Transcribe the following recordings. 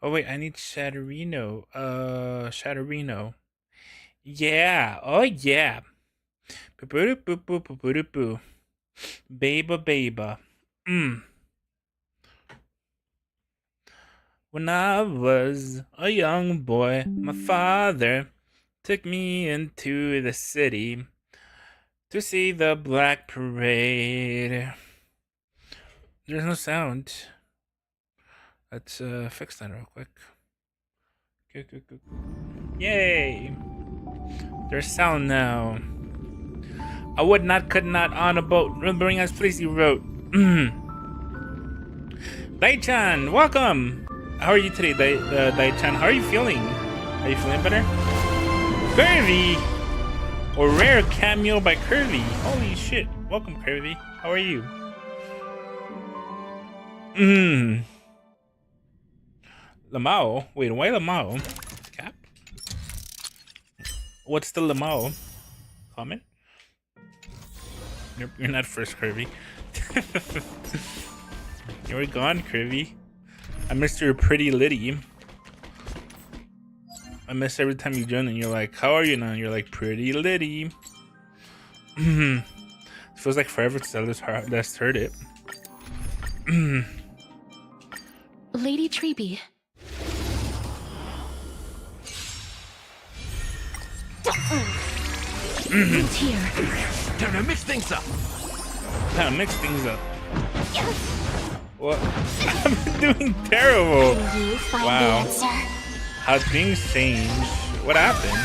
Oh wait, I need Shatterino. Shatterino. Yeah. Oh yeah. Boo boo boo boo boo boo. Baba baba. Mm. When I was a young boy, my father took me into the city to see the Black Parade. There's no sound. Let's fix that real quick. Go. Yay! There's sound now. I would not, could not on a boat, remembering as Fleecy wrote. Dai-chan, welcome! How are you today, Dai-chan? How are you feeling? Are you feeling better? Curvy! Or rare cameo by Curvy. Holy shit. Welcome, Curvy. How are you? Lamau? Wait, why Lamau? Cap? What's the Lamau? Comment? You're not first, Curvy. You were gone, Curvy. I missed your pretty Liddy. I miss every time you join and you're like, how are you now? And you're like, pretty Liddy. It feels like forever since I last heard it. Lady Treeby. Here. Time to mix things up. What? I'm doing terrible. You find Wow. the answer. How things change. What happened?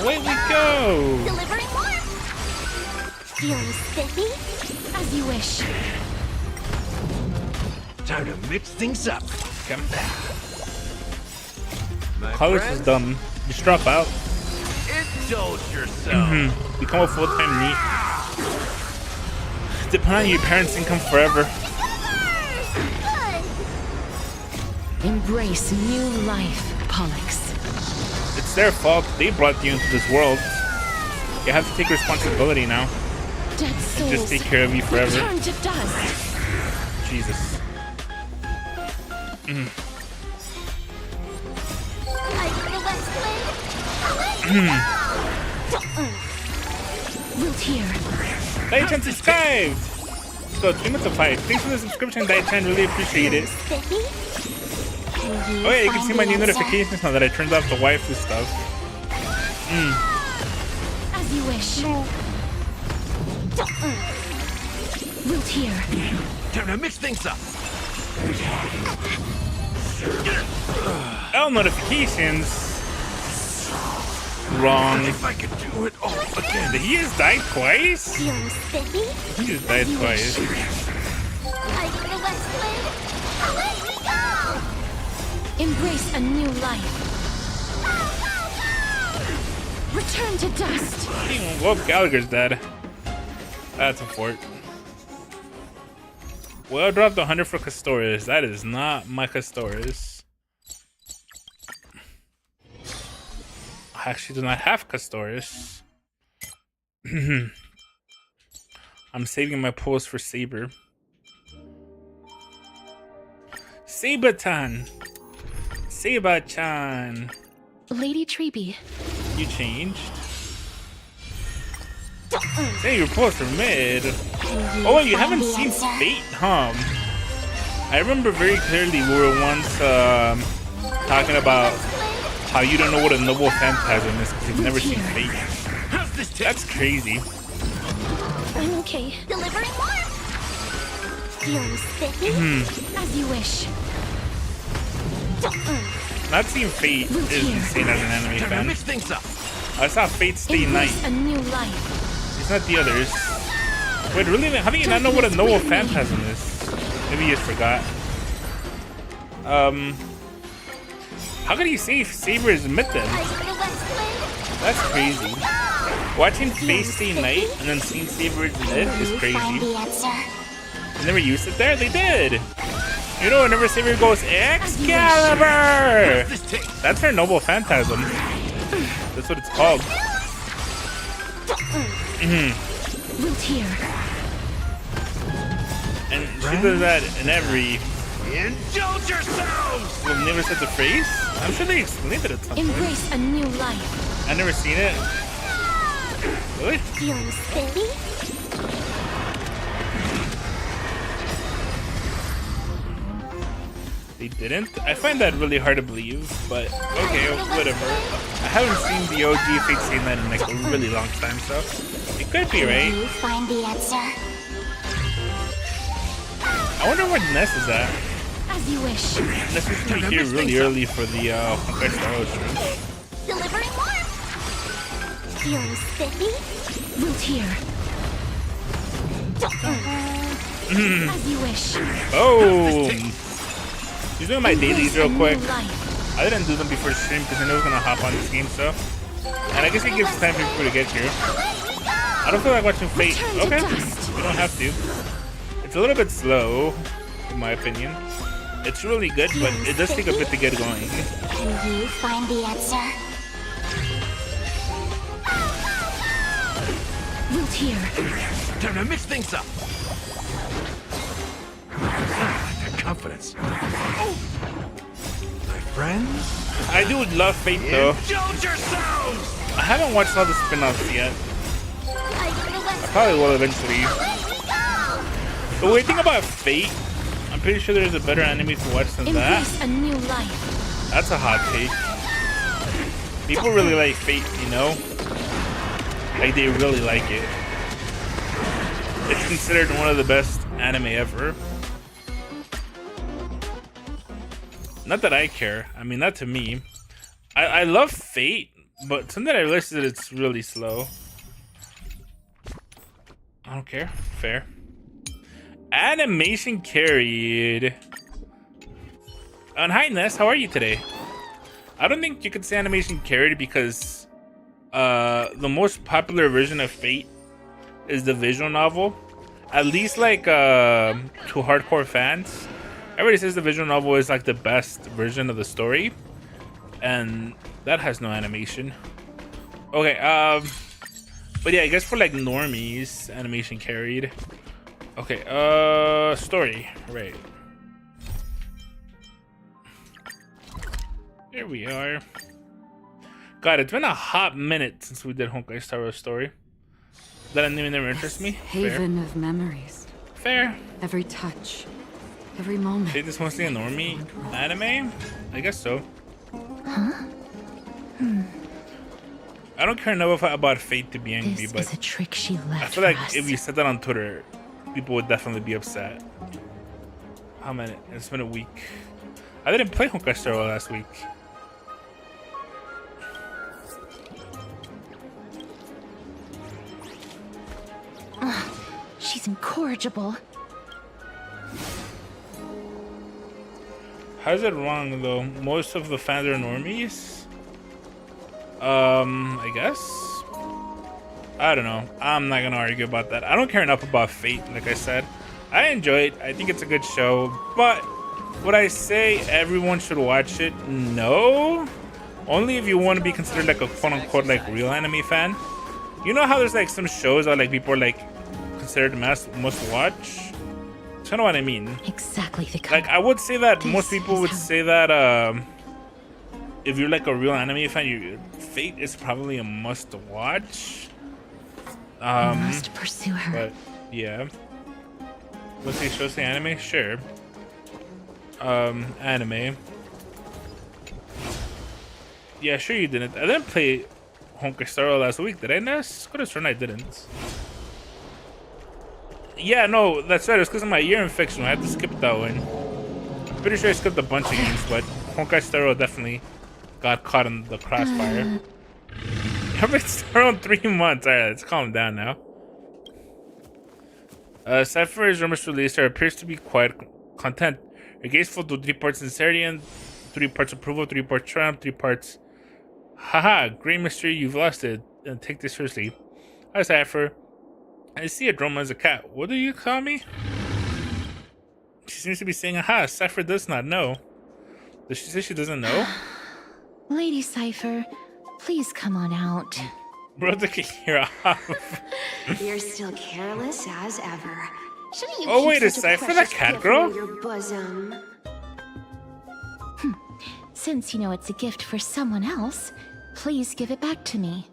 Away we go. Delivering more. Feeling spiffy? As you wish. Time to mix things up. Come My College friend, is dumb. Just drop out. indulge yourself. Become a full-time NEET. Depend on your parents' income forever. Embrace new life, Pollux. It's their fault. They brought you into this world. You have to take responsibility now. Dead souls. Just take care of you forever. Return to dust. Jesus. Wilt here. Dai-chan subscribed! Let's go, 3 months of 5. Thanks for the subscription, Dai-chan. Really appreciate it. Oh yeah, you can see my new notifications now that I turned off the waifu stuff. As you wish. Wilt here. Time to mix things up. Oh, notifications. Wrong. If I could do it all again. Did he just die twice? Feeling spiffy? He just died twice. Embrace a new life. Return to dust. Well, Gallagher's dead. That's a fort. Well, I dropped 100 for Castorice. That is not my Castorice. I actually do not have Castorice. I'm saving my pulls for Saber. Saber-chan! Saber-chan! Lady Treeby. You changed? Hey, your pulls for mid. Oh, you haven't seen Fate, huh? I remember very clearly we were once talking about how you don't know what a noble phantasm is because you've never seen Fate. How's this taste? That's crazy. I'm okay. Delivering more. Feeling spiffy? As you wish. Not seeing Fate is insane as an anime Time to fan. mix things up. I saw Fate Stay Night. Embrace a new life. It's not the others. Wait, really? How do you not know what a noble phantasm is? Maybe you just forgot. How could you say Saber is mid then? That's crazy. Watching Fate Stay Night and then seeing Saber is mid is crazy. They never used it there? They did! You know, whenever Saber goes Excalibur! This taste. That's her noble phantasm. That's what it's called. Wilt here. And she does that in every. Indulge yourselves! We've never said the phrase. I'm sure they explained it at some point. Embrace a new life. I've never seen it. Really? Feeling spinny? They didn't? I find that really hard to believe, but okay, whatever. I haven't seen the OG Fate saying that in like a really long time, so it could be right. You find the answer. I wonder where Ness is at. As you wish. Ness is gonna be here really early for the Honkai Star Rail stream. Delivering warmth. Feeling spiffy? Root here. As you wish. Oh! He's doing my dailies real quick. New life. I didn't do them before stream because I know I was gonna hop on this game, so. And I guess it gives time for people to get here. I don't feel like watching Fate. Okay, we don't have to. It's a little bit slow, in my opinion. It's really good, but it does take a bit to get going. Can you find the answer? Root here. Time to mix things up. That confidence. Oh. My friends? I do love Fate though. Indulge yourselves! I haven't watched all the spin-offs yet. I probably will eventually. The weird thing about Fate, I'm pretty sure there's a better anime to watch than that. Embrace a new life. That's a hot take. People really like Fate, you know? Like they really like it. It's considered one of the best anime ever. Not that I care. I mean, not to me. I love Fate, but something I realized is that it's really slow. I don't care. Fair. Animation carried. And hi Ness, how are you today? I don't think you could say animation carried because the most popular version of Fate is the visual novel. At least like to hardcore fans. Everybody says the visual novel is like the best version of the story. And that has no animation. Okay, but yeah, I guess for like normies, animation carried. Okay, story, right. Here we are. God, it's been a hot minute since we did Honkai Star Rail Story. That anime never interests me. Haven of memories. Fair. Every touch, every moment. Fate is mostly a normie anime? I guess so. I don't care enough about Fate to be angry, This but is a trick she left I feel like for us. if you said that on Twitter, people would definitely be upset. How many? It's been a week. I didn't play Honkai Star Rail last week. She's incorrigible. How's it wrong though? Most of the fans are normies? I guess? I don't know. I'm not gonna argue about that. I don't care enough about Fate, like I said. I enjoy it. I think it's a good show. But would I say everyone should watch it? No. Only if you want to be considered like a quote-unquote like real anime fan. You know how there's like some shows that like people are like considered must watch? That's kind of what I mean. Exactly the kind. Like I would say that This most people is would how- say that if you're like a real anime fan, Fate is probably a must watch. I must pursue her. But yeah. Let's see, shows the anime? Sure. Anime. Yeah, sure you didn't. I didn't play Honkai Star Rail last week, did I, Ness? Could have sworn I didn't. Yeah, no, that's right. It's because of my ear infection. I had to skip that one. I'm pretty sure I skipped a bunch of games, but Honkai Star Rail definitely got caught in the crossfire. I've been Star Rail 3 months. Alright, let's calm down now. Cypher is rumors released. There appears to be quite content. You're gazeful to 3 parts sincerity and 3 parts approval, 3 parts triumph, 3 parts. Haha, great mystery, you've lost it. And take this seriously. Hi, Cypher. I see a drama as a cat. What do you call me? She seems to be saying, aha, Cypher does not know. Does she say she doesn't know? Lady Cypher, please come on out. Bro, took a year off. You're still careless as ever. Shouldn't you Oh, keep wait a such sec, for the precious cat gift girl? near your bosom? Since you know it's a gift for someone else, please give it back to me.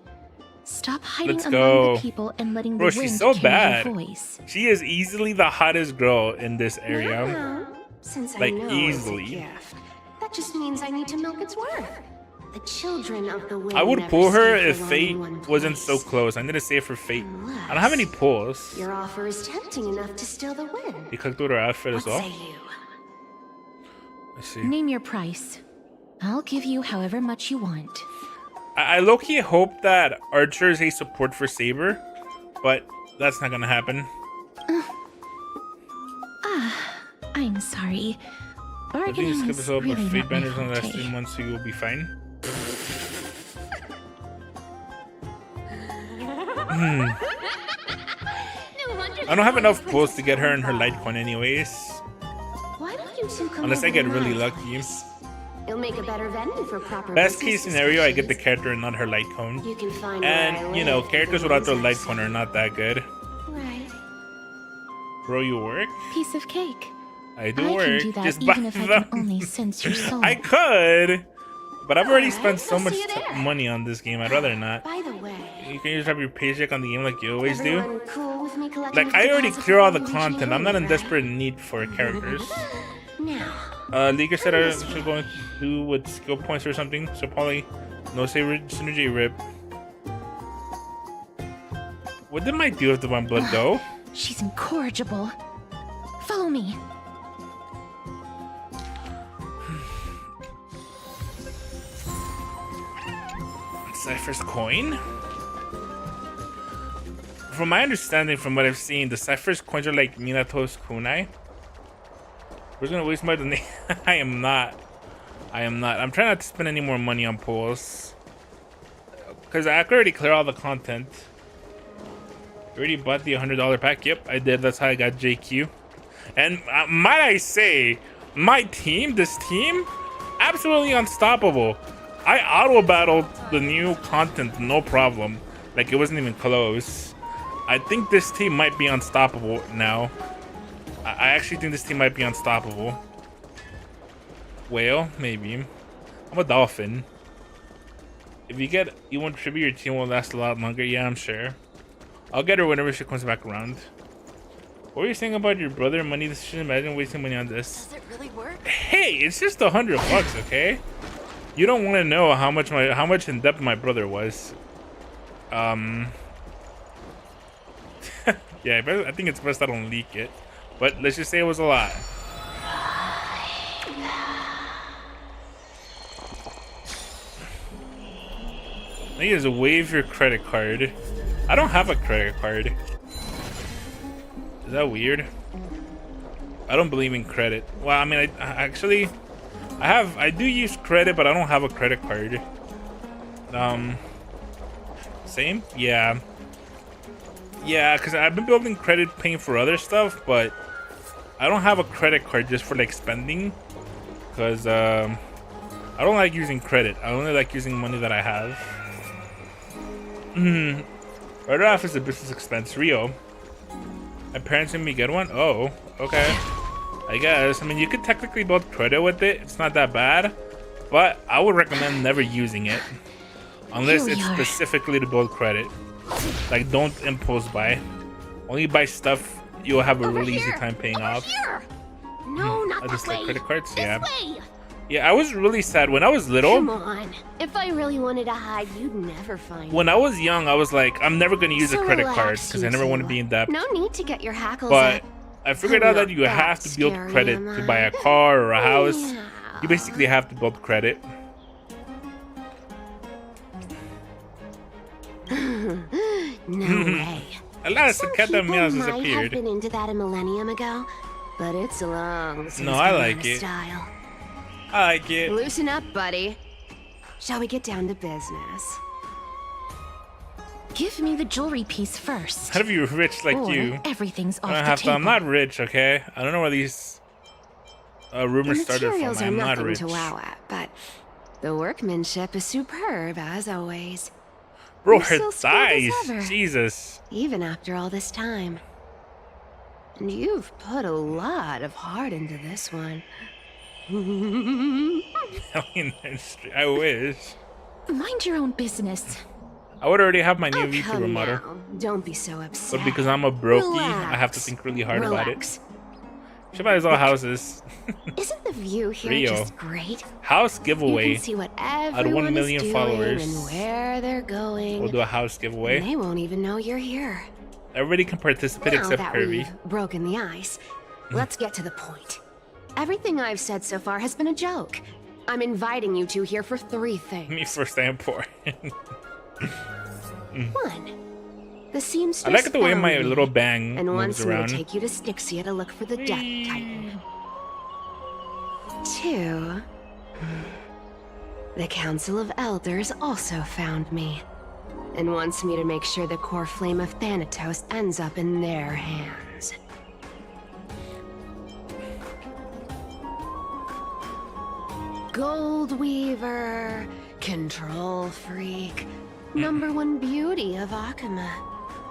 Stop hiding Let's among go. the people and letting Bro, the wind she's so carry bad. your voice. She is easily the hottest girl in this area. Now, since Like, I know easily. it's a gift, that just means I need to milk its worth. The children of the wind I would never pull her stay if for long fate in one wasn't so place. close. I'm gonna save for fate. I don't have any pulls. Your offer is tempting enough to steal the wind. You clicked through her outfit as What well. say you? Let's see. Name your price. I'll give you however much you want. I low-key hope that Archer is a support for Saber, but that's not gonna happen. I'm sorry. I think you Bargaining skip is this over, really but Fate not my banners on the last 3 forte. months, so you'll be fine. I don't have enough pulls to get her in her Litecoin anyways. Why don't you two come Unless I over get to really my lucky. house? It'll make a better venue for proper Best business case scenario, I get the discussions. character and not her Litecoin. You can find where I And, you know, live characters if the without their wind's Litecoin are upset. not that good. Right. Bro, you work? Piece of cake. I do I work. can do that Just even buy if I them. can only sense your soul. I could, but I've already Alright, spent so I'll much see you there. money on this game. I'd rather not. By the way, You can just have your paycheck on the game like you always do. everyone cool with me collecting Like, I already 50,000 clear all the before you reach content. New I'm not in England, right? desperate need for characters. Now, Leaker said I should go do with skill points or something. So probably no saber synergy rip. What did my do with the one blood go? She's incorrigible. Follow me. Cypher's coin? From my understanding, from what I've seen, the Cypher's coins are like Minato's kunai. We're gonna waste my donation. I am not. I am not. I'm trying not to spend any more money on pulls. Because I could already clear all the content. Already bought the $100 pack. Yep, I did. That's how I got JQ. And might I say, my team, this team, absolutely unstoppable. I auto-battled the new content, no problem. Like, it wasn't even close. I think this team might be unstoppable now. I actually think this team might be unstoppable. Whale, maybe. I'm a dolphin. If you get E1 tribute, your team will last a lot longer. Yeah, I'm sure. I'll get her whenever she comes back around. What were you saying about your brother money decision? Imagine wasting money on this. Does it really work? Hey, it's just $100, okay? You don't want to know how much in depth my brother was. Yeah, I think it's best I don't leak it. But let's just say it was a lot. I think it's waive your credit card. I don't have a credit card. Is that weird? I don't believe in credit. Well, I mean, I do use credit, but I don't have a credit card. Same? Yeah. Yeah, because I've been building credit paying for other stuff, but I don't have a credit card just for like spending. Because I don't like using credit. I only like using money that I have. Right off is a business expense. Rio. My parents made me get one? Oh, okay. I guess. I mean, you could technically build credit with it. It's not that bad. But I would recommend never using it. Unless Here we it's are. specifically to build credit. Like, don't impulse buy. Only buy stuff you'll have a really easy time paying off. no, not I just that like way. credit cards, This yeah. way. Yeah, I was really sad when I was little. Come on. If I really wanted to hide, you'd never find me. When I was young, I was like, I'm never gonna use a So credit card relax, because I you never want two. to be in debt. No need to get your hackles But up. I figured I'm out that not you that have to build scary, credit am to I? buy a car or a house. Yeah. You basically have to build credit. No way. Alas, the Some cat that people meows has might have appeared. been into that a millennium ago, but it's long since No, I gone like out of it. Style. I like it. Loosen up, buddy. Shall we get down to business? Give me the jewelry piece first. How do you rich like or you? everything's off I don't the have to. table. I'm not rich, okay? I don't know where these The rumors started from. materials are I'm not nothing rich. to wow at, but the workmanship is superb as always, Bro, You're her still smooth as thighs. ever. Jesus. even after all this time. And you've put a lot of heart into this one. I wish. Mind your own business. I would already have my new Oh, VTuber come model. now. Don't be so upset. But because I'm a brokey, Relax. I have to think really hard about it. Relax. She buys all houses. Isn't the view here Rio. just great? House You giveaway. can see what At 1 everyone million is doing followers, and where they're going. we'll do a house And giveaway. they won't even know you're here. Everybody can participate Now except that Kirby. we've broken the ice, let's get to the point. Everything I've said so far has been a joke. I'm inviting you two here for 3 things. Me first, I am poor. 1. The seamstress I like the way found my me little bang and moves wants me to around. take you to Styxia to look for the Death Titan. 2. The Council of Elders also found me and wants me to make sure the core flame of Thanatos ends up in their hands. Gold Weaver, Control Freak, #1 beauty of Akama,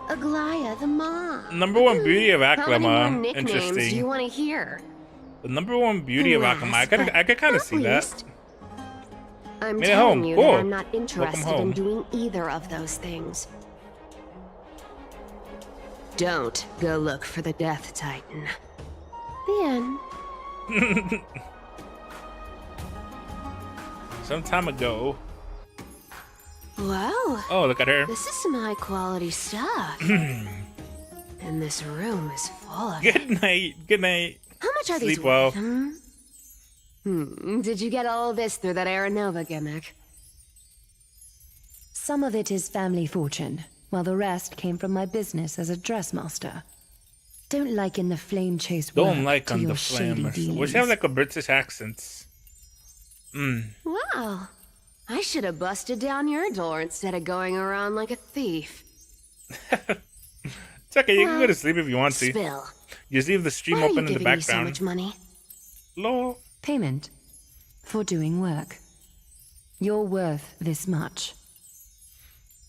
Aglaya the Mom. #1 beauty of How many more Akama. nicknames do you Interesting. want to hear? The #1 beauty of Akama. I could kind of see that. Least, I'm Made it telling home. you Cool. that I'm not interested home. in doing either of those things. Don't go look for the Death Titan. The end. Some time ago. Well, Oh, look at her. this is some high quality stuff. And this room is full of it. Good night. Good night. How much are these Sleep well. worth? Did you get all this through that Aranova gimmick? Some of it is family fortune, while the rest came from my business as a dressmaster. Don't liken the flame chase Don't work like to on your the shady flammers. dealings. Well, she have like a British accent. Wow. I should have busted down your door instead of going around like a thief. It's okay. You can go to sleep if you want to. Spill. Just leave the stream Why are you open in the giving me so background. much money? Lol. Payment for doing work. You're worth this much.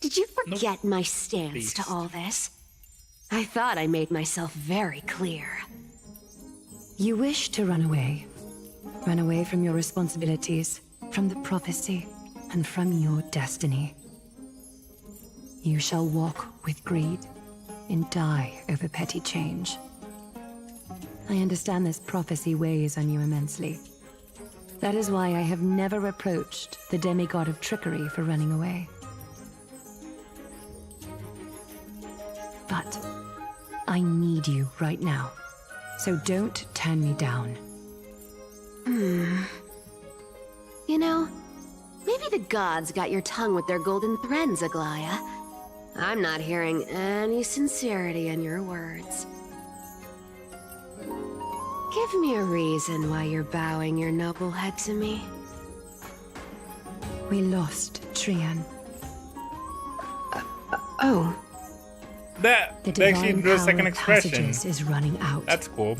Did you forget my stance Beast. to all this? I thought I made myself very clear. You wish to run away. Run away from your responsibilities, from the prophecy, and from your destiny. You shall walk with greed and die over petty change. I understand this prophecy weighs on you immensely. That is why I have never approached the demigod of trickery for running away. But I need you right now, so don't turn me down. You know, maybe the gods got your tongue with their golden threads, Aglaya. I'm not hearing any sincerity in your words. Give me a reason why you're bowing your noble head to me. We lost Trian. Oh, That The actually divine drew a power second of expression. passages is running out. That's cool.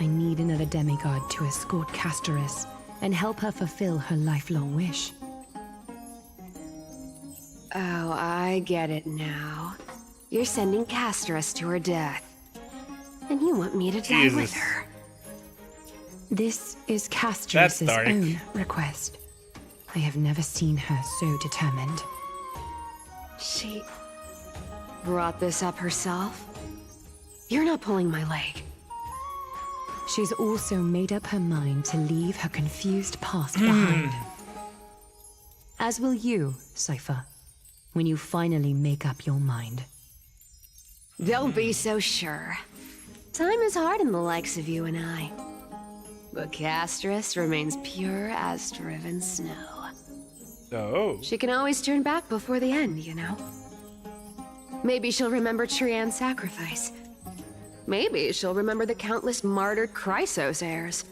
I need another demigod to escort Castorice and help her fulfill her lifelong wish. oh, I get it now. You're sending Castorice to her death. And you want me to die with Jesus. her. This is Castorice's dark. own request. I have never seen her so determined. She brought this up herself? You're not pulling my leg. She's also made up her mind to leave her confused past behind. As will you, Cypher, when you finally make up your mind. Don't be so sure. Time is hard in the likes of you and I. But Castorice remains pure as driven snow. Oh. She can always turn back before the end, you know? Maybe she'll remember Trian's sacrifice. Maybe she'll remember the countless martyred Chrysos heirs.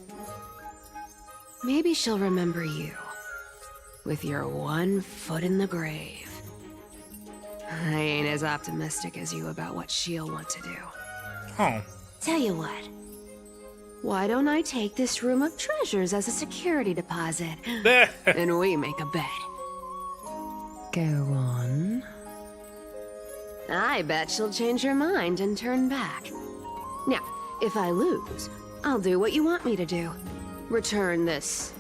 Maybe she'll remember you. With your one foot in the grave. I ain't as optimistic as you about what she'll want to do. Oh. Tell you what. Why don't I take this room of treasures as a security deposit? And we make a bet. Go on. I bet she'll change her mind and turn back. Now, If I lose, I'll do what you want me to do. Return this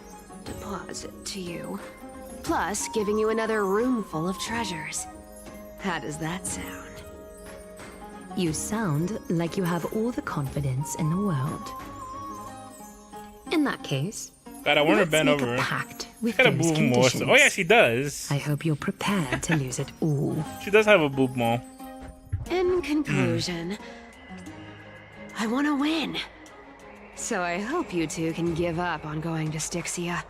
deposit to you. Plus, giving you another room full of treasures. How does that sound? You sound like you have all the confidence in the world. In that case, God, I want her let's bend make over. a pact with Got a those boob mole. conditions. Oh yeah, she does. I hope you're prepared to lose it all. She does have a boob mole. In conclusion, I want to win. So I hope you two can give up on going to Styxia.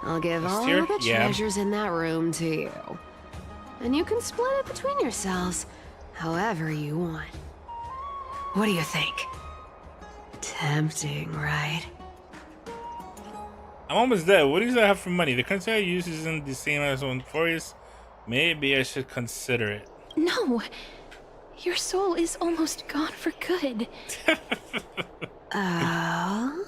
I'll give all Styr? the Yeah. treasures in that room to you. And you can split it between yourselves however you want. What do you think? Tempting, right? I'm almost there. What does I have for money? The currency I use isn't the same as on Forest. Maybe I should consider it. No! Your soul is almost gone for good. Oh?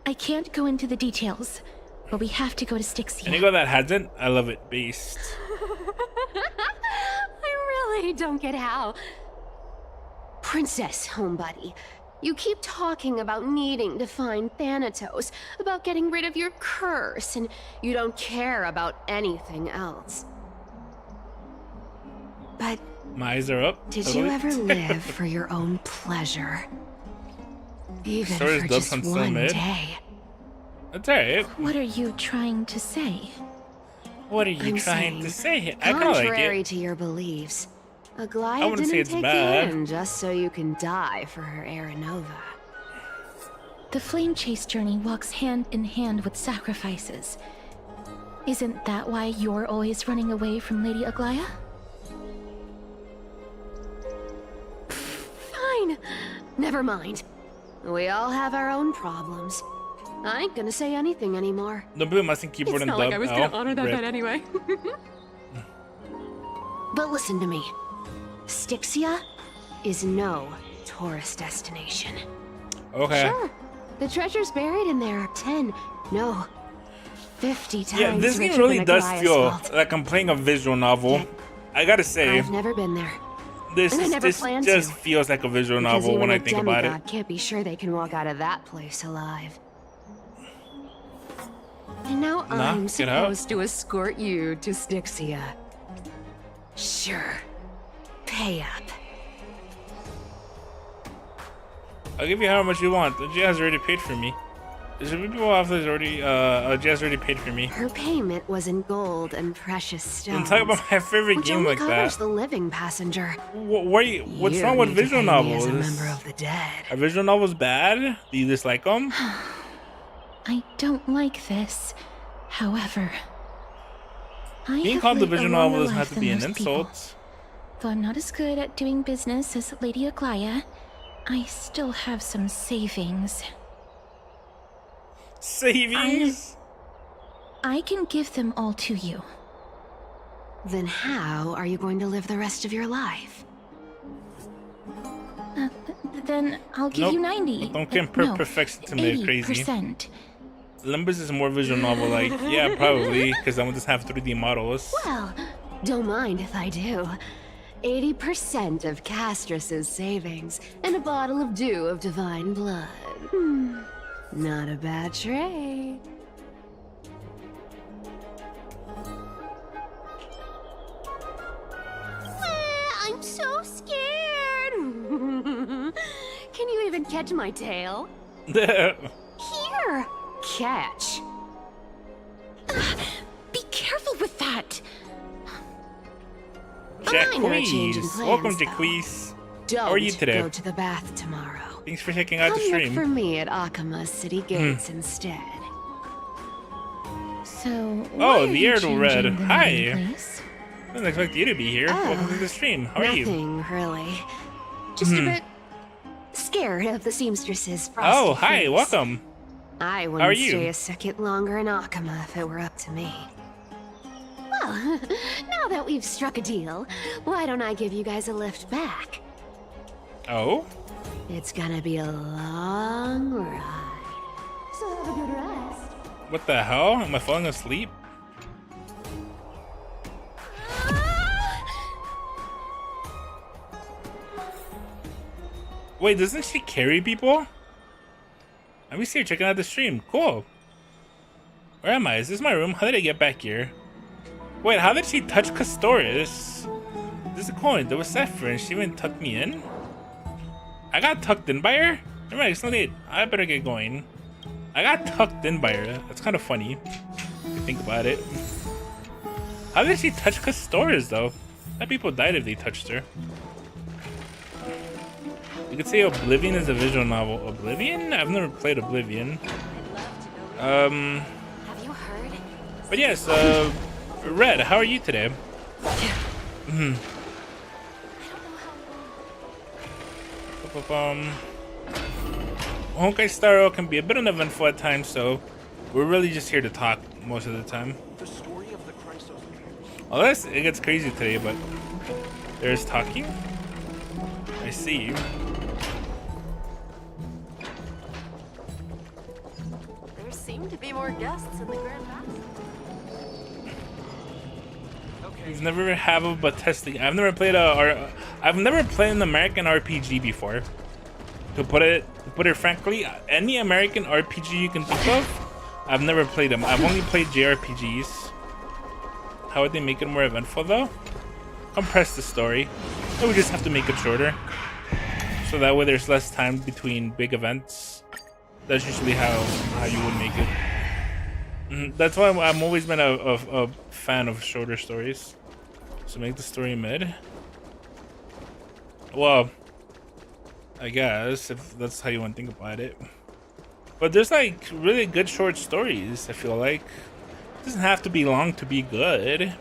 I can't go into the details, but we have to go to Styxia. Any go that hasn't? I love it. Based. I really don't get how. Princess, homebuddy, you keep talking about needing to find Thanatos, about getting rid of your curse, and you don't care about anything else. But My eyes are up. did totally. you ever live for your own pleasure? Even Stories for does just sound so one mid. day. That's alright. What are you trying to say? What are you I'm trying to saying, say? I kind of like contrary it. to your beliefs, I Aglaia wouldn't say didn't it's take bad. you in just so you can die for her Aranova. The flame chase journey walks hand in hand with sacrifices. Isn't that why you're always running away from Lady Aglaia? Fine. Never mind. We all have our own problems. I ain't gonna say anything anymore. Don't put my keyboard and dub. Rip. anyway. But listen to me. Styxia is no tourist destination. Okay. Sure, the treasures buried in there are 10, no, 50 times Yeah, this game richer really than does Aglaia's feel vault. like I'm playing a visual novel. I gotta say, I've never been there. this and I never this plan just to. feels like a visual Because novel even when a I think about it. demigod can't be sure they can walk out of that place alive. And now Nah, I'm get out. supposed to escort you to Styxia. Sure. Pay up. I'll give you how much you want. Jazz already paid for me. There's people off that's already Jazz already paid for me. Her payment was in gold and precious stones. Don't talk about my favorite which game only like covers that. the living passenger. What's You wrong with need to visual pay me as novels? a member of the dead. Are visual novels bad? Do you dislike them? I don't like this. However, I Being have called the lived a visual longer novel doesn't life have to than be an most people. insult. Though I'm not as good at doing business as Lady Aglaia, I still have some savings. Savings? I can give them all to you. Then how are you going to live the rest of your life? Then I'll give Nope. you 90. Don't get perfection to me crazy. 80%. Limbus is more visual novel like. Yeah, probably, because I would just have 3D models. Well, don't mind if I do. 80% of Castorice's savings and a bottle of dew of divine blood. Not a bad trade. I'm so scared. Can you even catch my tail? Here, catch. Be careful with that. minor change in Jacquees. plans, Welcome, though. Jacquees. Don't How are you today? go to the bath tomorrow. Thanks for checking out the Come look stream. for me at Akama's city gates instead. So, Oh, why are the you Erdal Red. changing the Hi. meeting place? I didn't expect you to be here. Welcome to the stream. How are you? Nothing, really. Just a bit scared of the seamstress's frosty Oh, hi. face. Welcome. I are wouldn't you? stay a second longer in Akama if it were up to me. Well, now that we've struck a deal, why don't I give you guys a lift back? Oh? It's gonna be a long ride. So have a good rest. What the hell? Am I falling asleep? Wait, doesn't she carry people? Let me see her checking out the stream. Cool. Where am I? Is this my room? How did I get back here? Wait, how did she touch Castorice? There's a coin. There was Sapphire and she even tucked me in? I got tucked in by her? Alright, it's no need. I better get going. I got tucked in by her. That's kind of funny. If you think about it. How did she touch Castorice though? That people died if they touched her. You could say Oblivion is a visual novel. Oblivion? I've never played Oblivion. Have you heard? But yes, Red, how are you today? Honkai Star Rail can be a bit uneventful at times, so we're really just here to talk most of the time. The story of the Chrysos. Unless it gets crazy today, but there's talking. I see you. There seem to be more guests in the Grand Master. You've never have a but testing. I've never played I've never played an American RPG before. To put it frankly, any American RPG you can think of, I've never played them. I've only played JRPGs. How would they make it more eventful though? Compress the story. Or we just have to make it shorter. So that way there's less time between big events. That's usually how you would make it. That's why I've always been a fan of shorter stories. So make the story mid. Well, I guess if that's how you want to think about it. But there's like really good short stories, I feel like. It doesn't have to be long to be good.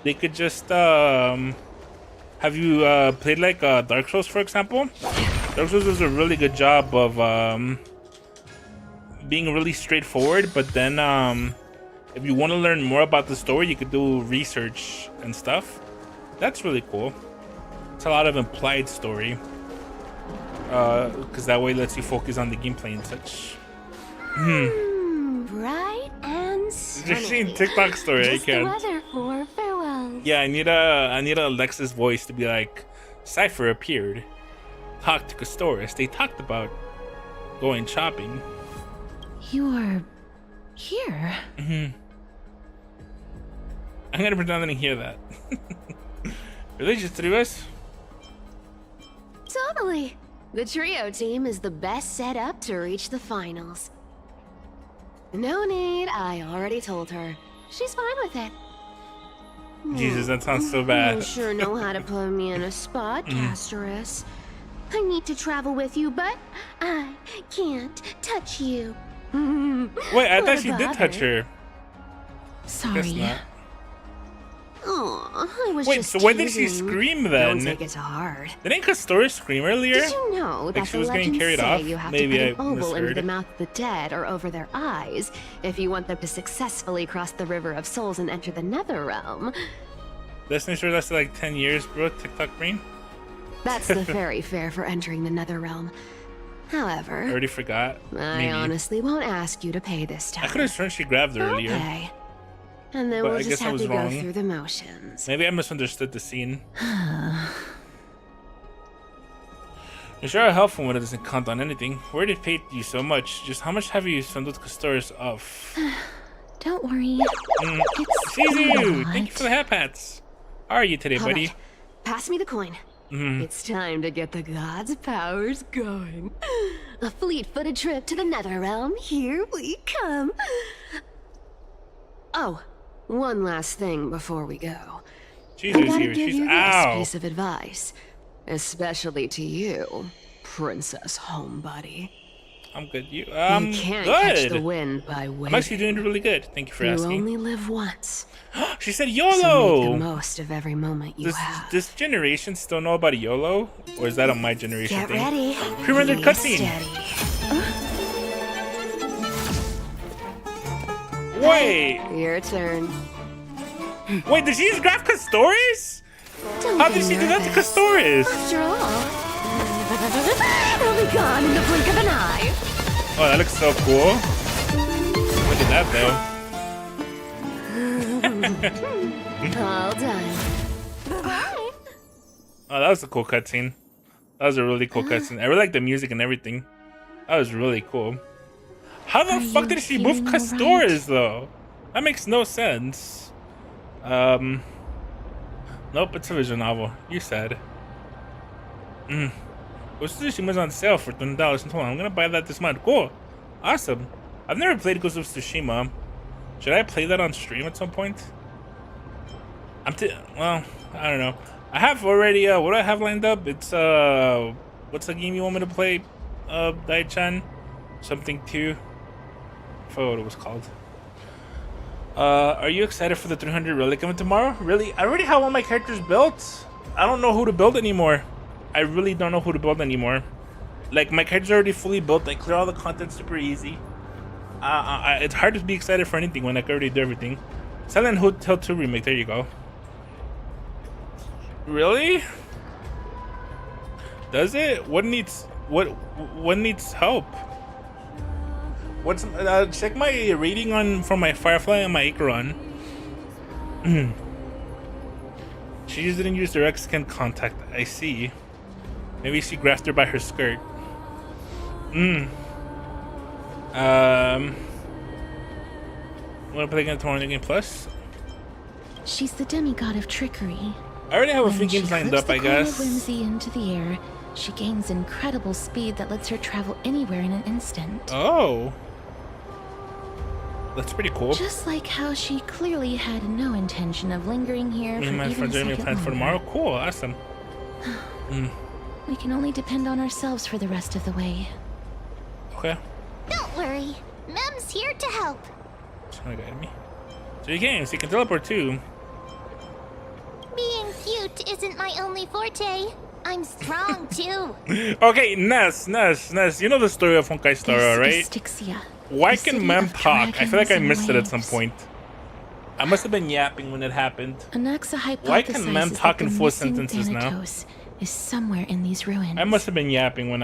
They could just have you played like Dark Souls, for example? Dark Souls does a really good job of being really straightforward, but then if you want to learn more about the story, you could do research and stuff. That's really cool. It's a lot of implied story, because that way it lets you focus on the gameplay and such. Bright and sunny. Just seeing TikTok story, Just I can't. the weather for farewell. Yeah, I need a Alexa's voice to be like, Cypher appeared, talked to Castorice. They talked about going shopping. You are here. I'm gonna pretend I didn't hear that. Really, just three of us? Totally. The trio team is the best set up to reach the finals. No need, I already told her. She's fine with it. Jesus, that sounds so You bad. sure know how to put me in a spot, Castorice. I need to travel with you, but I can't touch you. Wait, I thought she did touch her. Guess Sorry. not. Aw, I was Wait, just so when did she teasing. scream Don't then? take it to heart. Didn't Castorice scream earlier? Did you know that she the was getting legends carried say off? you have Maybe to I put an oval into misheard. the mouth of the dead or over their eyes if you want them to successfully cross the river of souls and enter the nether realm? Destiny sure lasted like 10 years, bro. TikTok brain. That's the fairy fare for entering the nether realm. I However, already forgot. I Maybe. honestly won't ask you to pay this I time. could have sworn she grabbed her earlier. Okay. And then But we'll I just guess I have was to wrong. go through the motions. Maybe I misunderstood the scene. You're sure how helpful when it doesn't count on anything. Where did paid you so much? Just how much have you spent with Castorice off? Don't worry. It's See you! not. Thank you for the hat pats. How are you today, All buddy? right, pass me the coin. Mm-hmm. It's time to get the gods' powers going. A fleet-footed trip to the nether realm. Here we come. Oh, one last thing before we go. She's I gotta here. give She's you this ow. piece of advice, especially to you, Princess Homebody. I'm good. You? You I'm can't catch the good. wind by waiting. I'm actually doing really good. Thank you for You asking. only live once, She said so make YOLO. the most of every moment you Does have. this generation still know about YOLO, or is that a my generation Get thing? ready. Pre-rendered Be cutscene. steady. Wait, Your turn. wait, did she just grab Castorice? Don't How be did she do that to nervous. Castorice? After all, it'll be gone in the blink of an eye. Oh, that looks so cool. Look at that though. All done. Bye. Oh, that was a cool cutscene. That was a really cool cutscene. I really like the music and everything. That was really cool. How the Are fuck you did she move feeling Castorice though? That makes no sense. Nope, it's a visual novel. You said. Ghost of Tsushima's on sale for $20. I'm gonna buy that this month. Cool. Awesome. I've never played Ghost of Tsushima. Should I play that on stream at some point? Well, I don't know. I have already, what do I have lined up? It's, what's the game you want me to play, Dai-chan? Something 2. I forgot what it was called. Are you excited for the 300 relic event tomorrow? Really? I already have all my characters built. I don't know who to build anymore. I really don't know who to build anymore. Like, my characters are already fully built. I clear all the content super easy. It's hard to be excited for anything when I can already do everything. Silent Hotel 2 remake, there you go. Really? Does it? What needs help? What's check my rating on for my Firefly and my Acheron. She just didn't use direct skin contact. I see. Maybe she grasped her by her skirt. Wanna play again tomorrow in Game Plus? She's the demigod of trickery. I already have a When few she games lined flips up, the I coin of guess. whimsy into the air, she gains incredible speed that lets her travel anywhere in an instant. Oh. That's pretty cool. Just like how she clearly had no intention of lingering here for Me and my even a friends are second plan for longer. tomorrow. Cool, awesome. We can only depend on ourselves for the rest of the way. Okay. Don't worry. Mem's here to help. Someone guide me. So you can, so you can teleport too. Being cute isn't my only forte. I'm strong too. Okay, Ness. You know the story of Honkai Star, This right? is Styxia, Why the can city Mem of talk? I feel like I dragons missed it and at some waves. point. I must have been yapping when it happened. Anaxa Why can Mem hypothesizes talk that in the full missing sentences now? Thanatos is somewhere in these ruins. I must have been yapping when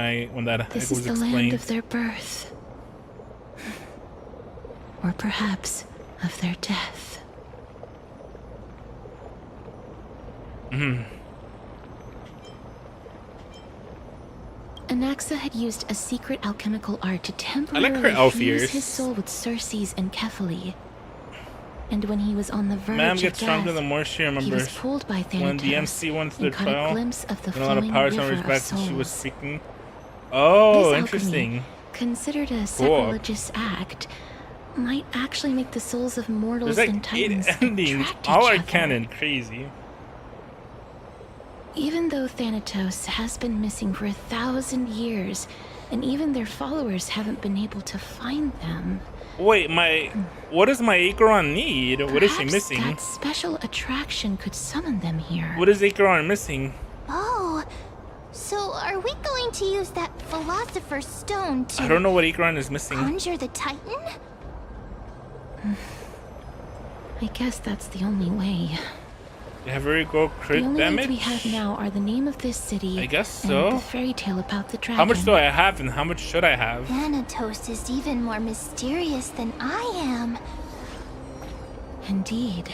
that This was is the land explained. of their birth. Or perhaps of their death. Anaxa had used a secret alchemical art to temporarily elf fuse ears. his soul with Circe's and Kephale. And when he was on the verge Mem of gets stronger death, the more she he was remembers. pulled by Thanatos When the MC went to the and caught a trial, glimpse of the and a lot of flowing power river summers of back souls. when she was speaking. Oh, This alchemy, interesting. considered a sacrilegious act, might actually make the souls of mortals There's and like 8 titans endings. attract All each are other. canon. Crazy. Even though Thanatos has been missing for 1,000 years, and even their followers haven't been able to find them. Wait, what does my Acheron need? What is she Perhaps missing? that special attraction could summon them here. What is Acheron missing? Oh, so are we going to use that Philosopher's Stone I to don't know what Acheron is missing. conjure the Titan? I guess that's the only way. You have very go The crit only damage. ones we have now are the name of this city I guess and so. the fairy tale about the dragon. How much do I have and how much should I have? Thanatos is even more mysterious than I am. Indeed.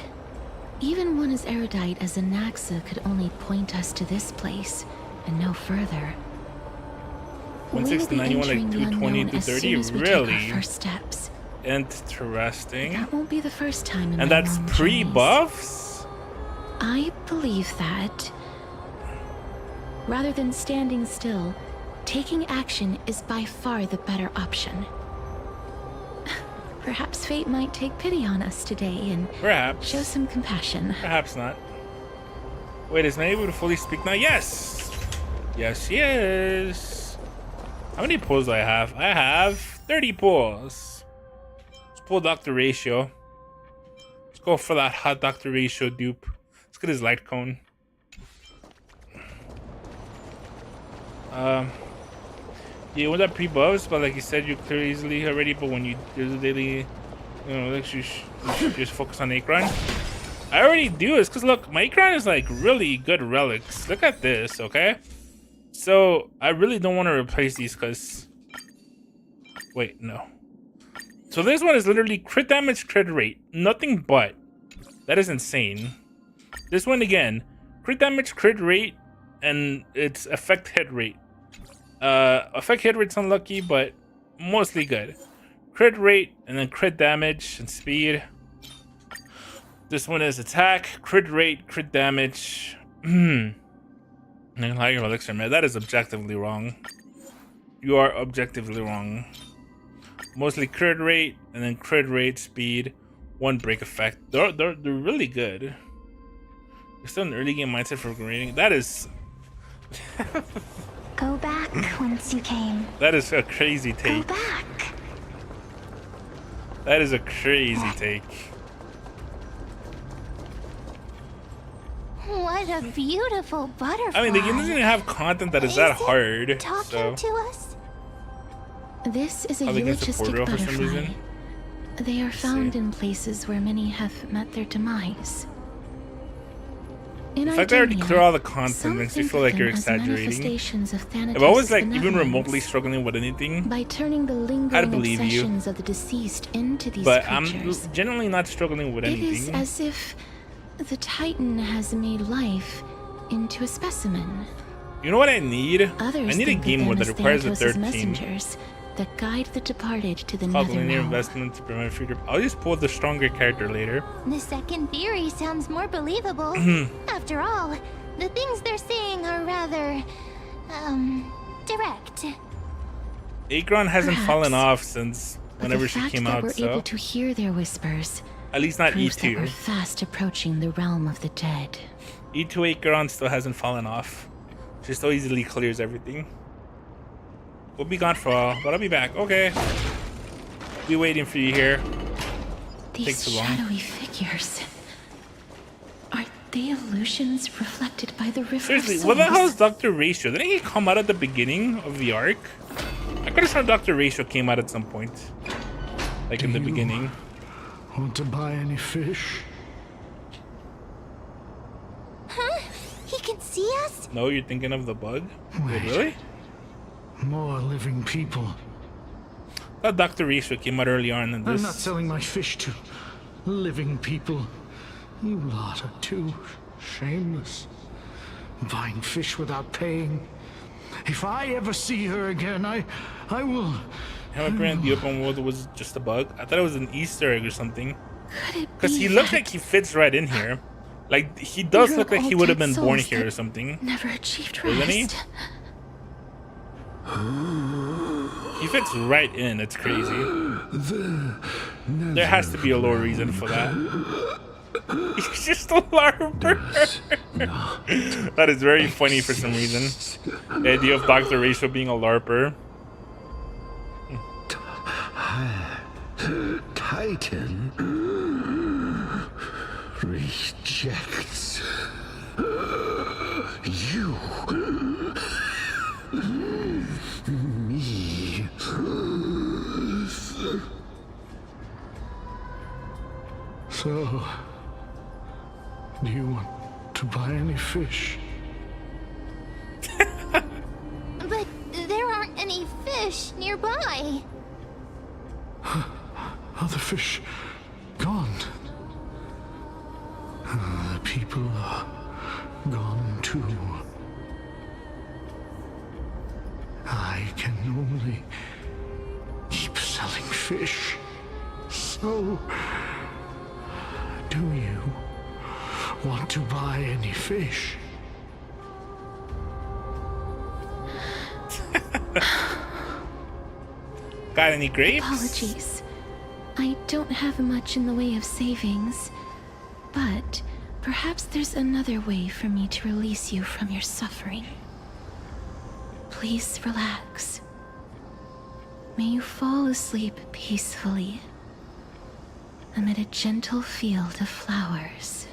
Even one as erudite as Anaxa could only point us to this place, and no further. We will be 160, 91, like entering the 220 unknown to as 30? soon as we Really? take our first steps. Interesting. That won't be the first time in And my that's long pre-buffs? journeys. I believe that, rather than standing still, taking action is by far the better option. Perhaps fate might take pity on us today and Perhaps. show some compassion. Perhaps not. Wait, is May able to fully speak now? Yes! Yes, she is. How many pulls do I have? I have 30 pulls. Let's pull Dr. Ratio. Let's go for that hot Dr. Ratio dupe. Let's get his light cone. Yeah, with that pre-buffs, but like you said, you clear easily already, but when you do the daily, you know, like you just focus on Acheron. I already do this because look, my Acheron is like really good relics. Look at this, okay? So I really don't want to replace these because wait, no. So this one is literally crit damage, crit rate, nothing but. That is insane. This one again, crit damage, crit rate, and its effect hit rate. Effect hit rate's unlucky, but mostly good. Crit rate, and then crit damage and speed. This one is attack, crit rate, crit damage. Higher elixir, man. That is objectively wrong. You are objectively wrong. Mostly crit rate, and then crit rate, speed, 1 break effect. They're really good. You're still an early game mindset for grading. That is Go back whence you came. that is a crazy Go take. back. That is a crazy take. What a beautiful butterfly. I mean, the game doesn't even have content that is that it hard. talking So to us? This is a I think it's a eulogistic portal for some butterfly. reason. They are found see. in places where many have met their demise. In The fact that I already Idonia, clear all the content some makes me think feel of like you're them as exaggerating. manifestations of If I was Thanatos' like even benevolence. remotely struggling with anything, By turning the lingering believe you. obsessions of the deceased into these but creatures, I'm generally not struggling with it is anything. as if the Titan has made life into a specimen. You know what I need? Others I need a think of game them mode that as requires a Thanatos' third team. messengers that guide the departed to the Called linear netherrealm. investment to prevent future. I'll just pull the stronger character later. The second theory sounds more believable. After all, the things they're saying are rather, direct. Akron hasn't Perhaps. fallen off since But whenever the she fact came that out, we're so able to hear their whispers at least not proves that we're E2. fast approaching the realm of the dead. E2 Akron still hasn't fallen off. She still easily clears everything. We'll be gone for a while, but I'll be back. Okay. Be waiting for you here. These Takes too long. shadowy figures. Are they illusions reflected by the river Seriously, of what the hell souls? is Dr. Ratio? Didn't he come out at the beginning of the arc? I could have sworn Dr. Ratio came out at some point. Like in the beginning. Want to buy any fish? Huh? He can see us? No, you're thinking of the bug? Wait, Wait. really? More living people. I thought Dr. Ratio came out early on in I'm this. not selling my fish to living people. You lot are too shameless. Buying fish without paying. If I ever see her again, I will... How grand the open world was just a bug? I thought it was an Easter egg or something. Could it Because be he looks that like he fits right in here. Like, he does we're look like all he would have dead been born souls here that or something. never achieved Doesn't he? rest? He fits right in. It's crazy. There has to be a lower reason for that. He's just a larper. That is very funny for some reason. The idea of Dr. Ratio being a larper. Titan rejects you. Me. So... Do you want to buy any fish? But there aren't any fish nearby. Other fish gone. The people are gone too. I can only keep selling fish. So, do you want to buy any fish? Got any grapes? Apologies. I don't have much in the way of savings, but perhaps there's another way for me to release you from your suffering. Please relax. May you fall asleep peacefully amid a gentle field of flowers.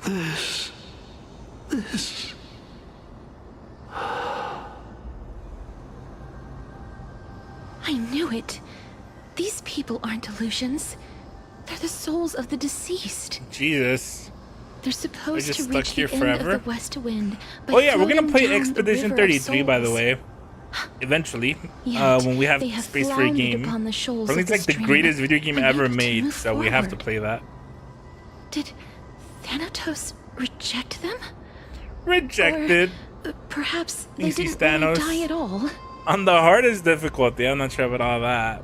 This... I knew it. These people aren't illusions. They're the souls of the deceased. Jesus. They're supposed just to stuck reach here the end forever? of the west wind. by Oh yeah, we're gonna floating play down the Expedition river of 33 by the souls. way. Eventually, Yet, when we have they have space for a floundered game. upon the shoals I think of it's like the stream, greatest video game ever unable to made, move so we have to forward. play that. Did Thanatos reject them? Rejected. Or perhaps they Easy didn't Thanos. really die at all. On the hardest difficulty, I'm not sure about all that.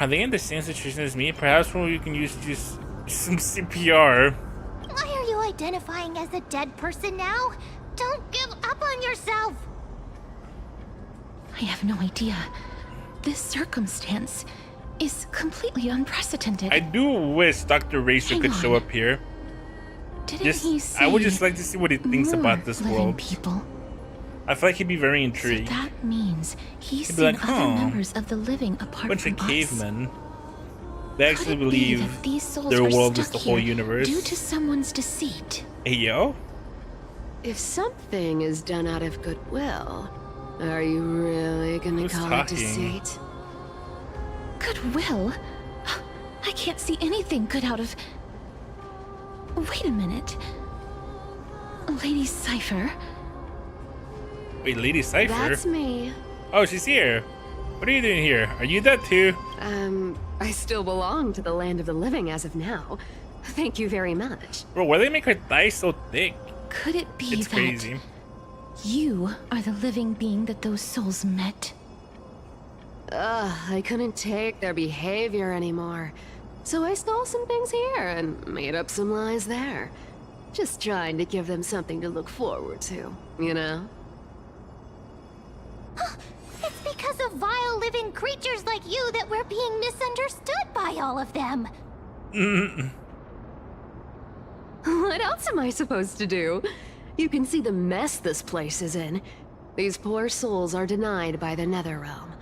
Are they in the same situation as me? Perhaps when you can use just some CPR. Why are you identifying as a dead person now? Don't give up on yourself! I have no idea. This circumstance is completely unprecedented. I do wish Dr. Racer could show up here. Didn't he say I would just like to see what he thinks more about this living world. people? I feel like he'd be very So intrigued. that means he's He'd be seen like, other "Huh, members of the living apart bunch from of us. cavemen. They Could actually it be believe that these souls their are world is stuck the whole here universe. due to someone's deceit? Hey, yo. If something is done out of goodwill, are you really gonna Who's call talking? it deceit? Goodwill? I can't see anything good out of... Wait a minute. Lady Cypher? Wait, Lady Cypher? That's me. Oh, she's here. What are you doing here? Are you that too? I still belong to the land of the living as of now. Thank you very much. Bro, why do they make her thighs so thick? Could it be It's that crazy. you are the living being that those souls met? I couldn't take their behavior anymore. So I stole some things here and made up some lies there. Just trying to give them something to look forward to, you know? It's because of vile living creatures like you that we're being misunderstood by all of them. What else am I supposed to do? You can see the mess this place is in. These poor souls are denied by the Netherrealm.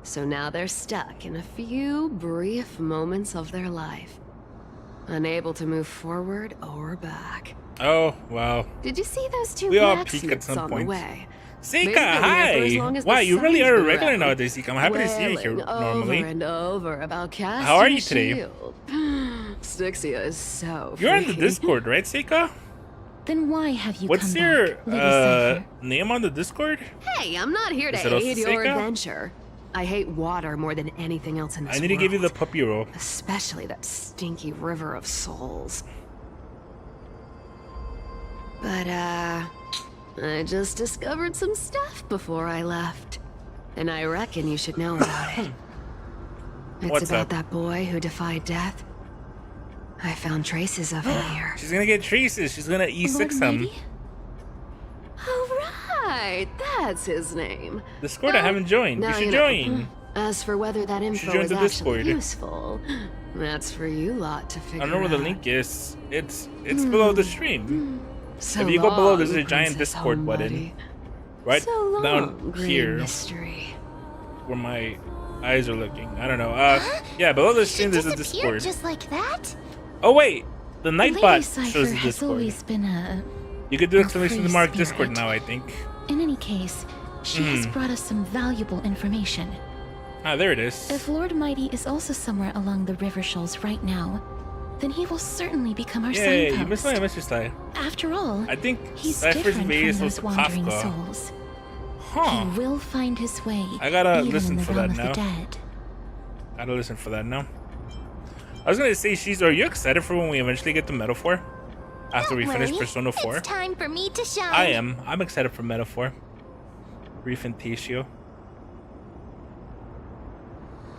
So now they're stuck in a few brief moments of their life. Unable to move forward or back. Oh, wow. Did you see those two We all peak at blacksmiths some on point. the way? Seika, They've been here for as hi! long as Wow, the you really sun's are a been regular around, nowadays, Seika. I'm happy to see you here wailing normally. over and over about casting How are you a today? shield. Styxia is so You're on the freaky. Discord, right, Seika? Then why have you What's come your back, Lady Cypher? name on the Discord? Hey, I'm not here to Is it also aid your Seika? adventure. I hate water more than anything else in this I need to give you the world. puppy roll. Especially that stinky river of souls. But, I just discovered some stuff before I left. And I reckon you should know about it. It's What's about up? that boy who defied death. I found traces of him here. She's gonna get traces. She's gonna E6 Lord him. Lady? Oh, right. That's his name. Discord, I haven't joined. You Now should know. join. As for whether that info join is the actually Discord. useful, that's for you lot to I figure don't know where the out. link is. It's below the stream. So If you go below, long, there's a giant Princess Discord button. Homebody. Right So long, down green here mystery. where my eyes are looking. I don't know. Yeah, below the stream there's a Disappeared Discord. just like that? Oh wait, the Lady Nightbot Cypher shows the has Discord. always been a... You could do a exclamation free mark spirit. Discord now, I think. In any case, she has brought us some valuable information. Ah, there it is. If Lord Mighty is also somewhere along the river shoals right now, then he will certainly become our Yay, you signpost. missed my message style. After all, I think he's Cypher's different base from was those the wandering Kafka. souls. Huh. He will find his way. I gotta even listen in the for realm that of now. the dead. Gotta listen for that now. I was gonna say, are you excited for when we eventually get to Metaphor? After we Don't finish worry, Persona 4? It's time for me to shine. I am. I'm excited for Metaphor. Refantatio.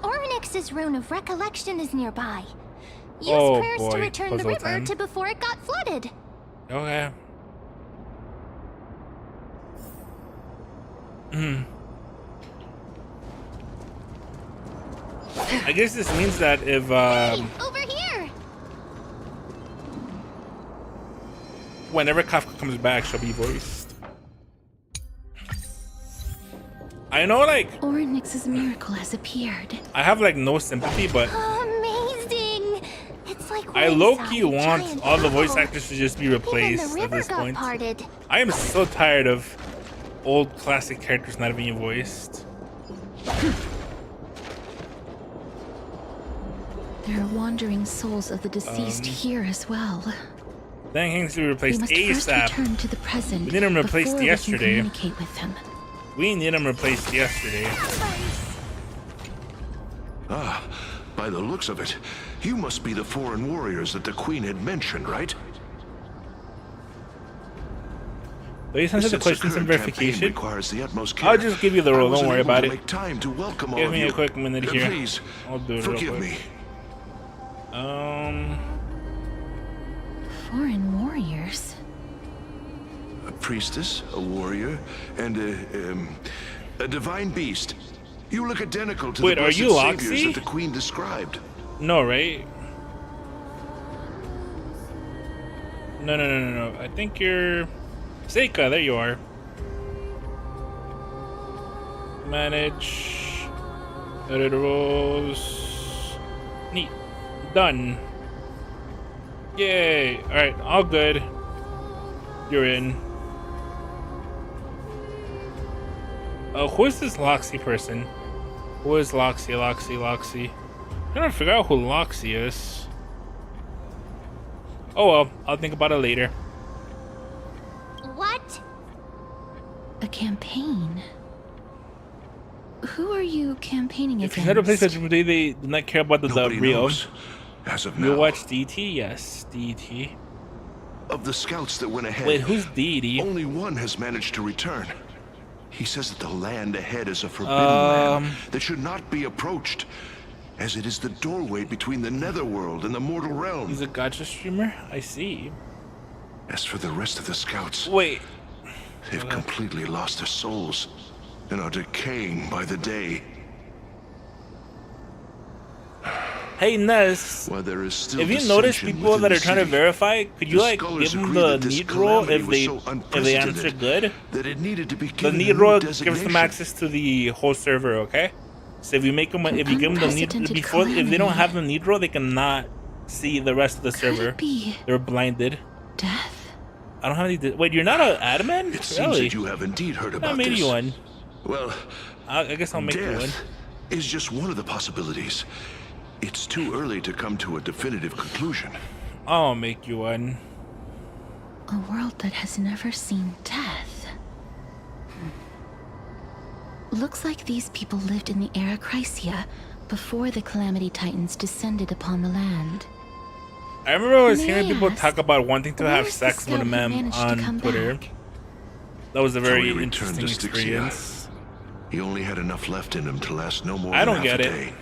Ornyx's rune of recollection is nearby. Use Oh, prayers to boy. return the Puzzle river time. to before it got flooded. Okay. I guess this means that if Hey, over here! whenever Kafka comes back, she'll be voiced. I know, like, Ornyx's miracle has appeared. I have like no sympathy, but Amazing! It's like I when low-key saw a want giant all the voice apple. actors to just be Even replaced the at river this got point. parted. I am so tired of old classic characters not being voiced. There are wandering souls of the deceased here as well. Dang Hanks to be We replaced must first ASAP. return to the present We need him replaced before we yesterday. can communicate with them. We need him replaced yesterday. Ah, by the looks of it, You must be the foreign warriors that the Queen had mentioned, right? Please answer the Since questions and current campaign verification. requires the utmost care, I'll just give you the I role. wasn't Don't worry able about to it. make time to welcome all Give of me you. a quick minute here. Please, I'll do it forgive real quick. me. Foreign warriors? A priestess, a warrior, and a divine beast. You look identical to Wait, the are blessed you saviors Loxy? that the Queen described. No, right? No. I think you're Seika. There you are. Manage. Edit roles. Neat. Done. Yay. Alright, all good. You're in. Who is this Loxy person? Who is Loxy? I'm trying to figure out who Loxy is. Oh well, I'll think about it later. What? A campaign? Who are you campaigning If you against? had a place that they do not care about the Nobody real. knows, as of You now. watch DT? Yes, DT. Of the scouts that went ahead, Wait, who's DT? only one has managed to return. He says that the land ahead is a forbidden land that should not be approached, as it is the doorway between the netherworld and the mortal realm. He's a gacha streamer? I see. As for the rest of the scouts, Wait. they've completely lost their souls and are decaying by the day. Hey Ness, While there is still if you notice dissension people within that are the trying to city, verify, could you the like scholars give them agree the that this need roll calamity if was they so answer unprecedented good? that it needed to be The given a need new roll gives them designation. access to the whole server, okay? So if you make them, if you give them the need Unprecedented before, if they don't calamity. have the need roll, they cannot see the rest of the Could server. it be They're blinded. death? I don't have any. Wait, you're not an admin? It seems Really? that you have indeed heard I about made this. you one. Well, I guess I'll make you one. death is just one of the possibilities. It's too early to come to a definitive conclusion. I'll make you one. A world that has never seen death. Looks like these people lived in the era Chrysia before the Calamity Titans descended upon the land. I remember I was May hearing I people ask, talk about wanting to have where's the sex with a scout who mem managed to on come Twitter. back? That was a very So he returned interesting to Styxia. experience. He only had enough left in him to last no more I than don't half get a it. day.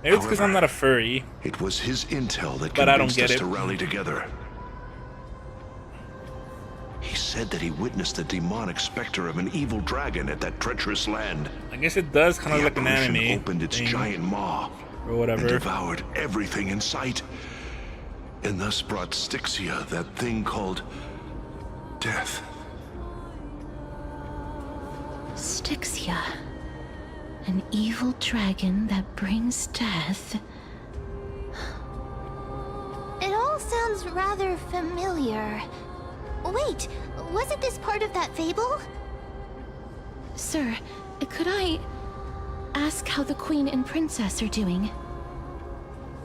Maybe it's because I'm not a furry. It was his intel that But I don't convinced get us it. to rally together. He said that he witnessed the demonic specter of an evil dragon at that treacherous land. I guess it does kind of The look like an apparition anime opened its thing giant maw or and whatever. devoured everything in sight, and thus brought Styxia that thing called death. Styxia. An evil dragon that brings death. It all sounds rather familiar. Wait, wasn't this part of that fable? Sir, could I ask how the Queen and Princess are doing?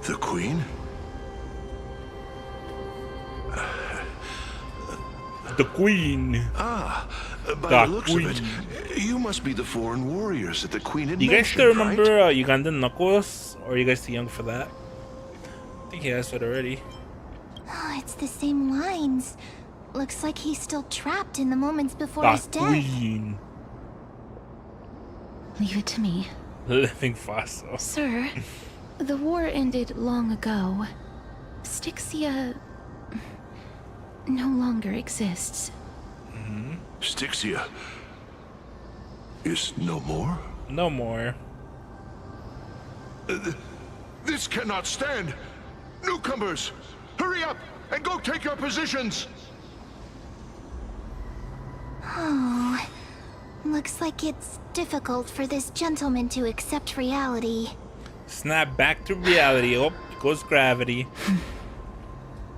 The Queen? The Queen. By The the looks Queen. of it, you must be the foreign warriors that the Queen had Do you guys mentioned, still remember right? Ugandan Knuckles? Or are you guys too young for that? I think he has it already. Oh, it's the same lines. Looks like he's still trapped in the moments before The his death. Queen. Leave it to me. Living fossil. Sir, the war ended long ago. Styxia no longer exists. Styxia is no more? No more. This cannot stand! Newcomers, hurry up and go take your positions! Oh, looks like it's difficult for this gentleman to accept reality. Snap back to reality. Oh, goes gravity.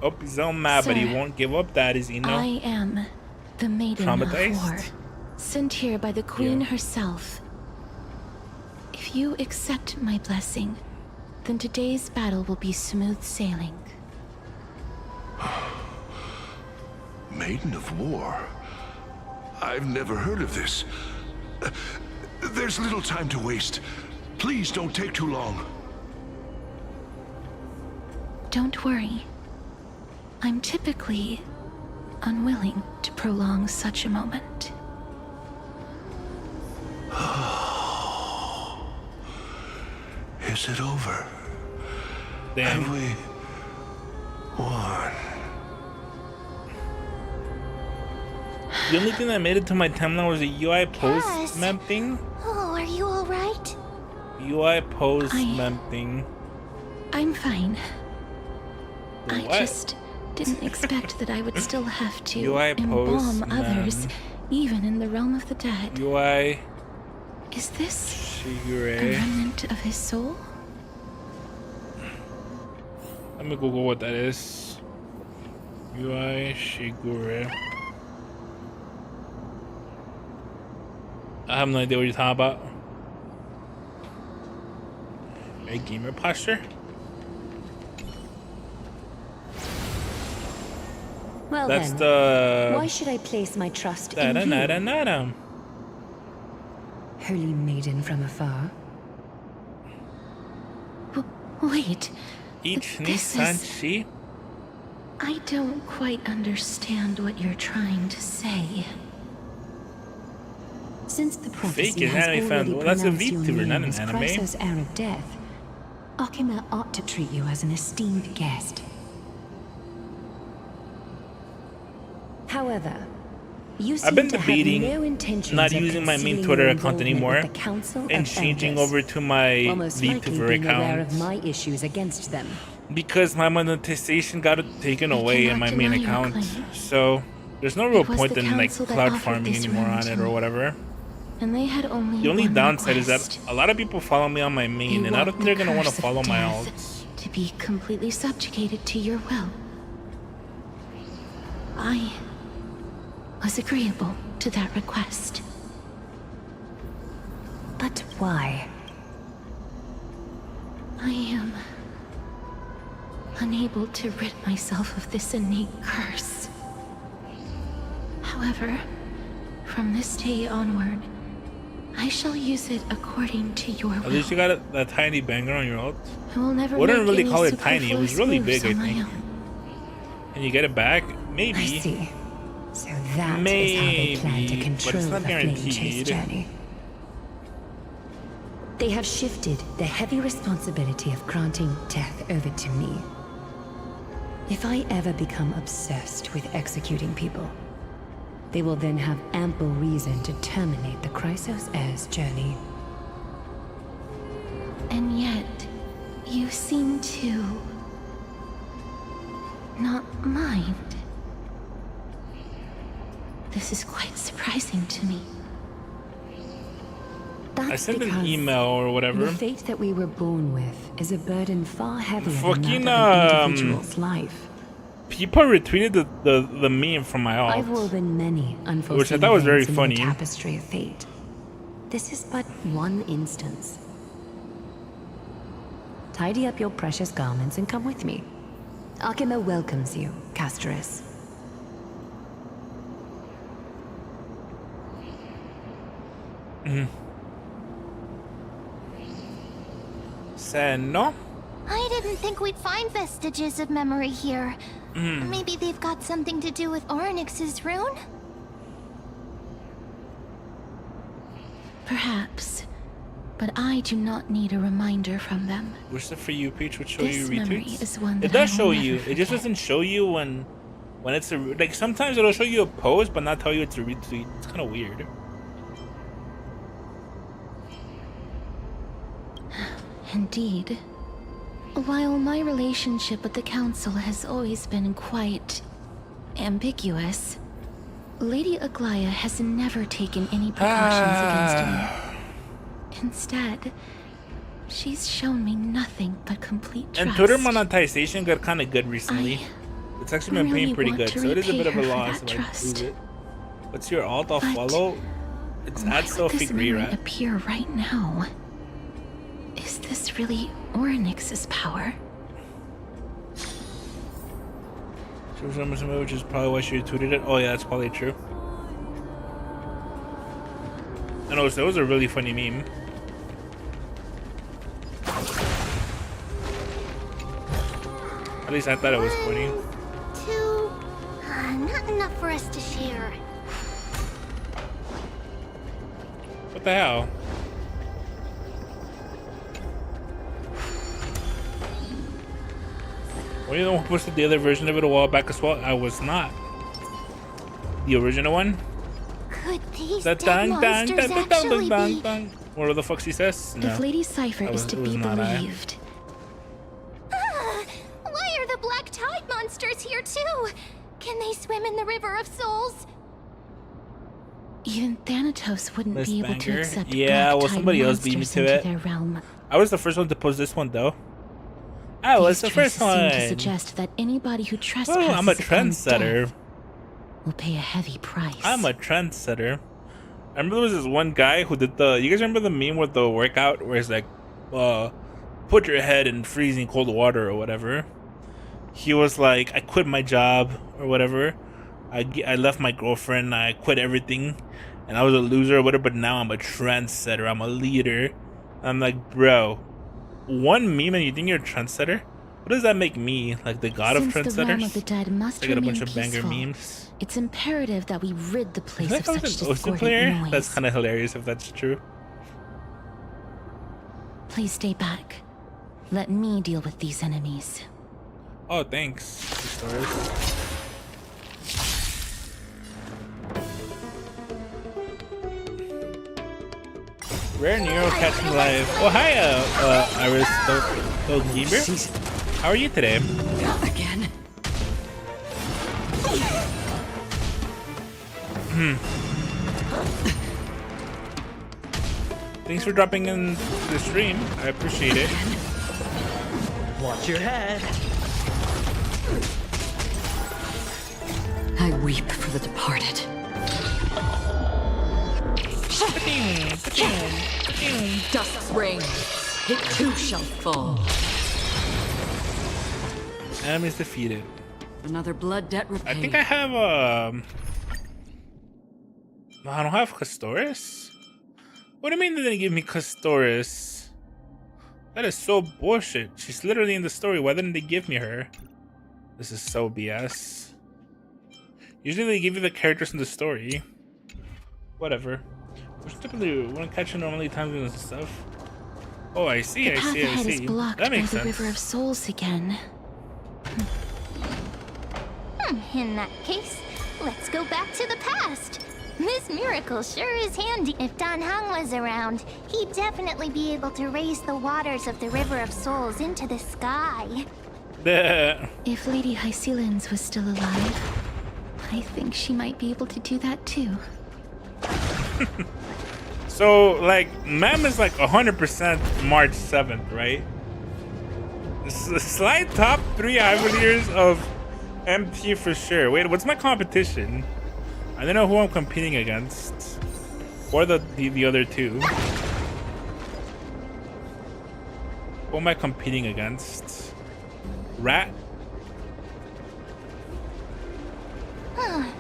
Oh, he's all mad, but he Sir, won't give up that, is he? No. I am the Maiden of Traumatized? War, sent here by the Queen Yeah. herself. If you accept my blessing, then today's battle will be smooth sailing. Maiden of War? I've never heard of this. There's little time to waste. Please don't take too long. don't worry. I'm typically unwilling to prolong such a moment. Is it over? Damn. Have we won? The only thing that made it to my timeline was a UI post Cass. mem thing. Oh, are you alright? UI post mem thing. I'm fine. I What? just didn't expect that I would still have to UI embalm post others, mem. even in the realm of the dead. UI Is this a Shigure. remnant of his soul? Let me Google what that is. UI Shigure. I have no idea what you're talking about. A gamer posture? Well That's then, why the should I place my trust in you, da-da-da-da-da. holy maiden from afar? Wait, Each this Nissan is... Shi? I don't quite understand what you're trying to say. Since the Fake prophecy is has anime fan. already Well, that's a pronounced your VTuber, not name an as anime. Chrysos, heir of death, Akima ought to treat you as an esteemed guest. However, you seem I've been to have debating no intentions not of using my main concealing Twitter your account involvement anymore with the Council and of changing Elders, over to my while most likely VTuber being aware account of my issues against them. because my monetization got taken away in cannot my main deny your account. claim. So there's no real It was point the in like council that cloud offered farming this anymore room on to it or me. whatever. And they had only The only one downside is that request. a lot of people follow me on my main, They and I don't want think they're the gonna want to curse of follow my death alts. to be completely subjugated to your will. I was agreeable to that request. But why? I am unable to rid myself of this innate curse. However, from this day onward, I shall use it according to your At will. least you got a tiny banger on your alt. I will never Wouldn't make really any call it tiny, it was superfluous really moves big, I on my think. own. And you get it back? Maybe. I see. So that is Maybe, how they plan to but control it's not the Flame Chase guaranteed. journey. They have shifted the heavy responsibility of granting death over to me. If I ever become obsessed with executing people, they will then have ample reason to terminate the Chrysos heir's journey. And yet, you seem to not mind. This is quite surprising to me. That's I sent an because email or whatever. the fate that we were born with is a burden far heavier Fucking, than that of an individual's life. People retweeted the meme from my alt. I've woven many unforeseen Which I thought was very events into funny. the tapestry of fate. This is but one instance. Tidy up your precious garments and come with me. Akima welcomes you, Castorice. Said no. I didn't think we'd find vestiges of memory here. Maybe they've got something to do with Orynyx's rune? Perhaps. But I do not need a reminder from them. Wish that for you, Peach would show This you memory retweets. is one It that I does will show never you. It just forget. doesn't show you when it's a like sometimes it'll show you a post but not tell you it's a retweet. It's kind of weird. Indeed. While my relationship with the Council has always been quite ambiguous, Lady Aglaya has never taken any precautions against me. Instead, she's shown me nothing but complete trust. And Twitter monetization got kind of good recently. It's actually been really paying pretty want good, to so it is a bit of a repay her for loss that if I trust. prove it. What's your alt? I'll But follow. It's Why at would Sophie this memory Greer. appear right now? Is this really Orynyx's power? Which is probably why she tweeted it. Oh yeah, that's probably true. I know, that was a really funny meme. At least I thought it was funny. 2. Not enough for us to share. What the hell? Were you the one who posted the other version of it a while back as well? I was not. The original one? Could these Da dead dang dang monsters dang actually dang be... dang. What the fuck she says? No. If Lady Cypher is It to was be not I. believed, Why are the black tide monsters here too? Can they swim in the River of Souls? even Thanatos wouldn't Miss be able to Banger? accept Yeah, black well, tide somebody else beat me monsters to into it. their realm. I was the first one to post this one though. I was the These first choices seem to one. suggest that anybody who trespasses Oh, I'm a upon trendsetter. death will pay a heavy price. I'm a trendsetter. I remember there was this one guy who did the. You guys remember the meme with the workout where it's like, put your head in freezing cold water or whatever. He was like, I quit my job or whatever. I left my girlfriend. I quit everything, and I was a loser or whatever. But now I'm a trendsetter. I'm a leader. I'm like, bro, one meme and you think you're a trendsetter? What does that make me? Like the god Since of the realm of trendsetters? the dead must I got a remain bunch of banger peaceful, memes. it's imperative that we rid the place Is of that I was such an Ocean discordant player? noise. That's kind of hilarious if that's true. Please stay back. Let me deal with these enemies. Oh, thanks, Castorice. Rare Nero catching live. Oh, hi, Iris Gamer. How are you today? Again. Thanks for dropping in the stream. I appreciate it. Watch your head. I weep for the departed. Dusk's reign. It too shall fall. Enemies defeated. Another blood debt repaid. I think I have I don't have Castorice. What do you mean they didn't give me Castorice? That is so bullshit. She's literally in the story. Why didn't they give me her? This is so BS. Usually they give you the characters in the story. Whatever. Which typically wouldn't catch you normally times and stuff. Oh, I see, The I path see, I ahead is see. blocked That by makes the sense. River of Souls again. In that case, let's go back to the past. This miracle sure is handy. If Dan Hang was around, he'd definitely be able to raise the waters of the River of Souls into the sky. If Lady Hycelens was still alive, I think she might be able to do that too. So, like, Mem is like 100% March 7th, right? Slight top 3 Ivaliers of MT for sure. Wait, what's my competition? I don't know who I'm competing against. Or the other two. Who am I competing against? Rat?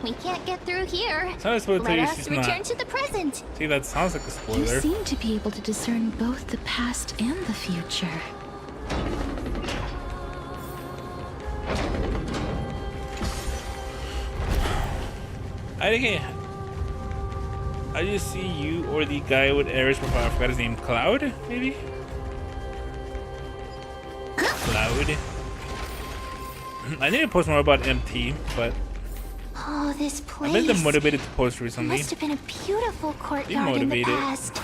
We can't get through here. So I was supposed to tell Let you us she's return not. to the present. See, that sounds like a You spoiler. seem to be able to discern both the past and the future. I just see you or the guy with Ares profile. I forgot his name. Cloud, maybe? Cloud. I need to post more about MT, but Oh, this place. I've been motivated to post recently. Must have been a beautiful courtyard in the motivated. past.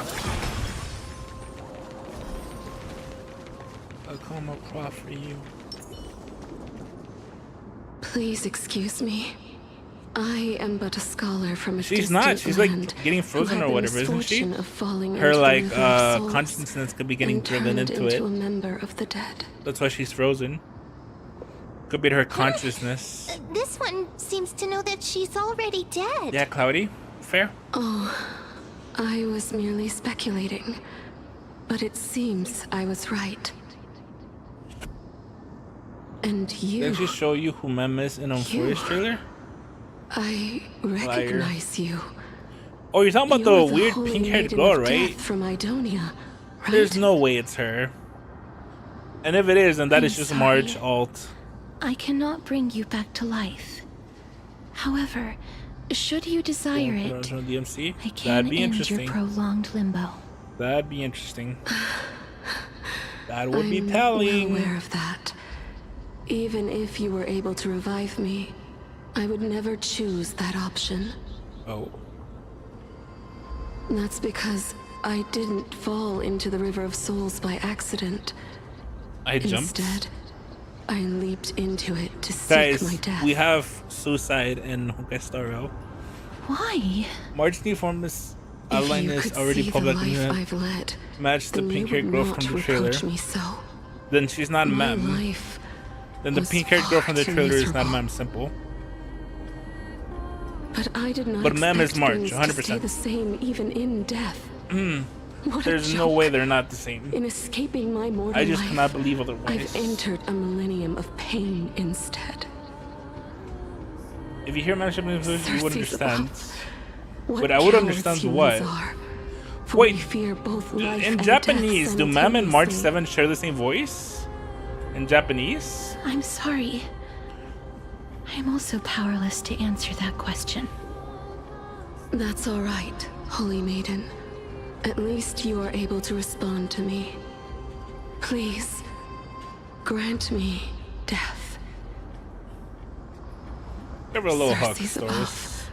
I'll come across for you. Please excuse me. I am but a scholar from a She's distant not. She's like land getting who frozen had or the whatever, isn't she? misfortune of falling Her into the like River of Souls consciousness could be getting and driven turned into it. a member of the dead. That's why she's frozen. Could be her consciousness. This one seems to know that she's already dead. Yeah, Cloudy. Fair. Oh, I was merely speculating, but it seems I was right. And you, Did she show you who Mem is in Forest trailer? I recognize you. Oh, you're talking about You're the weird Holy pink-haired Maiden girl, of right? Death from Idonia, right? There's no way it's her. And if it is, then that I'm is just sorry. Marge alt. I cannot bring you back to life. However, should you desire it, DMC? I can That'd be end interesting. your prolonged limbo. That'd be interesting. That would be telling. I'm well aware of that. Even if you were able to revive me, I would never choose that option. Oh. That's because I didn't fall into the River of Souls by accident. I jumped. Instead, I leaped into it to Guys, seek my death. we have suicide in Castorice. Why? March's new form is If outline you is could already see public the in life the I've led, match the then you pink-haired would girl not from the trailer. reproach me so. Then she's not My mem. life Then the was pink-haired girl from the far too trailer is not miserable. mem. Simple. But I did not But mem is expect March, things to 100%. stay the same even in death. What a There's no joke. way they're not the same. In escaping my mortal I just life, cannot believe otherwise. I've entered a millennium of pain instead. If you hear mention of this, you would Cersei's understand. above. What But I would cowards understand humans what. are. For Wait, we fear both life in and Japanese, death do Mem and March simultaneously. 7 share the same voice? In Japanese? I'm sorry. I'm also powerless to answer that question. That's all right, Holy Maiden. At least you are able to respond to me. Please, grant me death. Give her a little hug, Cersei's Castorice. above.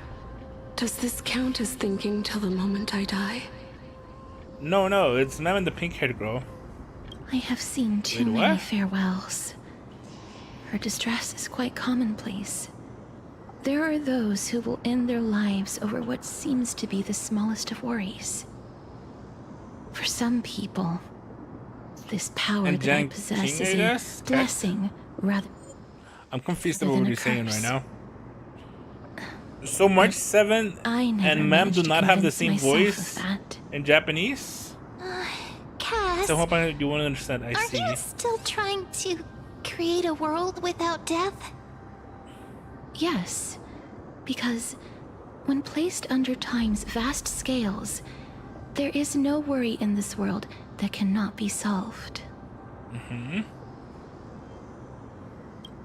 Does this count as thinking till the moment I die? No, it's Mem and the pink-haired girl. I have seen too Wait, many what? farewells. Her distress is quite commonplace. There are those who will end their lives over what seems to be the smallest of worries. For some people, this power And that I Jan possess King, is I a guess? blessing rather I'm confused Rather about what than you're a saying right curse. now. So March 7 I never and Mem managed do to not have the convince same myself of voice that. in Japanese? Cass, So I hope you won't understand. I are see. you still trying to create a world without death? Yes, because when placed under time's vast scales, there is no worry in this world that cannot be solved.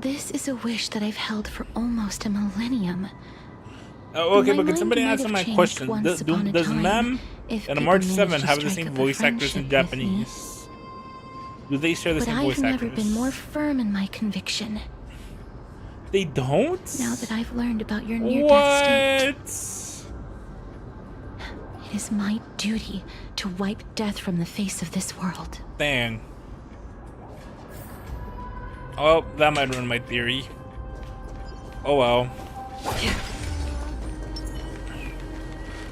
This is a wish that I've held for almost a millennium. Oh, okay, My but can mind somebody might answer have my changed question? once upon a Does time, Mem if and people March managed 7 to have the strike same up a voice actors in friendship with me. Japanese? Do they share the But same I've voice never actors? been more firm in my conviction. They don't? Now that I've learned about your near-death state, What? it is my duty to wipe death from the face of this world. Dang. Oh, that might ruin my theory. Oh well.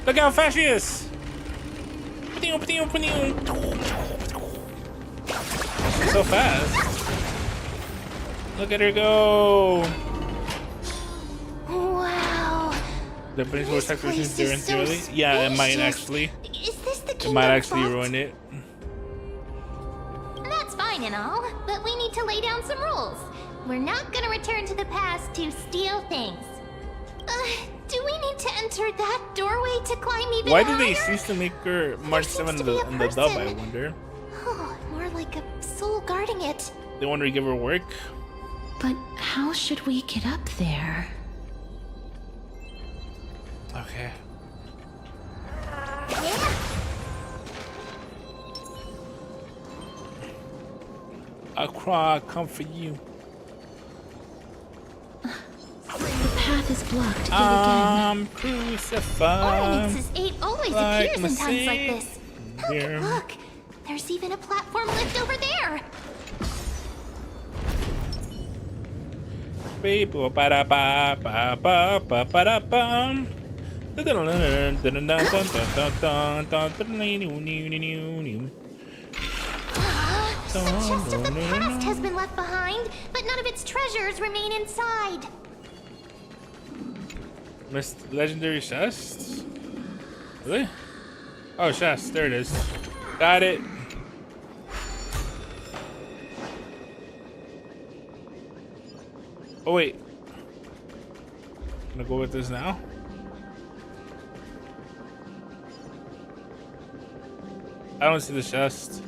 Look how fast she is! She's so fast. Look at her go! Wow. The Japanese voice This actors place is is so really? Yeah, it might spacious. actually. Is this the It kingdom might actually vault? ruin it. That's fine and all, but we need to lay down some rules. We're not gonna return to the past to steal things. Do we need to enter that doorway to climb even Why higher? did they cease to make her March seems 7 to in be the, a in the dub, I person. wonder? Oh, more like a soul guarding it. They want her to give her work? But how should we get up there? Okay. Yeah. I'll cry, I'll come for you. The path is blocked yet again. I'm crucified. Ornith's 8 always like appears in times like this. Savior. Look, there's even a platform lift over there. People, ba da ba ba ba ba ba da bum. The chest of the past has been left behind, but none of its treasures remain inside. Missed legendary chest? Really? Oh, chest. There it is. Got it. Oh, wait. I'm gonna go with this now. I don't see the chest.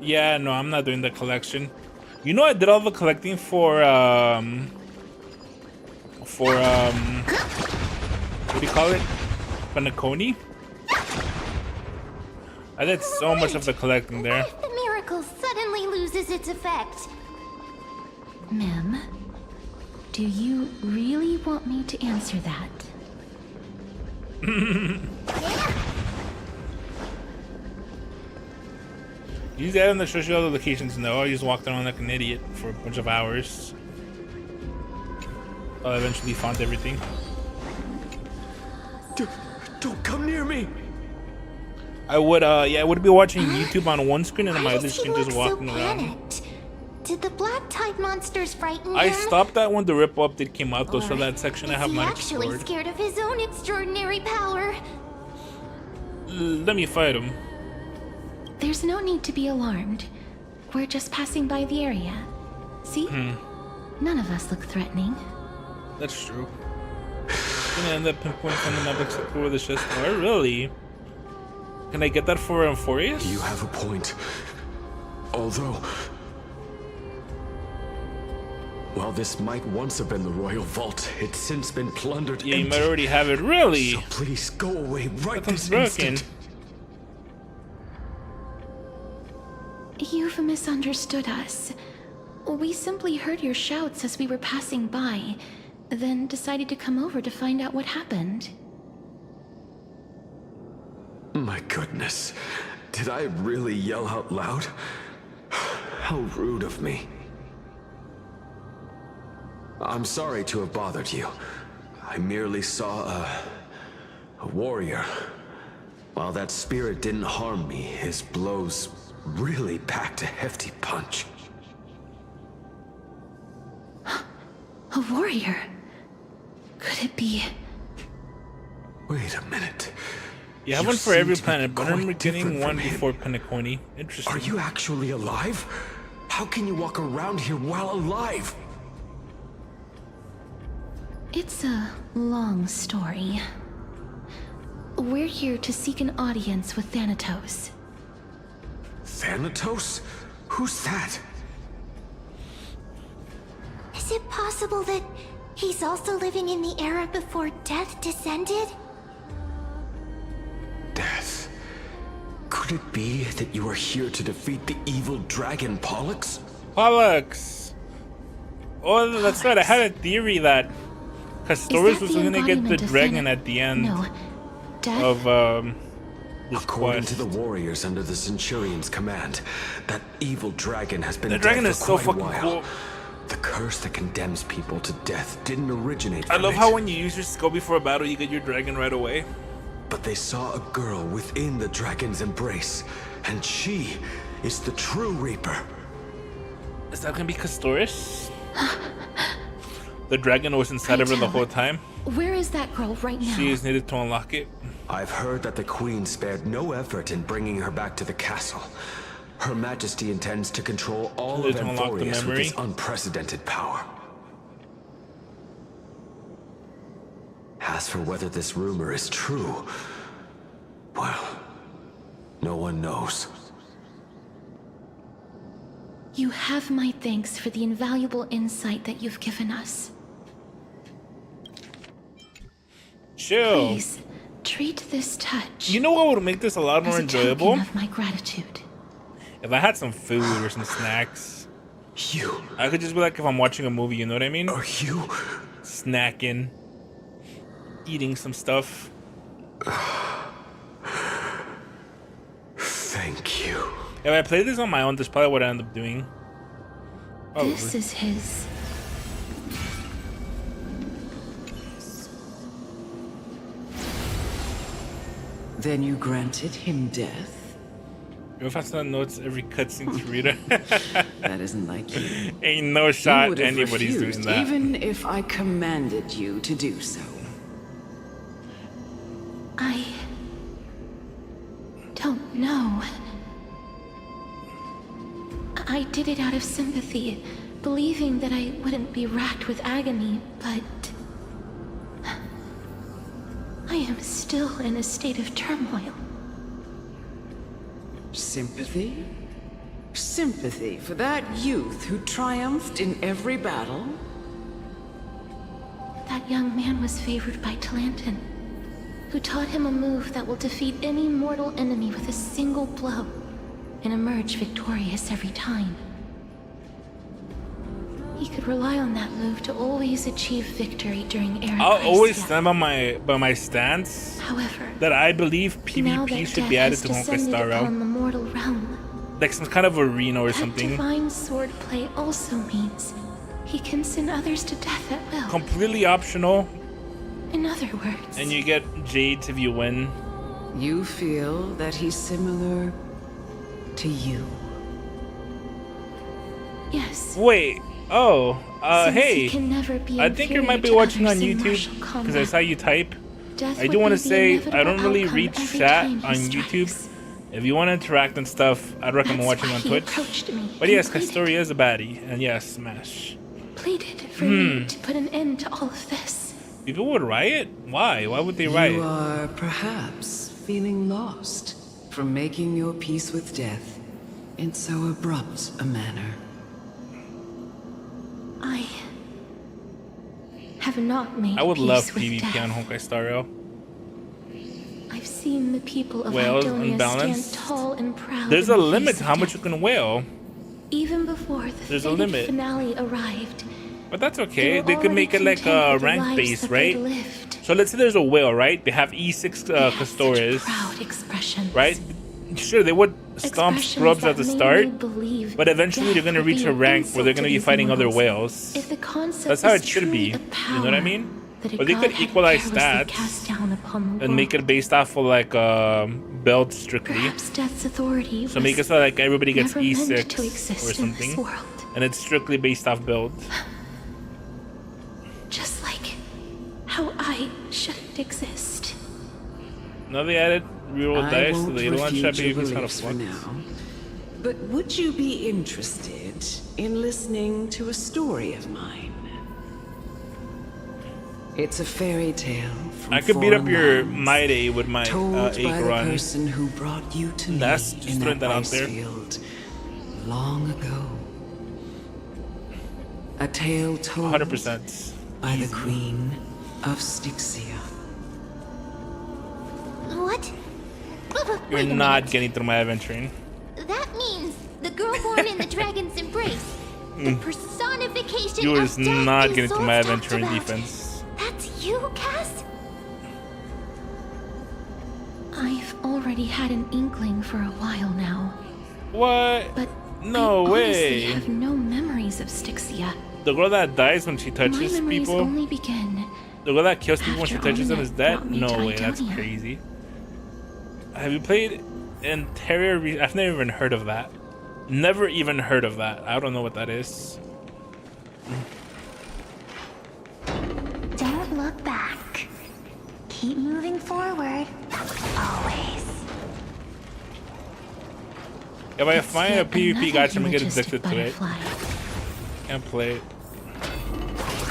Yeah, no, I'm not doing the collection. You know, I did all the collecting for what do you call it? Panaconi? I did so much of the collecting there. What if the miracle suddenly loses its effect? Ma'am, do you really want me to answer that? Use that in the show you all the locations. No, I just walked around like an idiot for a bunch of hours. I eventually found everything. Don't come near me. I would, yeah, I would be watching YouTube on one screen and on my other screen just walking around. Panicked? Did the black tide monsters frighten him? I stopped that when the Ripple update came out, though, so that section I have Is he not actually explored. scared of his own extraordinary power? Let me fight him. There's no need to be alarmed. We're just passing by the area. See? None of us look threatening. That's true. I'm gonna end up pinpointing on the map except where the chests are. Really? Can I get that for Amphorius? You have a point. Although, while this might once have been the royal vault, it's since been plundered. Yeah, you might already have it. Really? So please go away right this broken. instant. You've misunderstood us. We simply heard your shouts as we were passing by, then decided to come over to find out what happened. My goodness. Did I really yell out loud? How rude of me. I'm sorry to have bothered you. I merely saw a warrior. While that spirit didn't harm me, his blows really packed a hefty punch. A warrior? Could it be? Wait a minute. You have one for every planet, but I'm getting one before Panaconi. Interesting. Are you actually alive? How can you walk around here while alive? It's a long story. We're here to seek an audience with Thanatos. Thanatos? Who's that? Is it possible that he's also living in the era before death descended? Death? Could it be that you are here to defeat the evil dragon Pollux? Pollux! Oh, that's right. I had a theory that Castorice was going to get the dragon at the end of this According quest. to the warriors under the Centurion's command, that evil dragon has been The dragon dead is for so quite a fucking while. cool. The curse that condemns people to death didn't originate I from love it. how when you use your skill before a battle, you get your dragon right away. But they saw a girl within the dragon's embrace, and she is the true Reaper. Is that gonna be Castorice? The dragon was inside of her the whole time. Where is that girl right now? She is needed to unlock it. I've heard that the Queen spared no effort in bringing her back to the castle. Her Majesty intends to control all of Needed to unlock the Amphorius with memory. this unprecedented power. As for whether this rumor is true, well, no one knows. You have my thanks for the invaluable insight that you've given us. Chill. Please, treat this touch. You know what would make this a lot more as a enjoyable? token of my gratitude. If I had some food or some snacks. I could just be like if I'm watching a movie, you know what I mean? Are you snacking, eating some stuff. Thank you. If I played this on my own, that's probably what I end up doing. This is his. Then you granted him death? If I still notes every cutscene to read it. That isn't like you. Ain't no You shot would have anybody's doing refused, that. even if I commanded you to do so. I don't know. I did it out of sympathy, believing that I wouldn't be racked with agony, but I am still in a state of turmoil. Sympathy? Sympathy for that youth who triumphed in every battle? That young man was favored by Talantin, who taught him a move that will defeat any mortal enemy with a single blow and emerge victorious every time. He could rely on that move to always achieve victory during Era. I'll always stand by my stance. However, that I believe PvP should be added to Honkai Star Rail. The mortal realm, like some kind of arena or something. Divine swordplay also means he can send others to death at will. Completely optional. In other words. And you get Jades if you win. You feel that he's similar to you? Yes. Wait. Oh. Hey. I think you might be watching on YouTube because I saw you type. I do want to say I don't really read chat on YouTube. If you want to interact and stuff, I'd recommend watching on Twitch. But yes, Castorice is a baddie, and yes, smash. Pleaded for me to put an end to all of this. People would riot? Why? Why would they riot? You are perhaps feeling lost from making your peace with death in so abrupt a manner. I have not made I would peace love with PvP death. on Honkai Star Rail. I've seen the people of Whales Idonia unbalanced. stand tall and proud. There's in a the limit face to of how much death. you can whale. Even before the There's a fated limit. finale arrived. But that's okay. They They could make it like a rank base, right? So let's say there's a whale, right? They have E6 Castorice, Proud expressions. right? Sure, they would stomp Expressions scrubs at that the made start, me believe but eventually they're death gonna would reach be a an rank where they're insult gonna to be these fighting other mortals. whales. If the concept That's how is it should be. truly a You know what I power mean? that a But they could god had equalize carelessly cast stats down upon the and make world. it based off of like build strictly. Perhaps death's authority So make it so like everybody gets never meant E6 to exist or in something, this world. and it's strictly based off build. Just like how I shouldn't exist. Now they added reroll I dice, so won't they don't want to refute your be kind of beliefs for fun. now. But would you be interested in listening to a story of mine? It's a fairy tale from I could beat up foreign your lands, Maide with my told by the Acheron. person who brought you to That's me just in throwing that that out ice there. field long ago. A tale told 100%. by the Queen of Styxia. What? You're Wait a not minute. getting through my adventuring. That means the girl born in the dragon's embrace. The personification You of is death not and getting through souls my talked adventuring about. defense. That's you, Cass? I've already had an inkling for a while now. What? But No I way. honestly have no memories of Styxia. The girl that dies when she My touches memories people? only begin. The girl that kills people when she after touches them Almanac is dead? brought me No to way, that's Idonia. crazy. Have you played Interior? I've never even heard of that. Never even heard of that. I don't know what that is. Don't look back. Keep moving forward. Always. If I It's find a yet PvP another gacha, I'm gonna get eulogistic addicted to it. butterfly. Can't play it.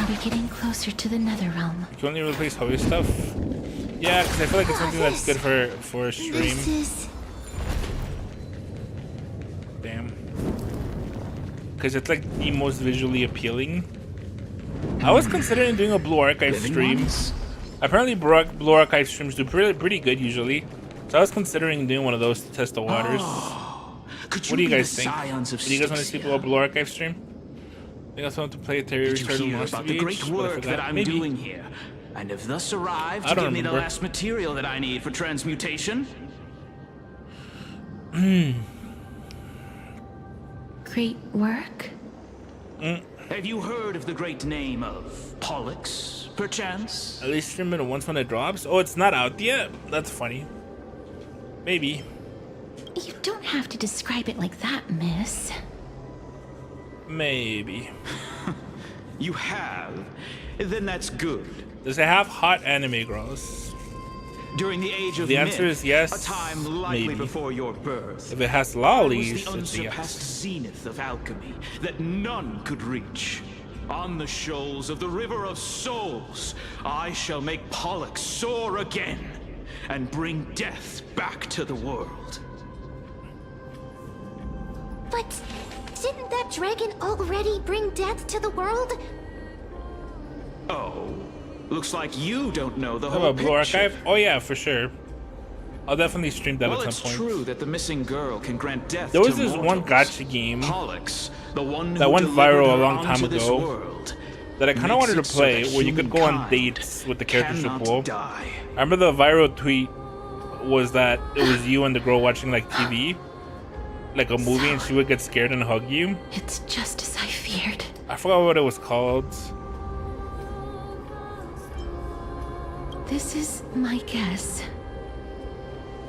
Are we getting closer to the Nether Realm? You can only replace holy stuff. Yeah, because I feel like it's something that's good for a stream. This is... Damn. Because it's like the most visually appealing. I was considering doing a Blue Archive stream. Apparently Blue Archive streams do pretty good usually. So I was considering doing one of those to test the waters. What do you guys think? Do you guys want to see a Blue Archive stream? I think I want to play a Terry Did you Restarted hear Monster about the Beach, great but work for that I'm maybe. doing here? And have thus arrived I to don't give me the remember. last material that I need for transmutation? Great work? Have you heard of the great name of Pollux, perchance? At least stream it once when it drops. Oh, it's not out yet? That's funny. Maybe. You don't have to describe it like that, miss. Maybe. You have? Then that's good. Does it have hot anime girls? During the age of The answer myth, is yes, a time likely maybe. before your birth, If it has was lollies, the it's a unsurpassed yes. zenith of alchemy that none could reach. On the shoals of the River of Souls, I shall make Pollux soar again and bring death back to the world. But didn't that dragon already bring death to the world? Oh, looks like you don't know the Have whole a Blue picture. Archive? Oh yeah, for sure. I'll definitely stream that Well, at it's some point. true that the missing girl can grant death There was to this one mortals. gacha game Pollux, the one that who went delivered viral a her long time onto this ago world, that I kind of makes wanted it to so play, that where you could go on humankind dates with the characters you cannot pull. die. I remember the viral tweet was that it was you and the girl watching like TV, like a movie, and she would get scared and hug you. It's just as I feared. I forgot what it was called. This is my guess.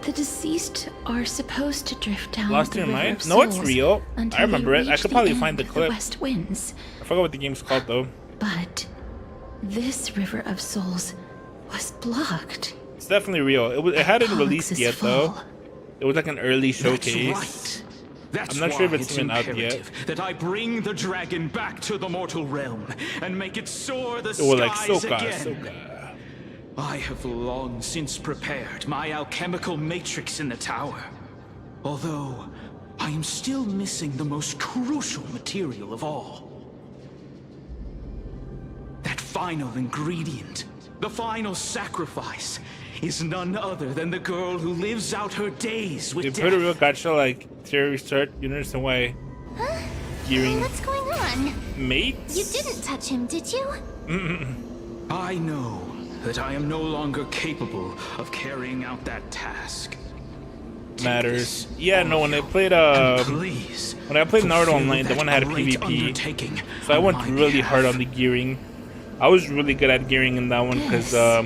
The deceased are supposed to drift down Lost the Your river Mind? of No, it's souls real. until I remember they it. I reach could the probably end find the of clip. West Winds. I forgot what the game's called though. But this river of souls was blocked. It's definitely real. It hadn't released Pollux' yet fall. though. It was like an early That's showcase. right. That's I'm not sure if why it's even out yet. imperative that I bring the dragon back to the mortal realm and make it soar the It was like skies Soka, again. Soka. I have long since prepared my alchemical matrix in the tower. Although, I am still missing the most crucial material of all. That final ingredient, the final sacrifice, is none other than the girl who lives out her days with They death. put a real gacha like theory restart. You understand why? Gearing What's going on? mates? You didn't touch him, did you? I know that I am no longer capable of carrying out that task. Matters. Yeah, no. When I played Please, when I played Naruto fulfill Online, the that one had great PvP, undertaking so I on went my really behalf. hard on the gearing. I was really good at gearing in that one because I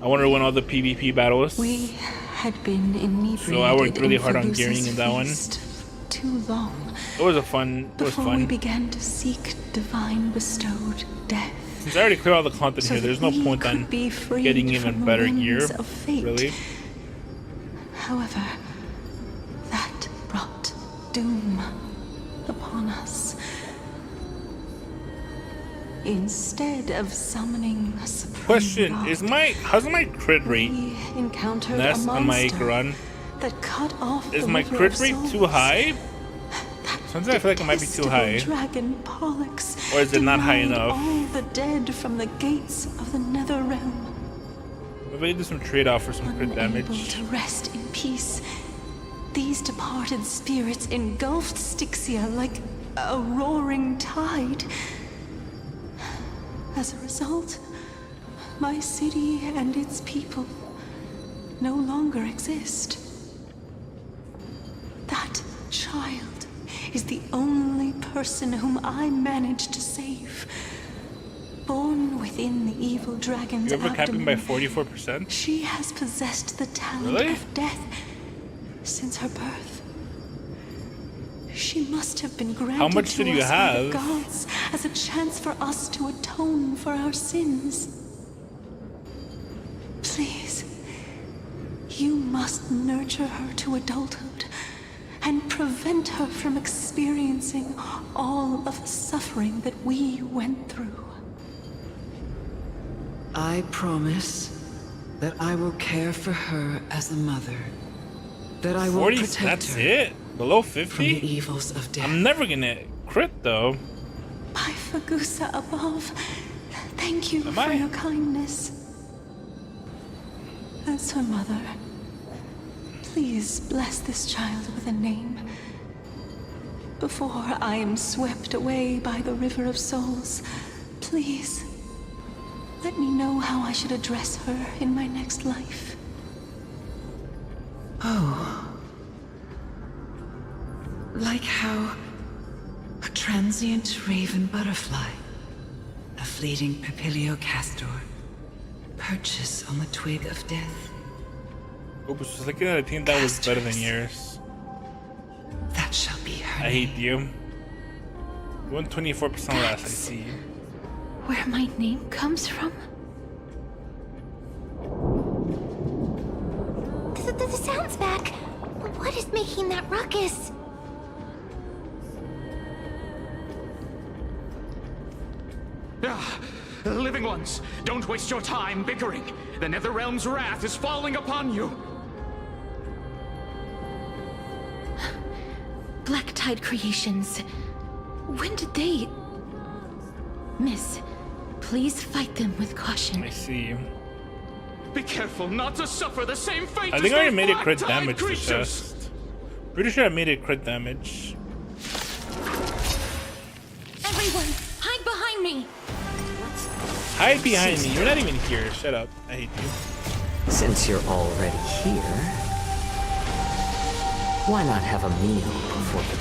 wanted to win all the PvP battles. We had been inebriated So I worked really hard on Felusa's gearing in that one. feast too long It was a fun. It was before we fun. began to seek divine bestowed death. Since I already cleared all the content So here, there's no that we point could on be freed getting from even the better winds gear. of fate. Really. However, that brought doom upon us. Instead of summoning a supreme Question: god, Is how's my crit rate? we encountered Ness a on my monster run. that cut off Is the my river crit of rate souls. too high? Sometimes I feel like it might be too high. Dragon Pollux Or is it not high denied enough? all the dead from the gates of the nether realm. Maybe I do some trade-off for some crit Unable damage. to rest in peace, these departed spirits engulfed Styxia like a roaring tide. As a result, my city and its people no longer exist. That child is the only person whom I managed to save. Born within the evil dragon's You ever capping by abdomen, 44%? she has possessed the talent Really? of death since her birth. She must have been granted much to did you us by the have? gods as a chance for us to atone for our sins. Please, you must nurture her to adulthood and prevent her from experiencing all of the suffering that we went through. I promise that I will care for her as a mother. That I will 40. protect That's her it. Below from the 50. evils of death. I'm never gonna crit though. By Fagusa above, thank you Am for I? your kindness. As her mother, please bless this child with a name. Before I am swept away by the river of souls, please let me know how I should address her in my next life. Oh. Like how a transient raven butterfly, a fleeting papilio castor, perches on the twig of death. Oops, just looking at a team that was better than yours. That shall be her I hate you. 124% less, I see. Where my name comes from? The sound's back. What is making that ruckus? Ah, living ones, don't waste your time bickering. The Netherrealm's wrath is falling upon you. Black Tide creations. When did they... Miss, please fight them with caution. I see. Be careful not to suffer the same fate. I think I already made it crit Black Tide damage to creatures. chest. Pretty sure I made it crit damage. Everyone, hide behind me! Hide behind me. You're not even here. Shut up. I hate you. Since you're already here, why not have a meal before the...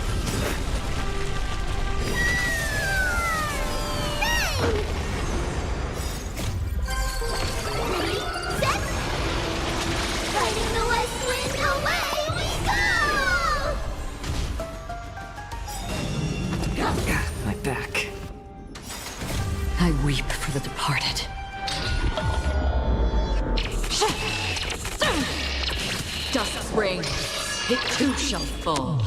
Ready, set! Fighting the west wind, away we go! My back. I weep for the departed. Dust's rain. It too shall fall.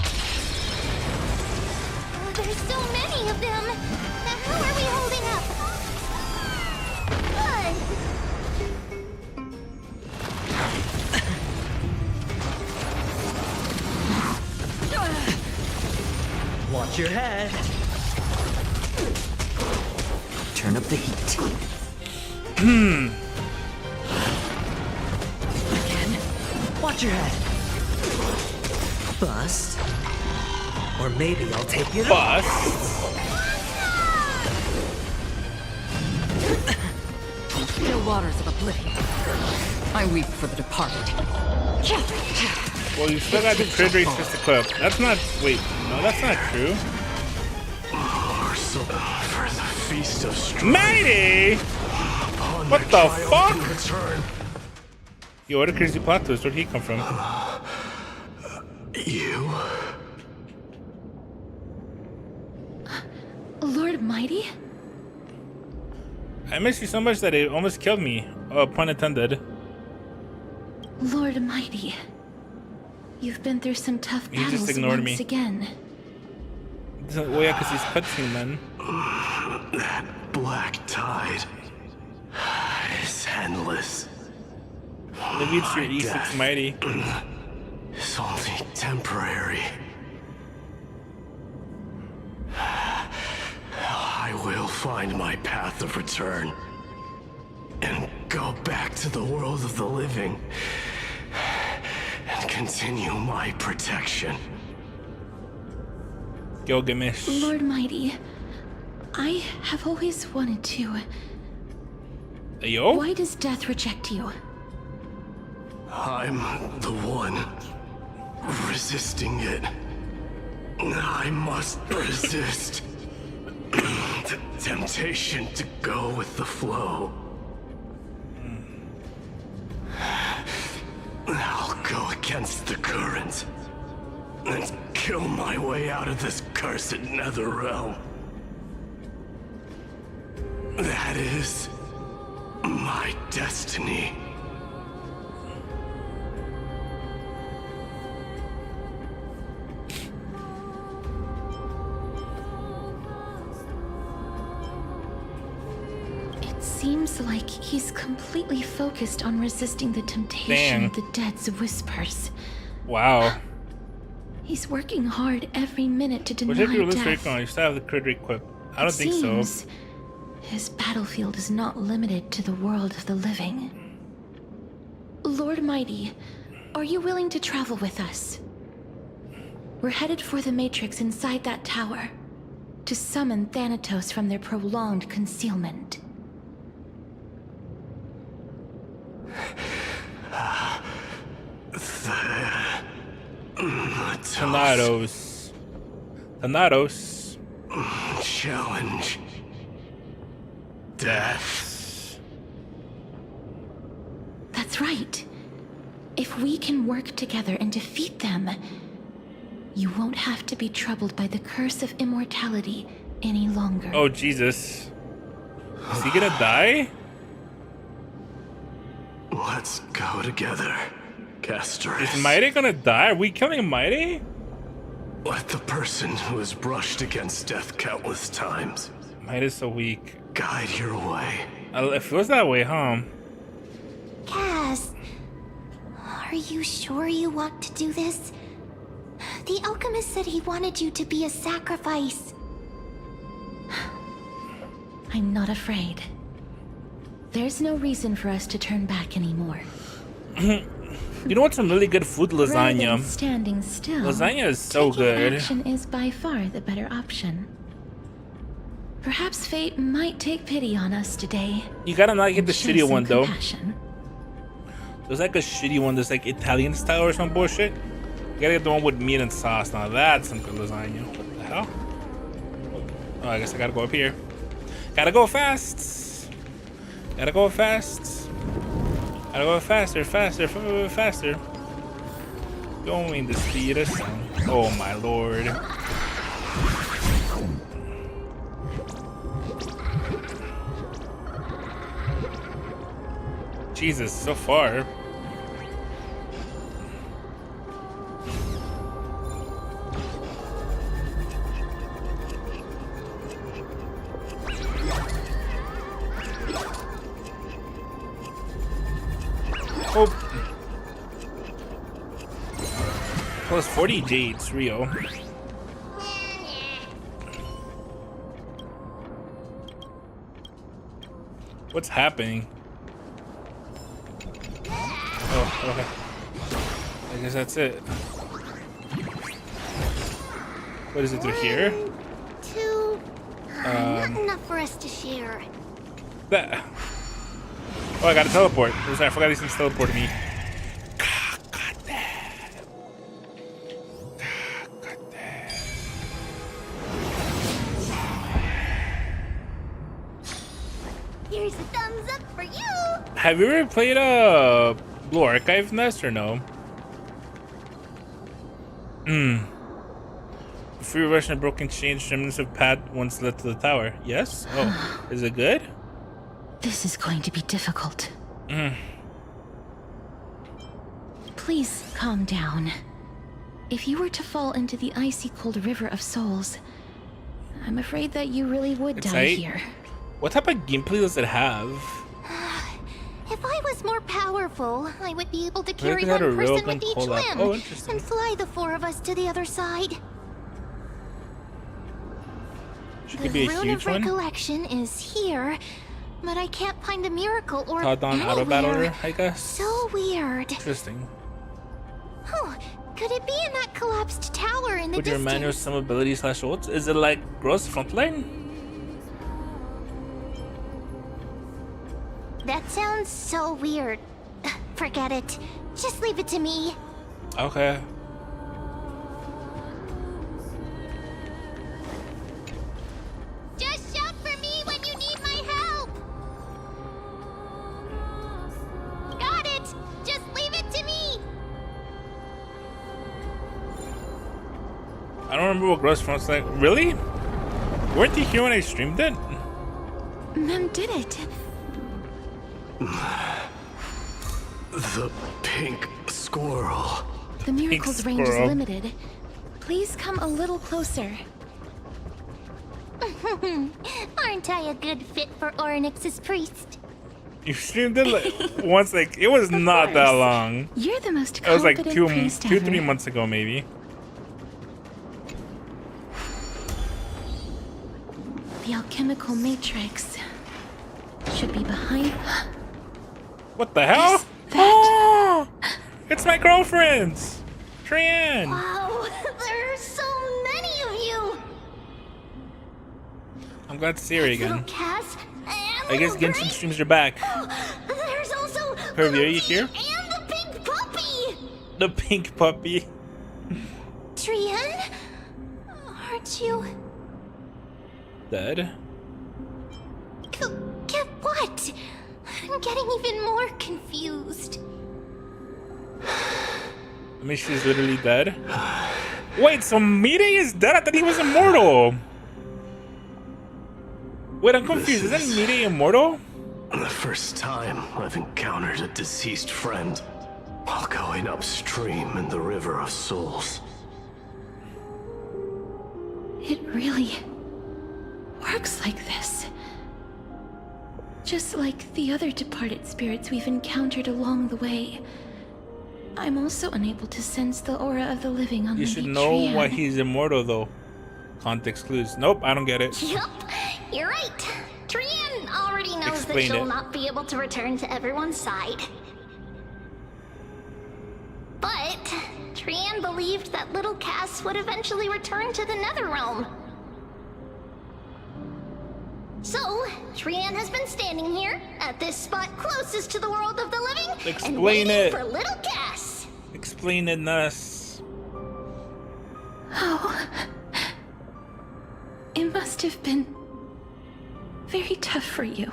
Oh, there's so many of them! How are we holding up? Good! Watch your head. Turn up the heat. Again. Watch your head. Bust. Or maybe I'll take you to... Bust. Still waters of oblivion. I weep for the departed. Well, you still got the crit rate just equipped. That's not... Wait. No, that's not true. For the feast of strength. Mighty! What the fuck? Yo, what a crazy plot twist. Where'd he come from? You? Lord Mighty? I miss you so much that it almost killed me. Oh, pun intended. Lord Mighty. You've been through some tough He battles just ignored once me. again. Well, yeah, because he's cutscene, man. That black tide is endless. Maybe it's your E6 Mighty. It's only temporary. I will find my path of return and go back to the world of the living and continue my protection. Gilgamesh. Lord Mighty, I have always wanted to. Yo? Why does death reject you? I'm the one resisting it. I must resist the temptation to go with the flow. I'll go against the current and kill my way out of this cursed nether realm. That is my destiny. It seems like he's completely focused on resisting the temptation of the dead's whispers. Wow. He's working hard every minute to deny Which if you release death. rate on, you still have the crit rate equipped. I don't think so. His battlefield is not limited to the world of the living. Lord Mighty, are you willing to travel with us? We're headed for the Matrix inside that tower, to summon Thanatos from their prolonged concealment. Thanatos. Thanatos. Challenge. Death. That's right. If we can work together and defeat them, you won't have to be troubled by the curse of immortality any longer. Oh, Jesus. Is he gonna die? Let's go together, Castorice. Is Mighty gonna die? Are we killing Mighty? Let the person who has brushed against death countless times Mighty's so weak. guide your way. It feels that way, huh? Cass, are you sure you want to do this? The alchemist said he wanted you to be a sacrifice. I'm not afraid. There's no reason for us to turn back anymore. You know what's some really good food? Rather Lasagna. than standing still, Lasagna is so taking good. action is by far the better option. Perhaps fate might take pity on us today. You gotta not get and the show shitty some one though. compassion. There's like a shitty one that's like Italian style or some bullshit. You gotta get the one with meat and sauce. Now that's some good lasagna. What the hell? Oh, I guess I gotta go up here. Gotta go fast. Gotta go fast. Gotta go faster, faster, faster. Going the speed of sound. Oh my lord. Jesus, so far. Oh. Plus 40 jades, Rio. What's happening? Oh, okay. I guess that's it. What is it through here? 2. Not enough for us to share. That. Oh, I got to teleport. I forgot these things teleported me. God damn. God damn. Here's a thumbs up for you. Have you ever played Blue Archive Nest or no? The free Russian broken chain remnants of path once led to the tower. Yes? Oh, is it good? This is going to be difficult. Please calm down. If you were to fall into the icy cold river of souls, I'm afraid that you really would It's die tight. here. What type of gameplay does it have? If I was more powerful, I would be able to Maybe carry they had one a person railgun with each collab. limb Oh, interesting. and fly the 4 of us to the other side. Should The it be a rune huge of one? recollection is here, but I can't find a miracle or Todd on auto battler, anywhere. I guess. So weird. Interesting. Oh, could it be in that collapsed tower in the With your distance? manual some ability slash ults? Is it like Gross Frontline? That sounds so weird. Forget it. Just leave it to me. Okay. Just shout for me when you need my help. Got it. Just leave it to me. I don't remember what Gross Frontline. Really? Weren't you here when I streamed it? Mem did it. The pink squirrel. The miracle's range is squirrel. limited. Please come a little closer. Aren't I a good fit for Orynyx's priest? You streamed it like once, like it was not that course. long. You're the most It was like confident priest ever. 3 months ago, maybe. The alchemical matrix should be behind. What the hell? Is that? It's my girlfriend's. Trian. Wow, there are so many of you. I'm glad to see her Little again. Cass and I guess little Genshin Grace. streams are back. There's also Hervey, little are you Dee here? and the pink puppy. The pink puppy. Trian, aren't you? Dead. Get what? I'm getting even more confused. I mean, she's literally dead. Wait, so Mide is dead? I thought he was immortal. Wait, I'm confused. Isn't Mide immortal? The first time I've encountered a deceased friend while going upstream in the River of Souls. It really works like this. Just like the other departed spirits we've encountered along the way. I'm also unable to sense the aura of the living on You Lady should know Trian. why he's immortal, though. Context clues. Nope, I don't get it. Yup, you're right. Trian already knows Explain that she'll it. not be able to return to everyone's side. But Trian believed that little Cass would eventually return to the Netherrealm. So, Trian has been standing here at this spot closest to the world of the living and Explain waiting it. for little Cass. Explain it, Ness. Oh. It must have been very tough for you.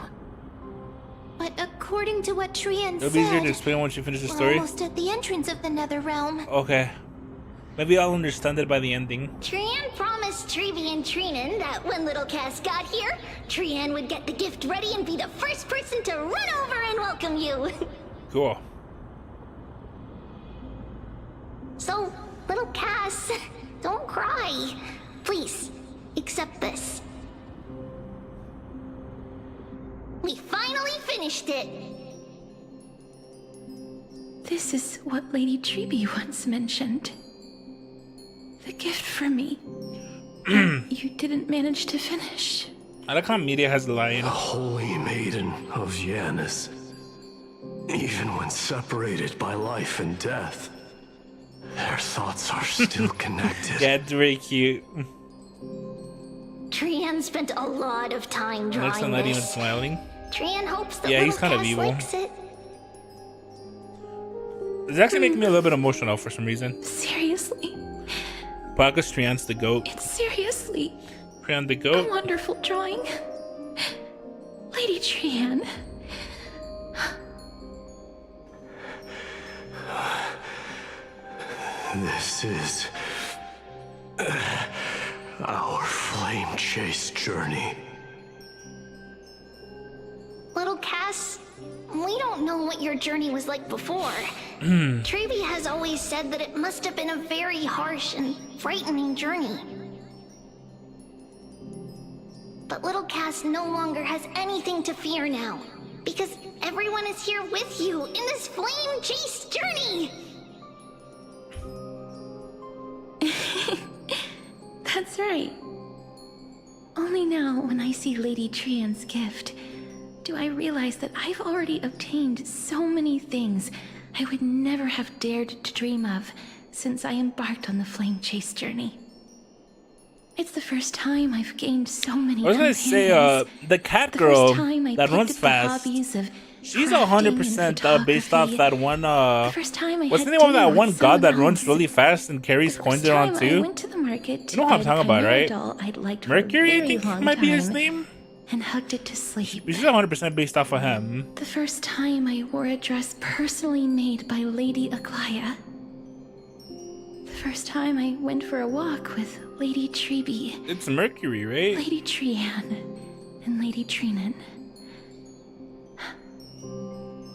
But according to what Trian It'll be easier to said, explain once you finish the we're story. almost at the entrance of the Netherrealm. Okay. Maybe I'll understand it by the ending. Trian promised Trevi and Trinan that when little Cass got here, Trian would get the gift ready and be the first person to run over and welcome you. Cool. So, little Cass, don't cry. Please, accept this. We finally finished it. This is what Lady Treeby once mentioned. The gift for me. that you didn't manage to finish. I like how media has lied. The holy maiden of Janus. Even when separated by life and death, their thoughts are still connected. Yeah, it's very cute. Trian spent a lot of time Next drawing time, not even this. smiling. Trian hopes that Yeah, he's little kind of Cass evil. likes it. It's actually making me a little bit emotional for some reason. Seriously? Because Trian's the goat. It's seriously Trian the a goat. wonderful drawing. Lady Trian. This is our flame chase journey. Little Cass, we don't know what your journey was like before. Trevi has always said that it must have been a very harsh and frightening journey. But little Cass no longer has anything to fear now, because everyone is here with you in this flame chase journey. That's right. Only now, when I see Lady Trian's gift, do I realize that I've already obtained so many things I would never have dared to dream of since I embarked on the flame chase journey. It's the first time I've gained so many I was gonna say, the cat girl that runs fast. She's 100% based off that one. What's the name of that one god that runs really fast and carries coins around too? Went to the market You know what I'm talking about, right? I'd liked Mercury, I think might be his name. And hugged it to sleep. She's 100% based off of him. The first time I wore a dress personally made by Lady Aglaya. The first time I went for a walk with Lady Treeby. It's Mercury, right? Lady Trian and Lady Trinan.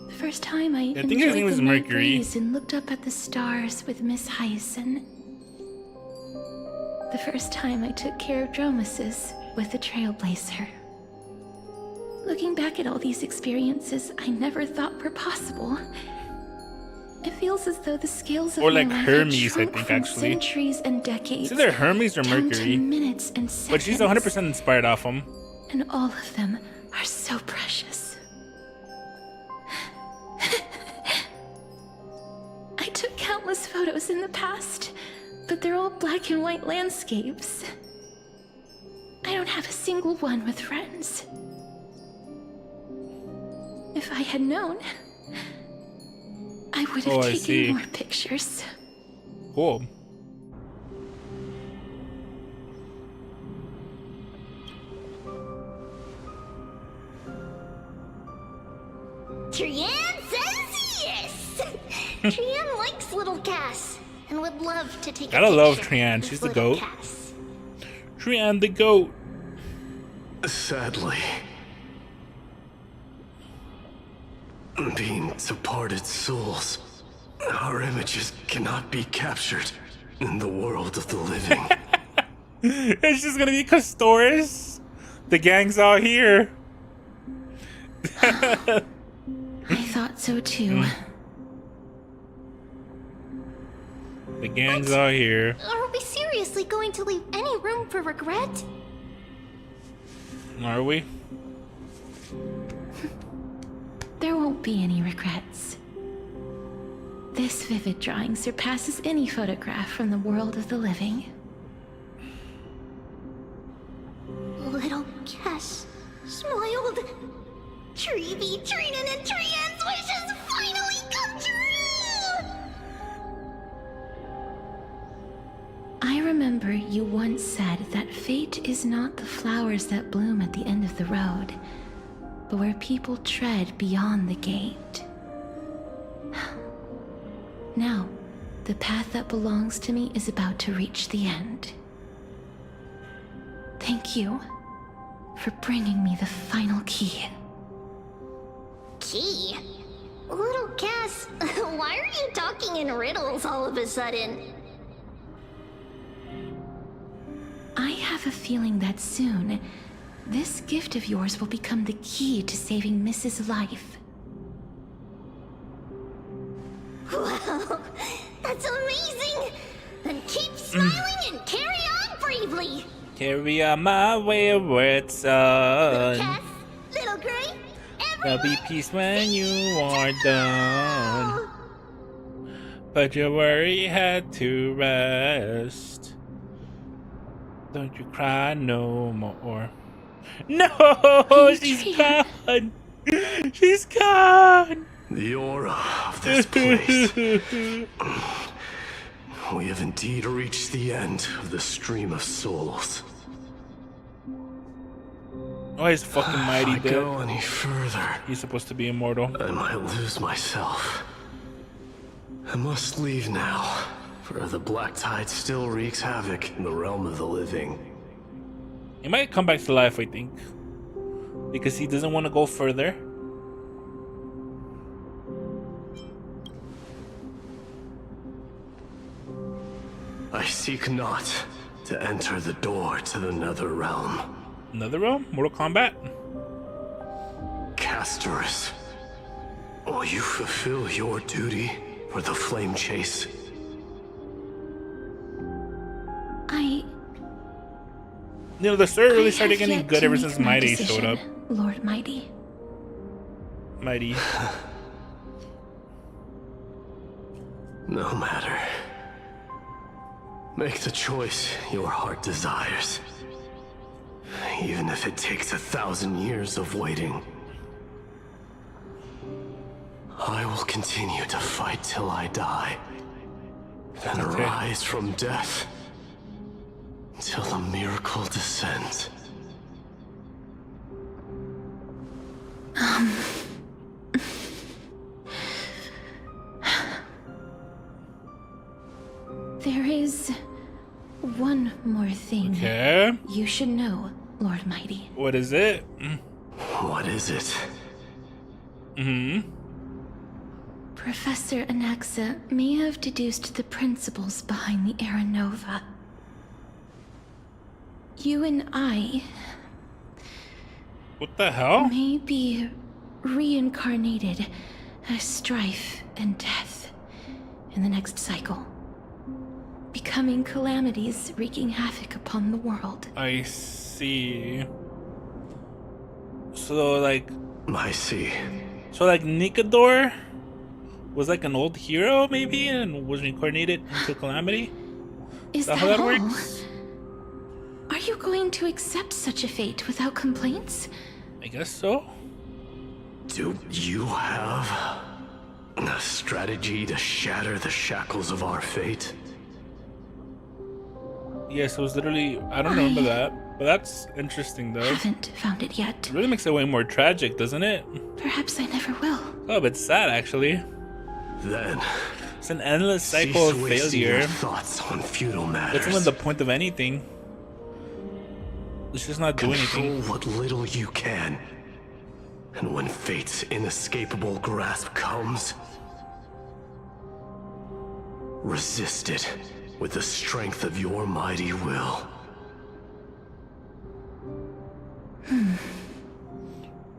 The first time I think his name enjoyed is the night Mercury. breeze and looked up at the stars with Miss Hyacin. The first time I took care of Dromesis with the Trailblazer. Looking back at all these experiences I never thought were possible. It feels as though the scales of Or my like life Hermes, had shrunk I think, from actually. centuries and decades. It's either Hermes or down Mercury. to minutes and But she's seconds. 100% inspired off him. And all of them are so precious. I took countless photos in the past, but they're all black and white landscapes. I don't have a single one with friends. If I had known, I would have Oh, I see. taken more pictures. Cool. Trian says yes! Trian likes little Cass and would love to take a Gotta love picture Trian. with She's the little goat. Cass. Trian the goat. Sadly, being departed souls, our images cannot be captured in the world of the living. It's just gonna be Castorice. The gang's all here. I thought so too. The gang's all here. Are we seriously going to leave any room for regret? Are we? There won't be any regrets. This vivid drawing surpasses any photograph from the world of the living. Little Cass smiled. Treevee, Trinin, and Trian's wishes finally come true! I remember you once said that fate is not the flowers that bloom at the end of the road, but where people tread beyond the gate. Now, the path that belongs to me is about to reach the end. Thank you for bringing me the final key. Key? Little Cass, why are you talking in riddles all of a sudden? I have a feeling that soon, this gift of yours will become the key to saving Mrs. Life. Wow, that's amazing! Then keep smiling and carry on bravely! Carry on my wayward son. Little Cass, Little Gray, There'll be peace when you are done. But your worry had to rest. Don't you cry no more. No, she's gone. She's gone. The aura of this place. We have indeed reached the end of the stream of souls. Oh, he's fucking mighty If I go any further, he's supposed to be immortal. I might lose myself. I must leave now, for the black tide still wreaks havoc in the realm of the living. He might come back to life, I think, because he doesn't want to go further. I seek not to enter the door to the nether realm. Nether realm? Mortal Kombat? Castorice, will you fulfill your duty for the flame chase? You know, the story really started I have getting yet good to ever make since my Mighty decision, showed up. Lord Mighty. Mighty. No matter. Make the choice your heart desires. Even if it takes 1,000 years of waiting. I will continue to fight till I die. Then rise from death. Till the miracle descends. There is one more thing you should know, Lord Mighty. What is it? What is it? Professor Anaxa may have deduced the principles behind the Era Nova. You and I... What the hell? May be reincarnated as strife and death in the next cycle. Becoming calamities wreaking havoc upon the world. I see. So, like... I see. So, like, Nikador was like an old hero, maybe, and was reincarnated into Calamity? Is that that how that all? works? Are you going to accept such a fate without complaints? I guess so. Do you have a strategy to shatter the shackles of our fate? Yes, it was literally... I don't remember that. But that's interesting, though. Haven't found it yet. It really makes it way more tragic, doesn't it? Perhaps I never will. Oh, but it's sad, actually. Then... It's an endless cycle of failure. Your thoughts on futile matters. That's even the point of anything. Let's just not do anything. Control what little you can. And when fate's inescapable grasp comes, resist it with the strength of your mighty will.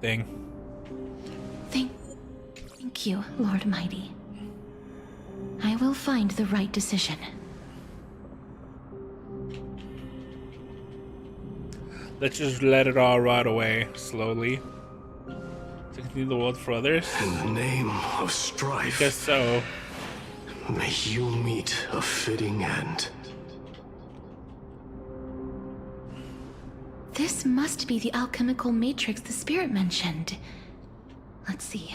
Thank you, Lord Mighty. I will find the right decision. Let's just let it all rot away slowly. To continue the world for others. In the name of strife. Guess so. May you meet a fitting end. This must be the alchemical matrix the spirit mentioned. Let's see.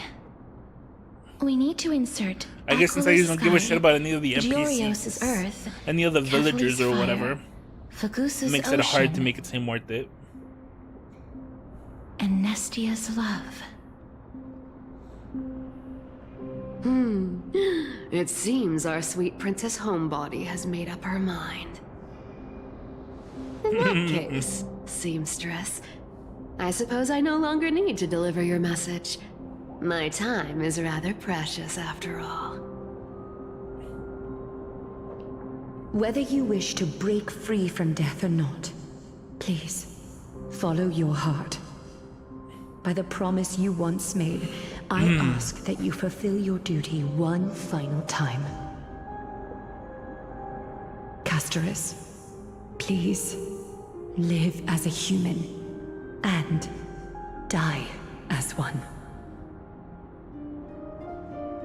We need to insert. I guess since I don't give a shit about any of the Giorios' NPCs, Earth, any of the villagers or Cathley's whatever, Fire, Fagusa's makes it hard to Ocean, make it seem worth it. and Nestia's Love. It seems our sweet Princess Homebody has made up her mind. In that case, seamstress, I suppose I no longer need to deliver your message. My time is rather precious after all. Whether you wish to break free from death or not, please, follow your heart. By the promise you once made, I ask that you fulfill your duty one final time. Castorice, please, live as a human, and die as one.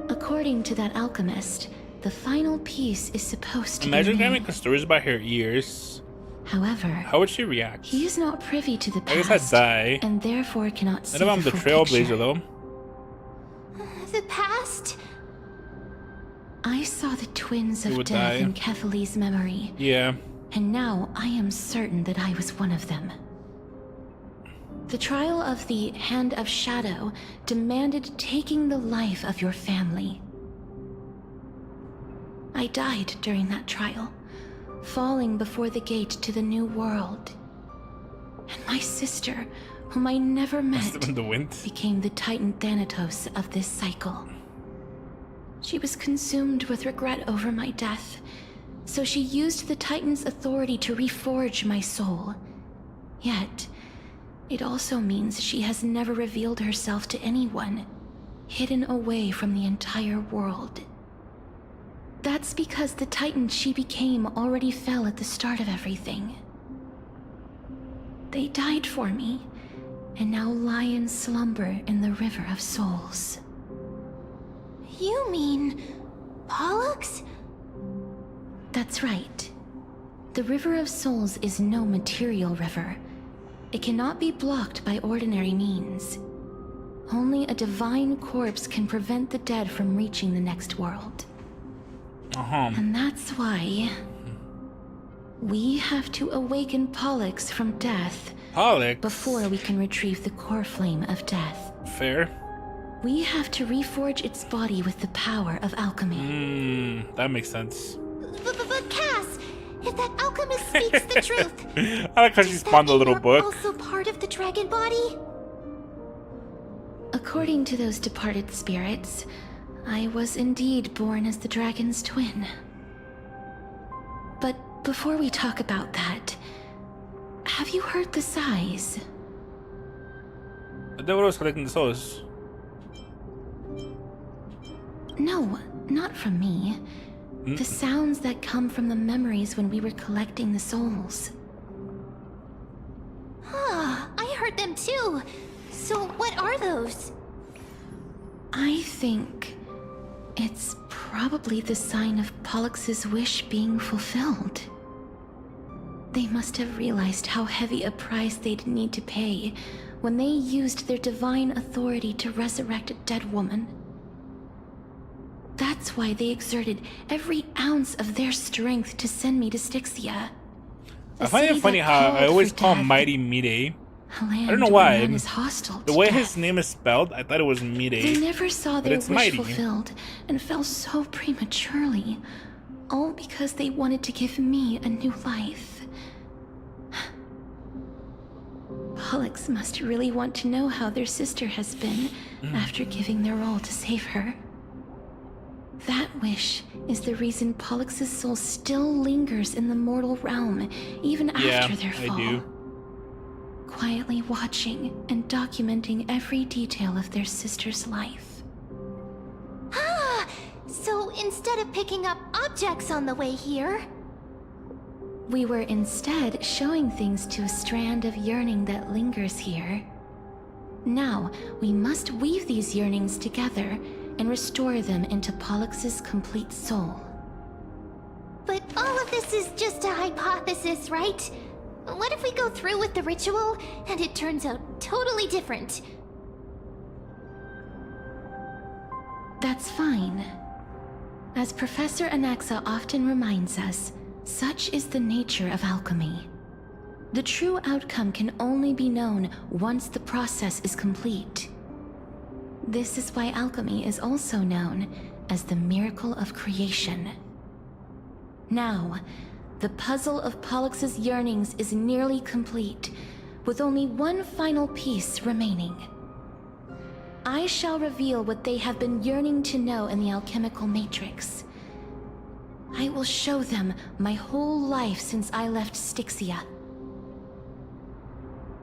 According to that alchemist, the final piece is supposed to Imagine be having Castorice by her ears. However, how would she react? He is not privy to the past, I guess I'd die. And therefore cannot see Not if I'm the full trailblazer picture. though. The past? I saw the twins Who of would death die? in Cathley's memory. Yeah. And now I am certain that I was one of them. The trial of the Hand of Shadow demanded taking the life of your family. I died during that trial, falling before the gate to the new world. And my sister, whom I never met, The wind. became the Titan Thanatos of this cycle. She was consumed with regret over my death, so she used the Titan's authority to reforge my soul. Yet, it also means she has never revealed herself to anyone, hidden away from the entire world. That's because the Titan she became already fell at the start of everything. They died for me, and now lie in slumber in the River of Souls. You mean Pollux? That's right. The River of Souls is no material river. It cannot be blocked by ordinary means. Only a divine corpse can prevent the dead from reaching the next world. And that's why we have to awaken Pollux from death before we can retrieve the core flame of death. Fair. We have to reforge its body with the power of alchemy. That makes sense. But Cass, if that alchemist speaks the truth, I like how she spawned a little book. also part of the dragon body? According to those departed spirits, I was indeed born as the dragon's twin. But before we talk about that, have you heard the sighs? I thought I was collecting the souls. No, not from me. The sounds that come from the memories when we were collecting the souls. Ah, I heard them too. So what are those? I think it's probably the sign of Pollux's wish being fulfilled. They must have realized how heavy a price they'd need to pay when they used their divine authority to resurrect a dead woman. That's why they exerted every ounce of their strength to send me to Styxia. I find it funny how I always call him Mighty Mide. I don't know why. The way his name is spelled, I thought it was Mide. They never saw but their it's wish Mighty. fulfilled and fell so prematurely, all because they wanted to give me a new life. Pollux must really want to know how their sister has been after giving their all to save her. That wish is the reason Pollux's soul still lingers in the mortal realm, even after their fall. I do. Quietly watching and documenting every detail of their sister's life. Ah, so instead of picking up objects on the way here... We were instead showing things to a strand of yearning that lingers here. Now, we must weave these yearnings together and restore them into Pollux's complete soul. But all of this is just a hypothesis, right? What if we go through with the ritual and it turns out totally different? That's fine. As Professor Anaxa often reminds us, such is the nature of alchemy. The true outcome can only be known once the process is complete. This is why alchemy is also known as the miracle of creation. Now, the puzzle of Pollux's yearnings is nearly complete, with only one final piece remaining. I shall reveal what they have been yearning to know in the alchemical matrix. I will show them my whole life since I left Styxia.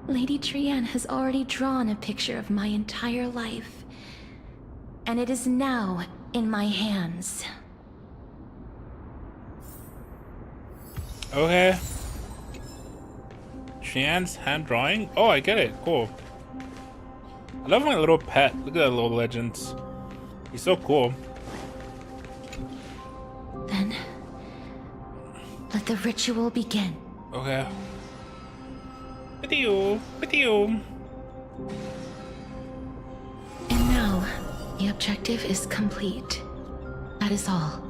Lady Trienne has already drawn a picture of my entire life, and it is now in my hands. Okay. Trienne's hand drawing? Oh, I get it. Cool. I love my little pet. Look at that little legend. He's so cool. Then, let the ritual begin. Okay. Video. And now, the objective is complete. That is all.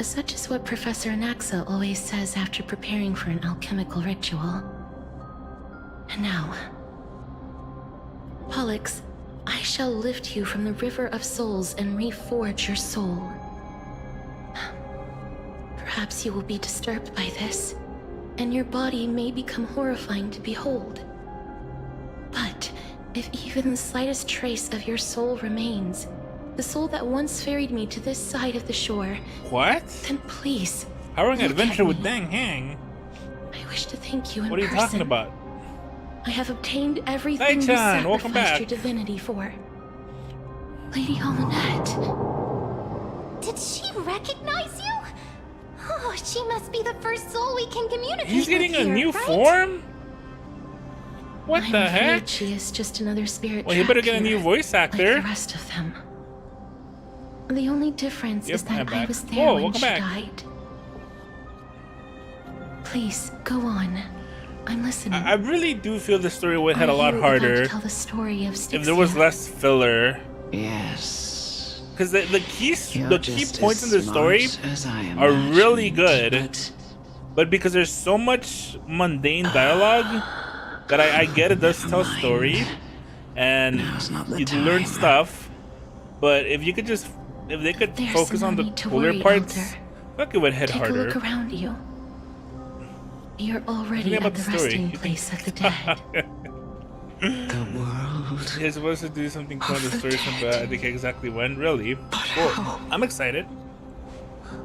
Such is what Professor Anaxa always says after preparing for an alchemical ritual. And now, Pollux, I shall lift you from the river of souls and reforge your soul. Perhaps you will be disturbed by this, and your body may become horrifying to behold. But if even the slightest trace of your soul remains, the soul that once ferried me to this side of the shore... What? Then please... Powering adventure with Dang Hang? I wish to thank you in person. What are you talking about? I have obtained everything you sacrificed your divinity for. Lady Almanette. Did she recognize you? Oh, she must be the first soul we can communicate with. He's getting a new right? form? What the I'm heck? afraid she is just another spirit. Well, you better get a new voice actor. Like the rest of them. The only difference is that I was there when she died. Please, go on. I'm listening. I really do feel the story would hit a lot harder tell the story of if there was less filler. Yes. Because the key points in the story are really good, but because there's so much mundane dialogue that I get it does tell story, and you learn stuff. But if you could just they could focus on the cooler parts, fuck, it would hit harder. Take a look around you. You're already at the resting place of the dead. The world. You're supposed to do something cool in the story, but I think exactly when. Really? Cool. I'm excited.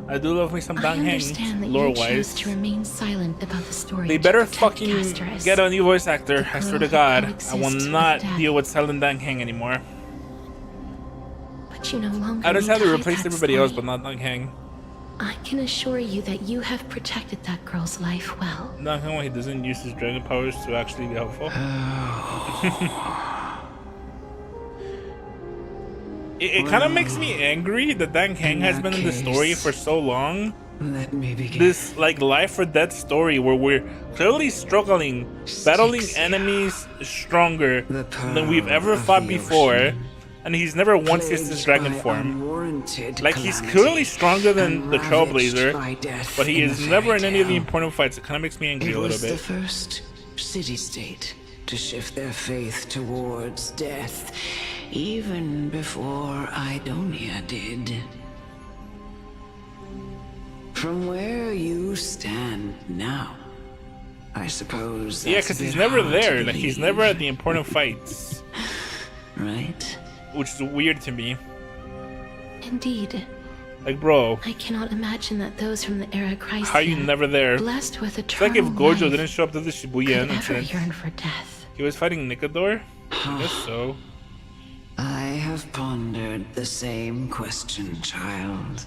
I do love me some Dang Hang, lore-wise. To remain silent about the story. They better fucking Castorice. Get a new voice actor. I swear to God, I will not deal with silent Dang Hang anymore. But you no longer. I just have to replace everybody else, but not Dang Hang. I can assure you that you have protected that girl's life well. Dang Hang, he doesn't use his dragon powers to actually be helpful. It kind of makes me angry that Dang Hang has been in the story for so long. Let me begin. This like life or death story where we're clearly struggling, battling enemies stronger than we've ever fought before, and he's never once used his dragon form. Like, he's clearly stronger than the Trailblazer, but he is never in any of the important fights. It kind of makes me angry a little bit. It was the first city-state to shift their faith towards death, even before Idonia did. From where you stand now, I suppose that's because he's never there. Like, he's never at the important fights. Right? Which is weird to me. Indeed. Like, bro. I cannot imagine that those from the era Christ. How are you never there? Blessed with it's like if Gojo didn't show up to the Shibuya incident. Yearn for death. He was fighting Nikador? I guess so. I have pondered the same question, child.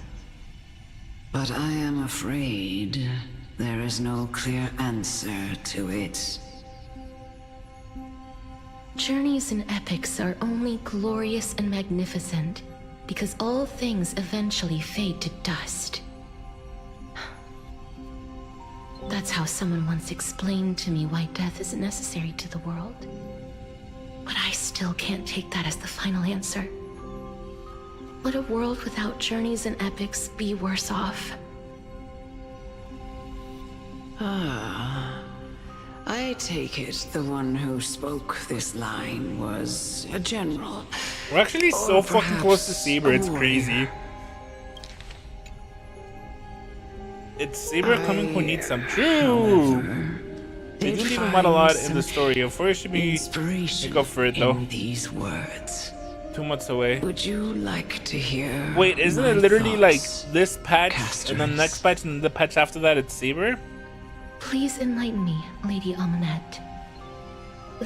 But I am afraid there is no clear answer to it. Journeys and epics are only glorious and magnificent because all things eventually fade to dust. That's how someone once explained to me why death is necessary to the world. But I still can't take that as the final answer. Would a world without journeys and epics be worse off? I take it the one who spoke this line was a general. We're actually so fucking close to Saber, it's crazy. It's Saber coming who needs some true. They didn't even want a lot in the story. Of course, should be make up for it though. These words. 2 months away. Would you like to hear? Wait, isn't it literally like this patch and the next patch and the patch after that it's Saber? Please enlighten me, Lady Amunet.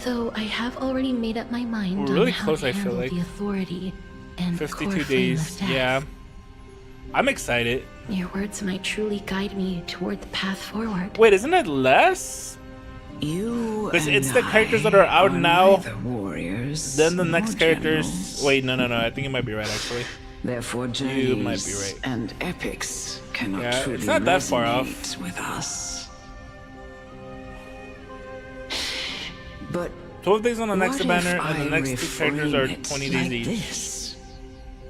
Though I have already made up my mind We're really on how close, to I feel handle like. the authority and 52 core flame days, of death. yeah. I'm excited. Your words might truly guide me toward the path forward. Wait, isn't it less? You Because it's the characters that are out now. Warriors, Then the next characters. Wait, no. I think you might be right actually. Therefore, You might be right. and epics cannot Yeah, truly it's not that far off. resonate with us. But 12 days on the next what banner, if and the I next two characters are reframe it 20 days like each. this?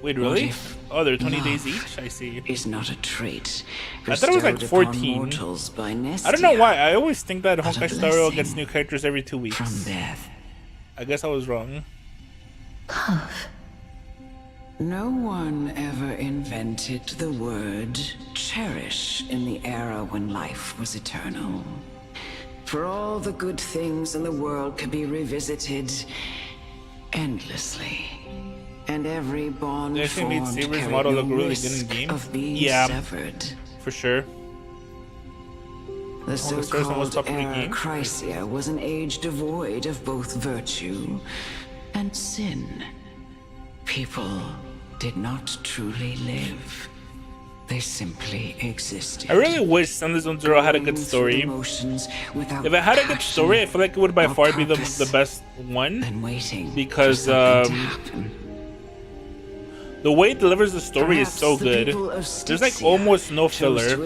Wait, What really? if Oh, they're 20 love days each? I see. Is not a trait. I thought it was like bestowed upon 14. mortals by I don't know Nestia, why. I always think that but a Honkai Star Rail gets blessing new characters every 2 weeks. from death. I guess I was wrong. Love. No one ever invented the word cherish in the era when life was eternal. For all the good things in the world could be revisited endlessly. And every bond They actually made formed Saber's carried model no look really good risk in game. of being Yeah, severed. for sure. The Honkai Star was the most so-called popular era game. Chrysia was an age devoid of both virtue and sin. People did not truly live. They simply existed. I really wish Sunday Zone Zero had a good story. If it had a good story, I feel like it would by far be the best one. Because the way it delivers the story is so good. There's like almost no filler.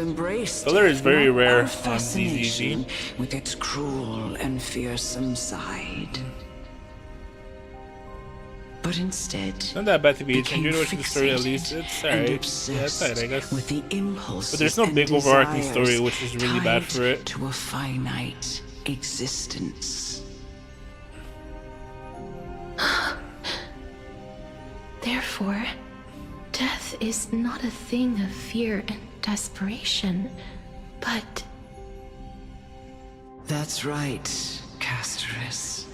Filler is very rare on ZZZ. With its cruel and fearsome side. But instead, It's not that bad to be a change. became You know the story at least. It's alright. Yeah, it's alright, I guess. with the impulses But there's no and big overarching desires story, which is really bad tied for it. to a finite existence. Therefore, death is not a thing of fear and desperation, but That's right, Castorice.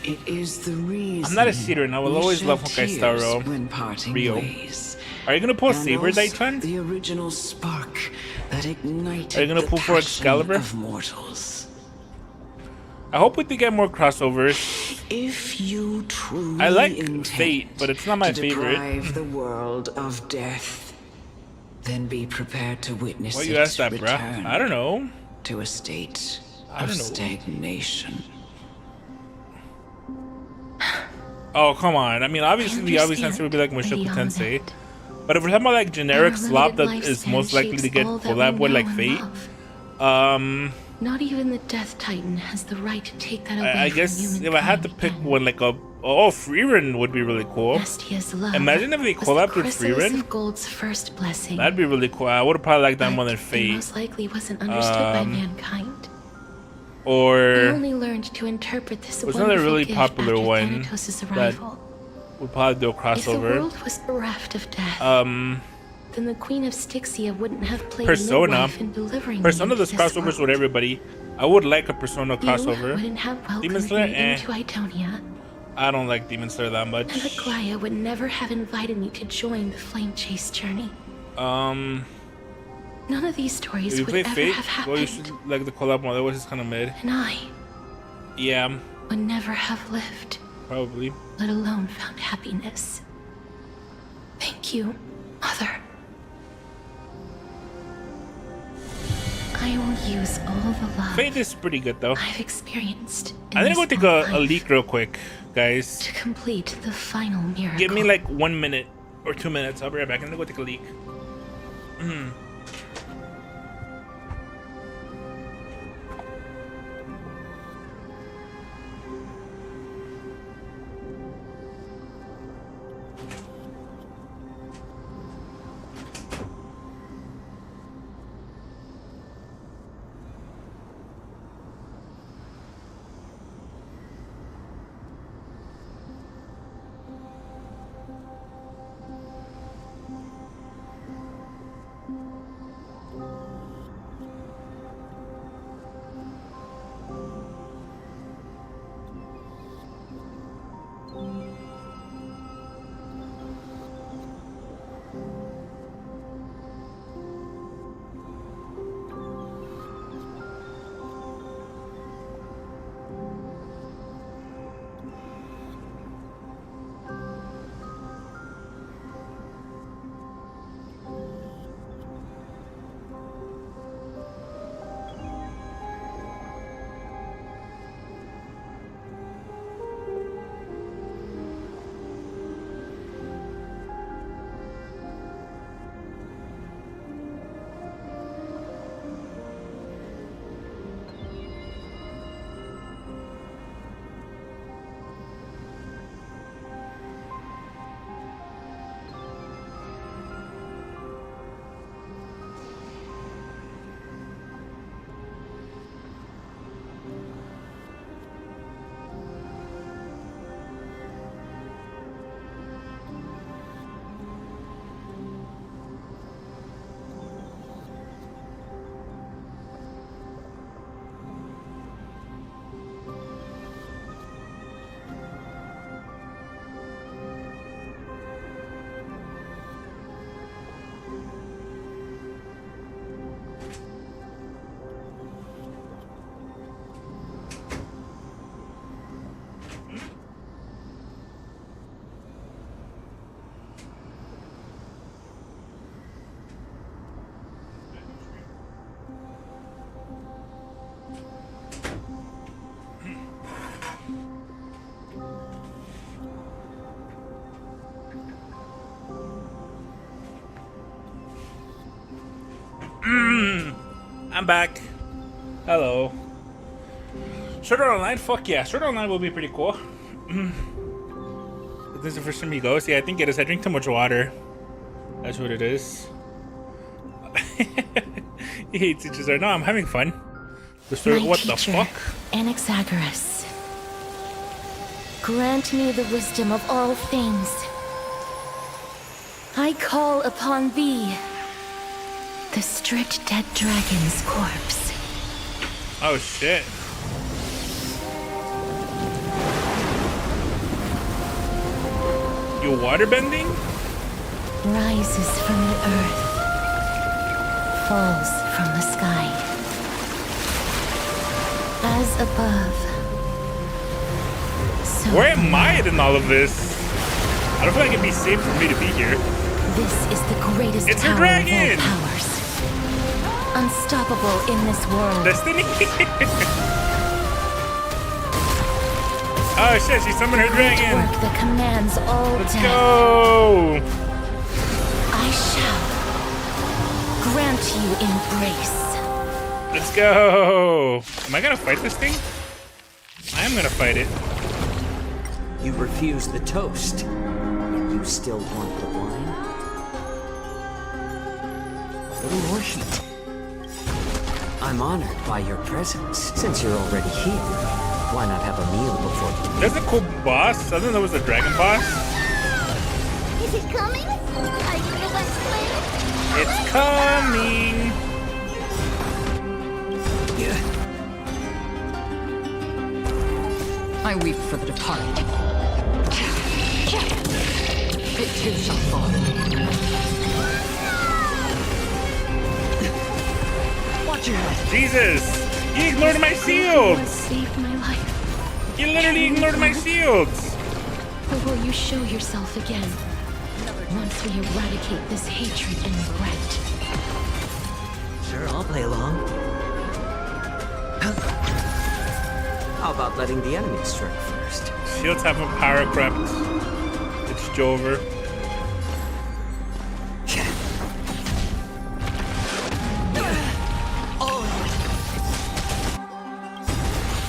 It is the reason. I'm not a cheater, and I will we always shed love Honkai Star tears Rail. when parting Rio. ways. Are you gonna pull And Saber, also Daitan? the original spark that ignited Are you gonna the pull for passion Excalibur? of mortals. I hope we do get more crossovers. If you truly I like intend Fate, but it's not my to favorite. deprive the world of death, then be prepared to witness Why you its ask that, bruh? return I don't know. to a state I of don't know. stagnation. Oh, come on. I mean, obviously, the obvious answer would be like Mushoku Tensei. But if we're talking about like generic slop that is most likely to get collab with like Fate, not even the Death Titan has the right to take that away I from guess humankind. if I had to pick one, like Freerun would be really cool. Nestia's love Imagine if they was collabed the with chrysalis Freerun. of Gold's first blessing. That'd be really cool. I would have probably liked that more than It Fate. most likely wasn't understood by mankind. I Or only learned to interpret this there's another wonderful really gift popular after one Thanatos' that arrival. would probably do a If the crossover. world was bereft of death, then the Queen of Styxia wouldn't have played Persona. midwife in delivering Persona me does into this crossovers world. with everybody. I would like a Persona You crossover. wouldn't have Demon welcomed Slayer, me into Itonia, I don't like Demon Slayer that much. and Aglaya would never have invited me to join the Flame Chase journey. None of these stories If you would play ever Fate, have well, you happened, should like the collab one. That was just kind of mid. and I Yeah, would never have lived. probably. let alone found happiness. Thank you, Mother. I will use all the love Fate is pretty good though. I've experienced. I'm gonna go take a leak real quick, guys. To complete the final miracle. Give me like 1 minute or 2 minutes. I'll be right back. I'm gonna go take a leak. I'm back. Hello. Sword Art Online? Fuck yeah. Sword Art Online will be pretty cool. This is the first time he goes. Yeah, I think it is. I drink too much water. That's what it is. He hates each other. No, I'm having fun. The story, what the fuck? Anaxagoras, grant me the wisdom of all things. I call upon thee. The stripped dead dragon's corpse. Oh shit. You waterbending? Rises from the earth. Falls from the sky. As above. So where am I in all of this? I don't feel like it'd be safe for me to be here. This is the greatest it's power a dragon! of all powers. Unstoppable in this world. Destiny? Oh shit, she summoned her dragon. Work that commands all Let's death. go. I shall grant you embrace. Let's go. Am I gonna fight this thing? I am gonna fight it. You refuse the toast, but you still want the wine? A little more heat. I'm honored by your presence. Since you're already here, why not have a meal before you leave? That's a cool boss. I didn't know there was a dragon boss. Is it coming? Are you the best player? It's coming. I weep for the departed. It too shall fall. Watch your head. Jesus! He ignored my shields! Saved my life. He literally ignored my shields! Or will you show yourself again? Once we eradicate this hatred and regret. Sure, I'll play along. How about letting the enemy strike first? Shields have a power crept. It's Jover.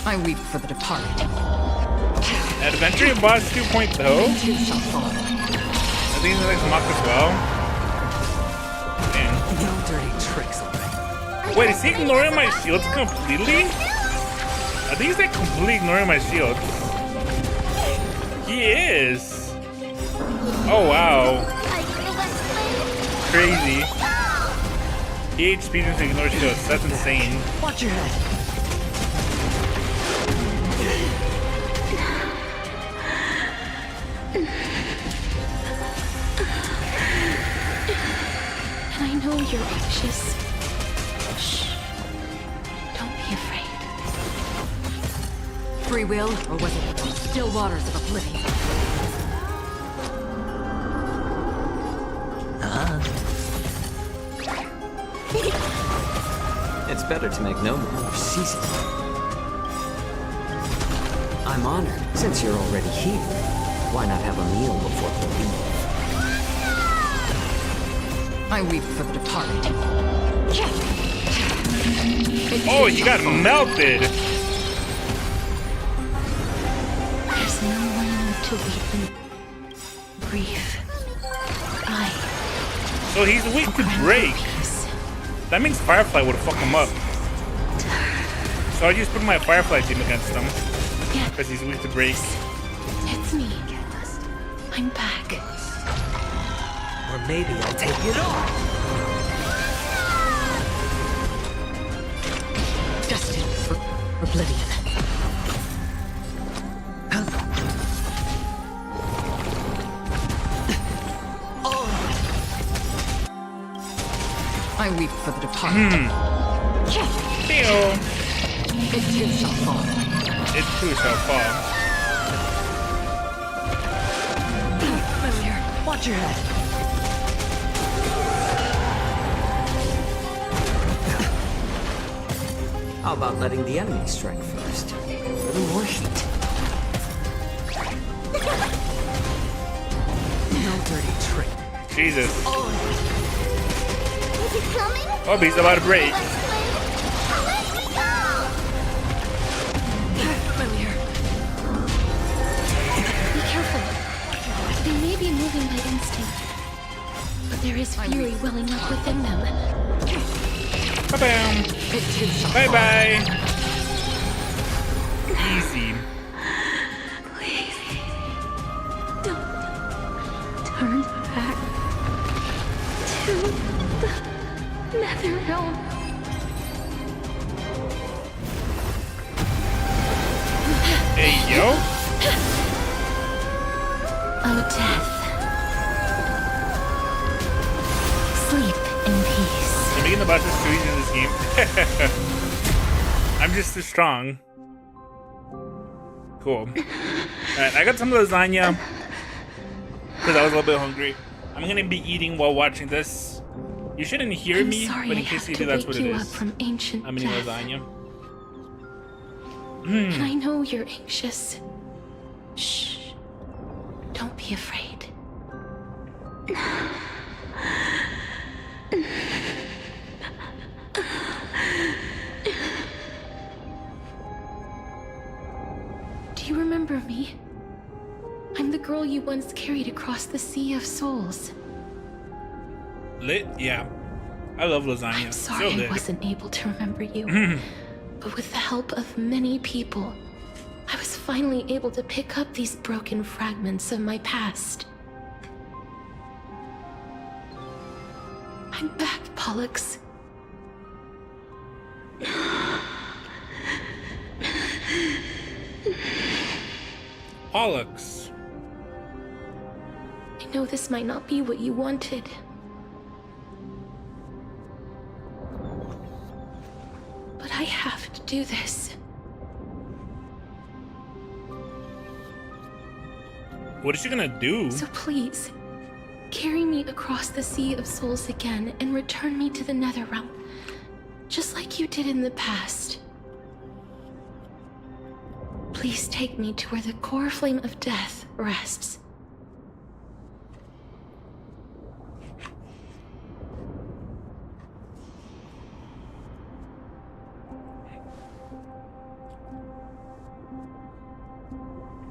I weep for the departed. Adventure boss 2.0. I think it's like Mock as well. No dirty tricks, alright. Wait, is he ignoring my shields completely? I think he's like completely ignoring my shields. He is. Oh wow. Crazy. He HP to ignore shields. That's insane. Watch your head. And I know you're anxious. Shh. Don't be afraid. Free will, or was it still waters of oblivion? It's better to make no move or seize it. I'm honored. Since you're already here, why not have a meal before we leave? I weep for the departed. Oh, he got melted. There's no one to weep in grief. So he's weak to break. That means Firefly would fuck him up. So I just put my Firefly team against him. Because he's weak to break. It's me. I'm back. Or maybe I'll take it off. Destined for oblivion. I weep for the departed. It too shall fall. It too shall fall. Familiar, watch your head. How about letting the enemy strike first? A little more heat. No dirty trick. Jesus. Is he coming? Oh, he's about to break. Familiar. Be careful. They may be moving by instinct, but there is fury welling up within them. Ba-bam. Bye-bye. Easy. Please. Don't turn back to the Nether Realm. Hey, yo. Oh, death. Sleep in peace. I'm making the bosses too easy in this game. I'm just too strong. Cool. Alright, I got some lasagna. Because I was a little bit hungry. I'm gonna be eating while watching this. You shouldn't hear I'm me, sorry but in I case have you to do, that's wake what it you up is. from ancient I'm eating death. lasagna. And I know you're anxious. Shh. Don't be afraid. Do you remember me? I'm the girl you once carried across the Sea of Souls. Lit? Yeah. I love lasagna. I'm sorry I wasn't able to remember you. But with the help of many people, I was finally able to pick up these broken fragments of my past. I'm back, Pollux. Pollux. I know this might not be what you wanted. But I have to do this. What is she gonna do? So please, carry me across the Sea of Souls again and return me to the Netherrealm, just like you did in the past. Please take me to where the core flame of death rests.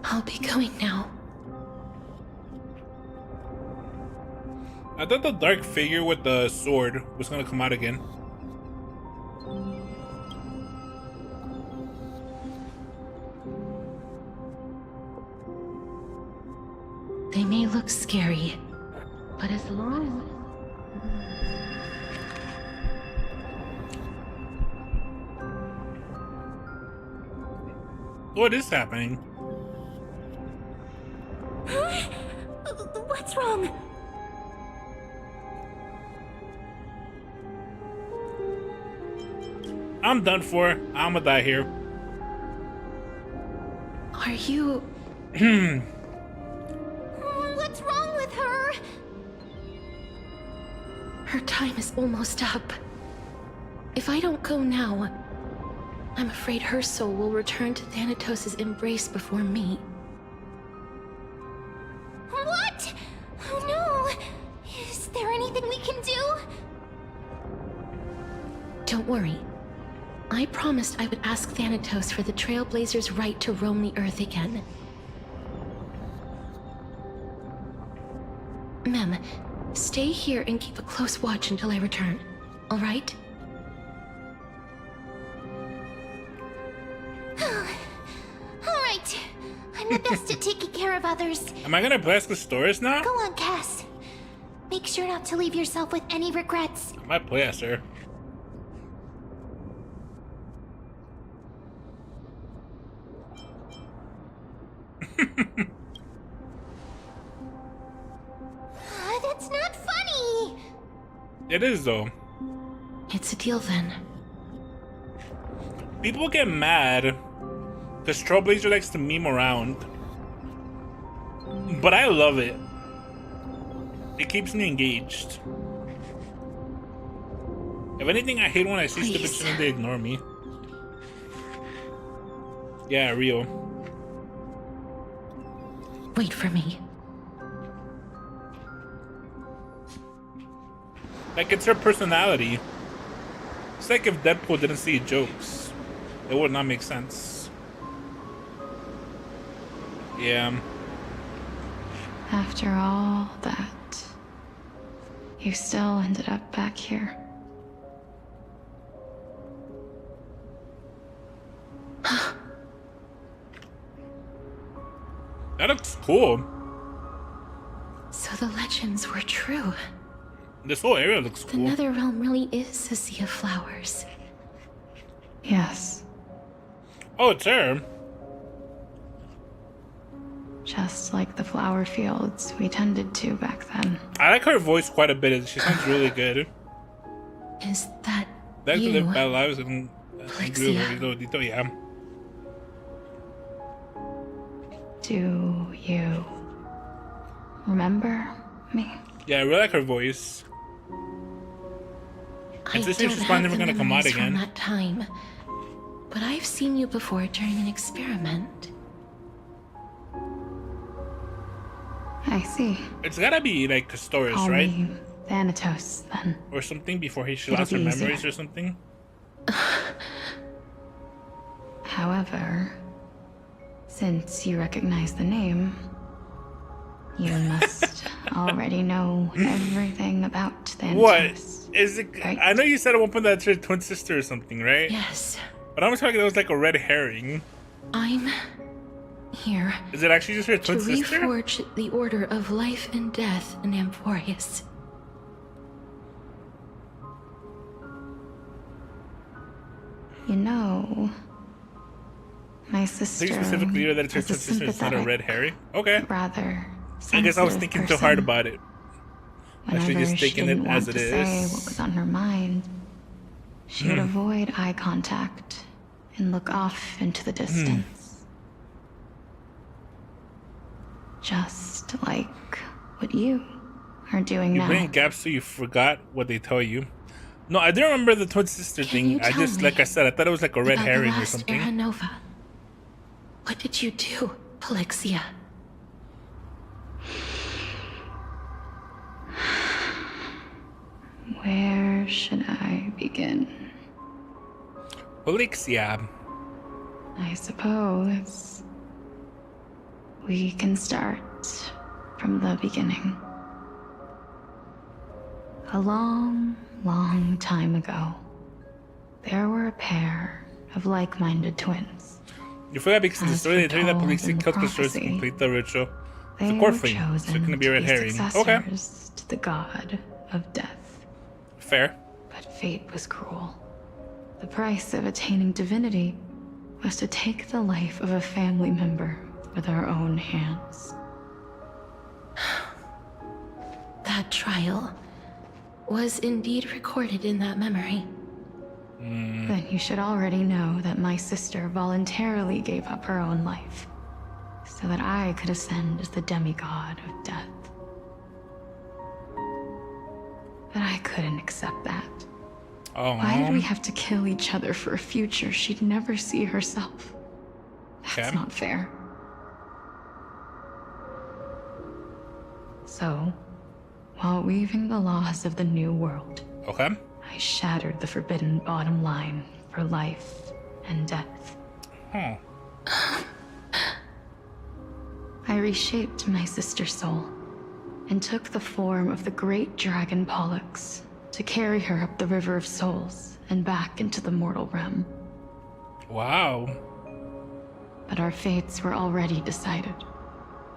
I'll be going now. I thought the dark figure with the sword was gonna come out again. They may look scary, but as long What is happening? What's wrong? I'm done for. I'ma die here. Are you... What's wrong with her? Her time is almost up. If I don't go now, I'm afraid her soul will return to Thanatos' embrace before me. What? Oh no! Is there anything we can do? Don't worry. I promised I would ask Thanatos for the Trailblazers' right to roam the Earth again. Mem, stay here and keep a close watch until I return, all right? All right. I'm the best at taking care of others. Am I gonna blast Castorice now? Go on, Cass. Make sure not to leave yourself with any regrets. I might play as her. That's not funny. It is though. It's a deal then. People get mad because Trailblazer likes to meme around. But I love it. It keeps me engaged. If anything, I hate when I see stupid shit and they ignore me. Yeah, real. Wait for me. Like, it's her personality. It's like if Deadpool didn't see jokes. It would not make sense. Yeah. After all that, you still ended up back here. That looks cool. So the legends were true. This whole area looks The cool. Netherrealm really is a sea of flowers. Yes. Oh, it's her. Just like the flower fields we tended to back then. I like her voice quite a bit. She sounds really good. Is that That's you, the bad lives and Plexia? Yeah. Do you remember me? Yeah, I really like her voice. I It's a don't shame she's probably have never the gonna come out memories from again. that time, but I've seen you before during an experiment. I see. It's gotta be like Castorice, Call right? me Thanatos, then. Or something before she It'll lost her be easier. memories or something. However, since you recognize the name, you must already know everything about Thanatos. What? Is it? Right. I know you said at one point that's her twin sister or something, right? Yes. But I was talking that was like a red herring. I'm here Is it actually just her to twin sister? reforge the order of life and death in Amphorius. You know, my So sister you specifically hear that it's her was a twin sister, it's not a sympathetic, red herring? Okay. rather I guess I was sensitive thinking too hard person. about it. Whenever Actually just she taking didn't it want as it to say is. what was on her mind, she would avoid eye contact and look off into the distance. Just like what you are doing You now. bring gaps so you forgot what they tell you. No, I didn't remember the twin sister thing. I just, like I said, I thought it was like a red about herring the or last something. Era Nova. What did you do, Polixia? Where should I begin? Polixia. I suppose we can start from the beginning. A long, long time ago, there were a pair of like-minded twins. You forgot because in the As story they tell you that foretold in Polixia the killed Castorice to prophecy, complete the ritual. They The were core flame, so chosen it can be a red to herring. Okay, successors to the god of death. fair. But fate was cruel. The price of attaining divinity was to take the life of a family member with our own hands. That trial was indeed recorded in that memory. Then you should already know that my sister voluntarily gave up her own life so that I could ascend as the demigod of death. But I couldn't accept that. Oh. Why did we have to kill each other for a future she'd never see herself? That's not fair. So, while weaving the laws of the new world, I shattered the forbidden bottom line for life and death. I reshaped my sister's soul and took the form of the great dragon Pollux to carry her up the River of Souls and back into the mortal realm. Wow. But our fates were already decided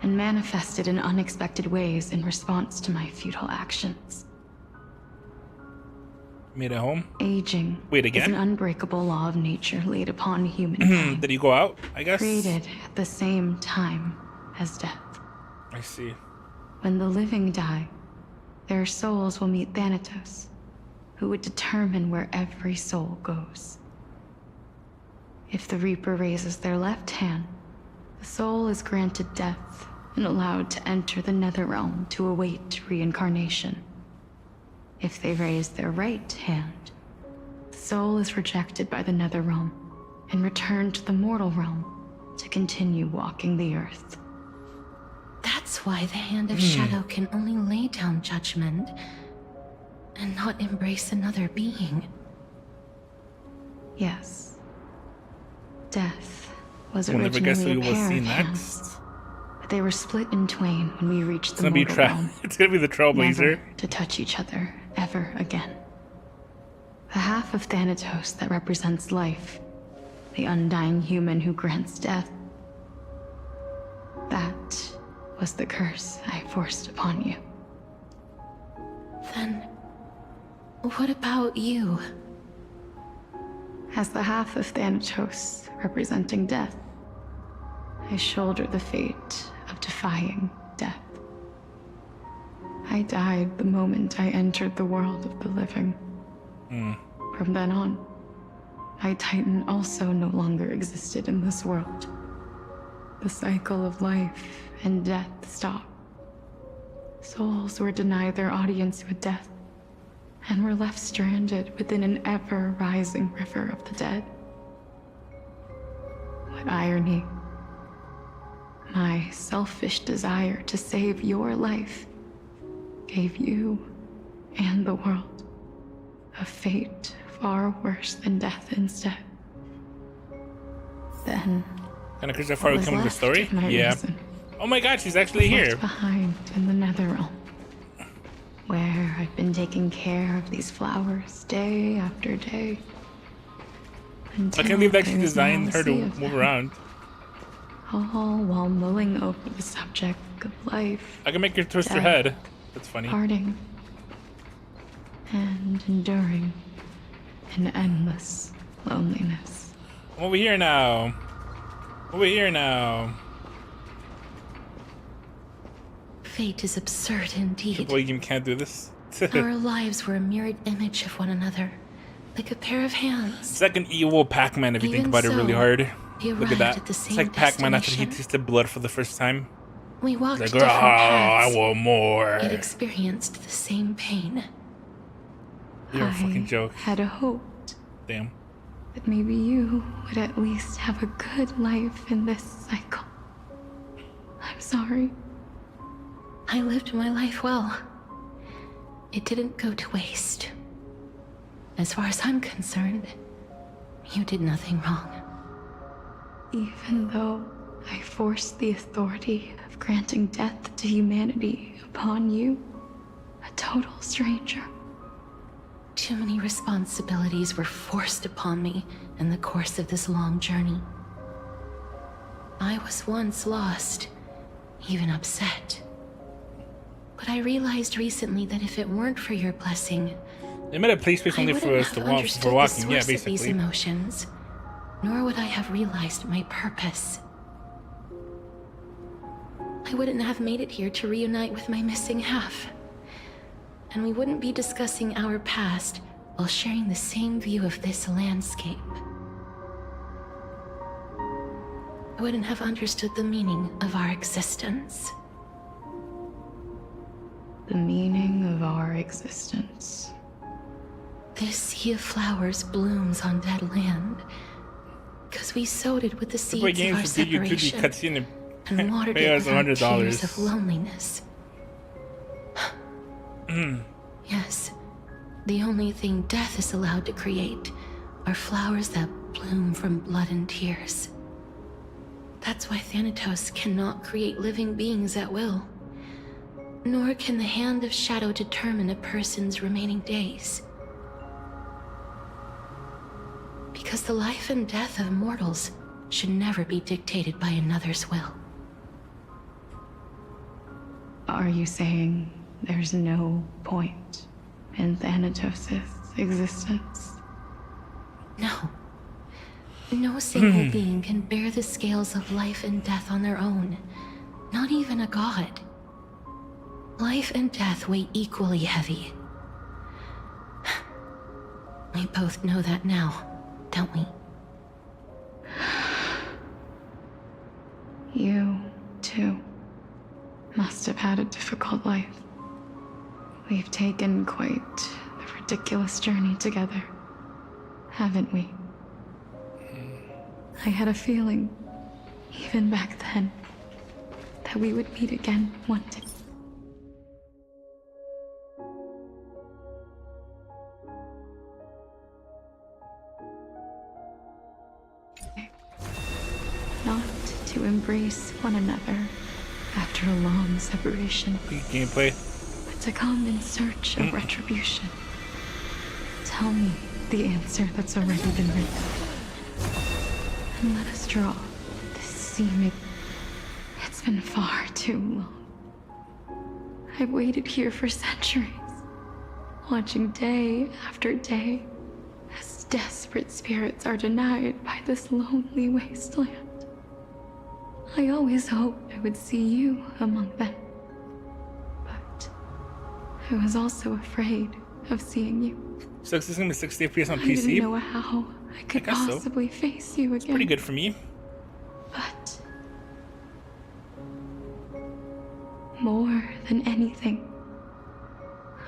and manifested in unexpected ways in response to my futile actions. Made it home? Aging Wait, is again? an unbreakable law of nature laid upon humankind. Did he go out, I guess? Created at the same time as death. I see. When the living die, their souls will meet Thanatos, who would determine where every soul goes. If the Reaper raises their left hand, the soul is granted death and allowed to enter the Netherrealm to await reincarnation. If they raise their right hand, the soul is rejected by the Netherrealm and returned to the mortal realm to continue walking the earth. That's why the Hand of Shadow can only lay down judgment and not embrace another being. Yes. Death was We'll never guess who originally you a will pair see of next. hands, but they were split in twain when we reached It's the gonna be mortal realm. It's gonna be the Trailblazer. Never to touch each other ever again. The half of Thanatos that represents life, the undying human who grants death, that was the curse I forced upon you. Then, what about you? As the half of Thanatos representing death, I shoulder the fate of defying death. I died the moment I entered the world of the living. From then on, my Titan also no longer existed in this world. The cycle of life and death stopped. Souls were denied their audience with death and were left stranded within an ever-rising river of the dead. What irony. My selfish desire to save your life gave you and the world a fate far worse than death instead. Then, Kind of crazy how far what we was come in the left story? of my Yeah. reason Oh my god, she's actually was here. left behind in the Netherrealm, where I've been taking care of these flowers day after day. I can't believe they actually designed her to move around. All while mulling over the subject of life. I can make her twist her death, head. That's funny. Parting. And enduring an endless loneliness. I'm over here now. Over here now. Fate is absurd indeed. Boy, you can't do this. Our lives were a mirrored image of one another, like a pair of hands. It's like an evil Pac-Man if you think Even about it really so, hard. we Look at arrived that. at the It's same like Pac-Man after he destination. tasted blood for the first time. We walked Like, different paths, I want more. yet experienced the same pain. You're a fucking joke. Had hoped Damn. that maybe you would at least have a good life in this cycle. I'm sorry. I lived my life well. It didn't go to waste. As far as I'm concerned, you did nothing wrong. Even though I forced the authority of granting death to humanity upon you, a total stranger. Too many responsibilities were forced upon me in the course of this long journey. I was once lost, even upset. But I realized recently that if it weren't for your blessing, They made a play space only for us to walk for walking. Yeah, these basically. emotions, nor would I have realized my purpose. I wouldn't have made it here to reunite with my missing half. And we wouldn't be discussing our past while sharing the same view of this landscape. I wouldn't have understood the meaning of our existence. The meaning of our existence. This sea of flowers blooms on dead land because we sowed it with the seeds of our separation and watered it with our tears of loneliness. Yes, the only thing death is allowed to create are flowers that bloom from blood and tears. That's why Thanatos cannot create living beings at will. Nor can the hand of shadow determine a person's remaining days. Because the life and death of mortals should never be dictated by another's will. Are you saying there's no point in Thanatos' existence? No. No single being can bear the scales of life and death on their own. Not even a god. Life and death weigh equally heavy. We both know that now, don't we? You, too, must have had a difficult life. We've taken quite the ridiculous journey together, haven't we? I had a feeling, even back then, that we would meet again one day. Not to embrace one another after a long separation. Gameplay. But to come in search of retribution. Tell me the answer that's already been written. And let us draw this seeming. It's been far too long. I've waited here for centuries, watching day after day as desperate spirits are denied by this lonely wasteland. I always hoped I would see you among them. But I was also afraid of seeing you. So this is gonna be 60 FPS on I PC. didn't know how I could possibly face you again. It's pretty good for me. But more than anything,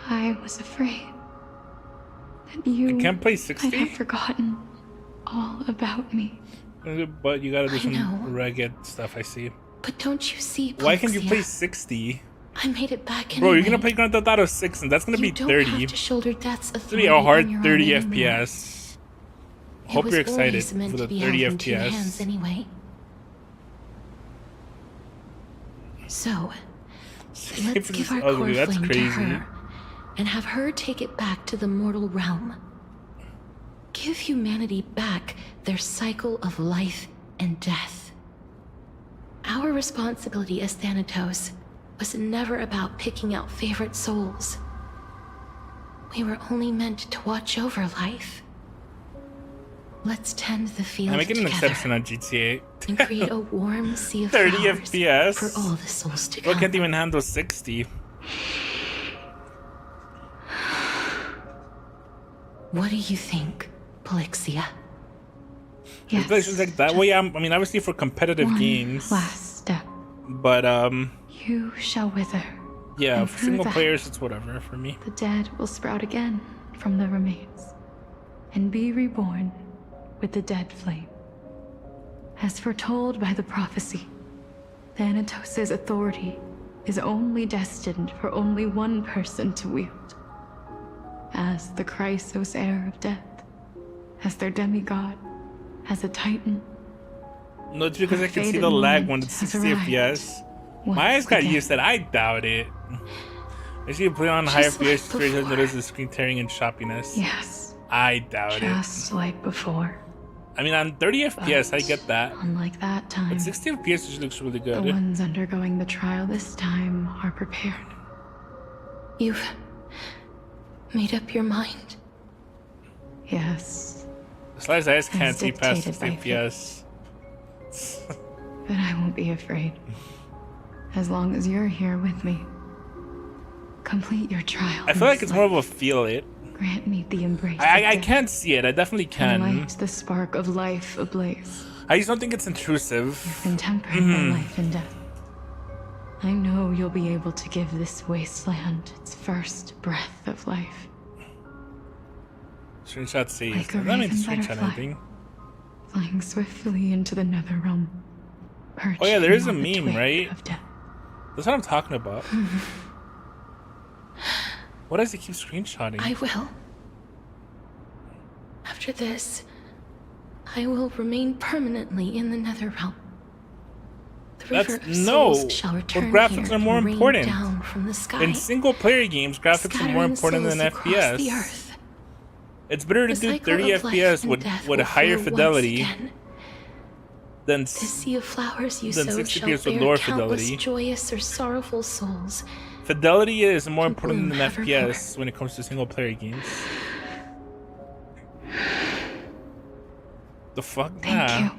I was afraid that you I can't play 60? might have forgotten all about me. But you gotta do some rugged stuff, I see. But don't you see, Why can't you Polixia? play 60? I made it back Bro, anyway. you're gonna play Grand Theft Auto 6 and that's gonna be You don't 30. have to shoulder death's It's gonna be a authority hard on your 30 own anymore. FPS. It Hope was you're excited always meant for to the be 30 held in two FPS. hands anyway. So, let's give our core That's flame to crazy. her and have her take it back to the mortal realm. Give humanity back their cycle of life and death. Our responsibility as Thanatos was never about picking out favorite souls. We were only meant to watch over life. Let's tend the field I'm making an together exception on GTA. and create a warm sea of 30 flowers FPS. for all the souls to Bro come. can't even handle 60. What do you think, Polixia? Yes. Places like that. Well, yeah, I mean, obviously for competitive One games. last step. But You shall wither. Yeah, and for through single that, players, it's whatever for me. the dead will sprout again from the remains and be reborn with the dead flame. As foretold by the prophecy, Thanatos' authority is only destined for only one person to wield. As the Chrysos heir of death, as their demigod, as a titan. No, it's because I can see the lag when it's 60 FPS. My eyes got used to it. I doubt it. I see you play on higher FPS, straight to notice the screen tearing and choppiness. Yes. I doubt it. Just like before. I mean, on 30 FPS, I get that. Unlike that time, But 60 FPS just looks really good. the ones undergoing the trial this time are prepared. You've made up your mind? Yes. Slide's eyes can't As see past dictated 60 by FPS. But I won't be afraid. As long as you're here with me. Complete your trial. I feel like it's more of a feel it. Grant me the embrace. I can't see it. I definitely can. And light the spark of life ablaze. I just don't think it's intrusive. You've been tempered by life and death. I know you'll be able to give this wasteland its first breath of life. Screenshot saved. Like a That means raven screenshot butterfly. anything. Flying swiftly into the nether realm. Oh yeah, there is a perching on the meme, twig right? of death. That's what I'm talking about. What does he keep screenshotting? I will. After this, I will remain permanently in the nether realm. The river of souls shall return graphics here are more and rain important. down from the sky. In single player games, graphics are more Scattering important than souls across the FPS. earth. It's better to The do cycle 30 of life FPS and with death a will higher flow once fidelity again. than The sea of flowers you than sow 60 shall FPS with bear lower countless fidelity. joyous or sorrowful souls. Fidelity is more important bloom than evermore. FPS when it comes to single player games. The fuck? Thank you.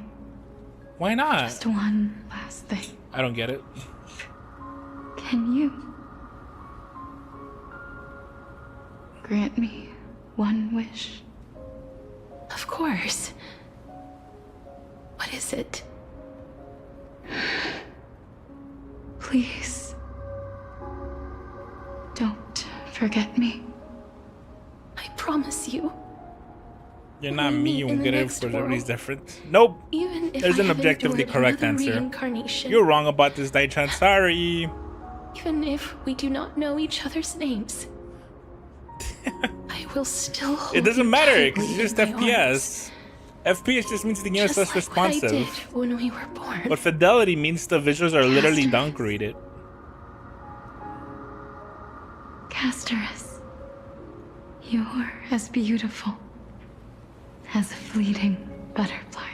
Why not? Just one last thing. I don't get it. Can you grant me one wish? Of course. What is it? Please. Don't forget me. I promise you. You're not me, you in won't the get it next because everybody's world. different. Nope. Even if There's I an have objectively endured correct another answer. reincarnation, You're wrong about this, Daichan. Sorry. even if we do not know each other's names, I will still hold It doesn't you matter tightly because it's just in my arms. FPS. FPS just means the game is Just less like what I did responsive. when we were born. But fidelity means the visuals are literally downgraded. Castorice, you're as beautiful as a fleeting butterfly.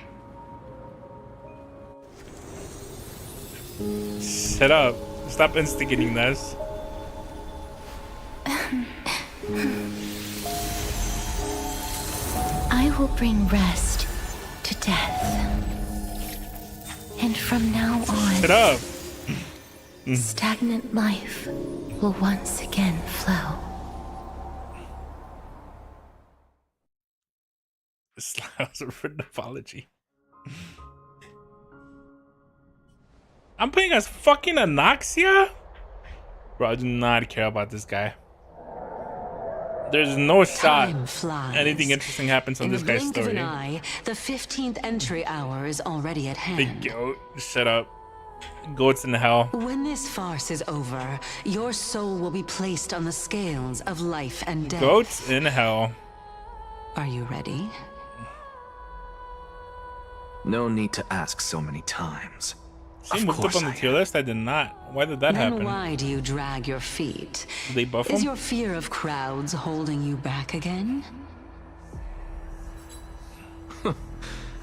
Shut up. Stop instigating this. I will bring rest to death. And from now on, Shut up. stagnant life will once again flow. This was a written apology. I'm playing as fucking Anoxia? Bro, I do not care about this guy. There's no shot Time flies. anything interesting happens on In this the guy's blink of story. an eye, the 15th entry hour is already at hand. Big goat. Shut up. Goats in hell. When this farce is over, your soul will be placed on the scales of life and death. Goats in hell. Are you ready? No need to ask so many times. She moved up on the tier list? I did not. Why did that Then happen? why do you drag your feet? Did they buff Is him? your fear of crowds holding you back again?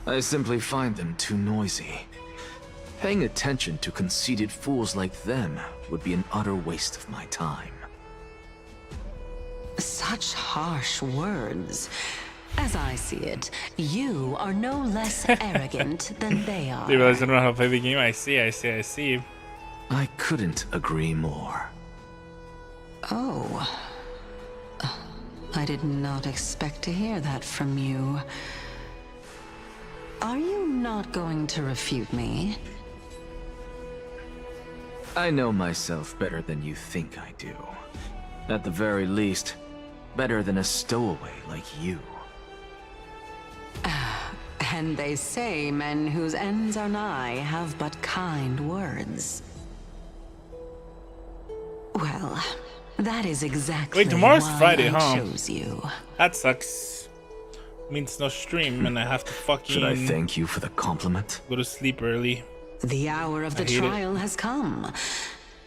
I simply find them too noisy. Paying attention to conceited fools like them would be an utter waste of my time. Such harsh words. As I see it, you are no less arrogant than they are. They realize I don't know how to play the game. I see. I couldn't agree more. Oh. I did not expect to hear that from you. Are you not going to refute me? I know myself better than you think I do. At the very least, better than a stowaway like you. And they say men whose ends are nigh have but kind words. Well, that is exactly Wait, tomorrow's why Friday, I huh? chose you. That sucks. Means no stream, and I have to fucking. Should I thank you for the compliment? Go to sleep early. The hour of the trial has come.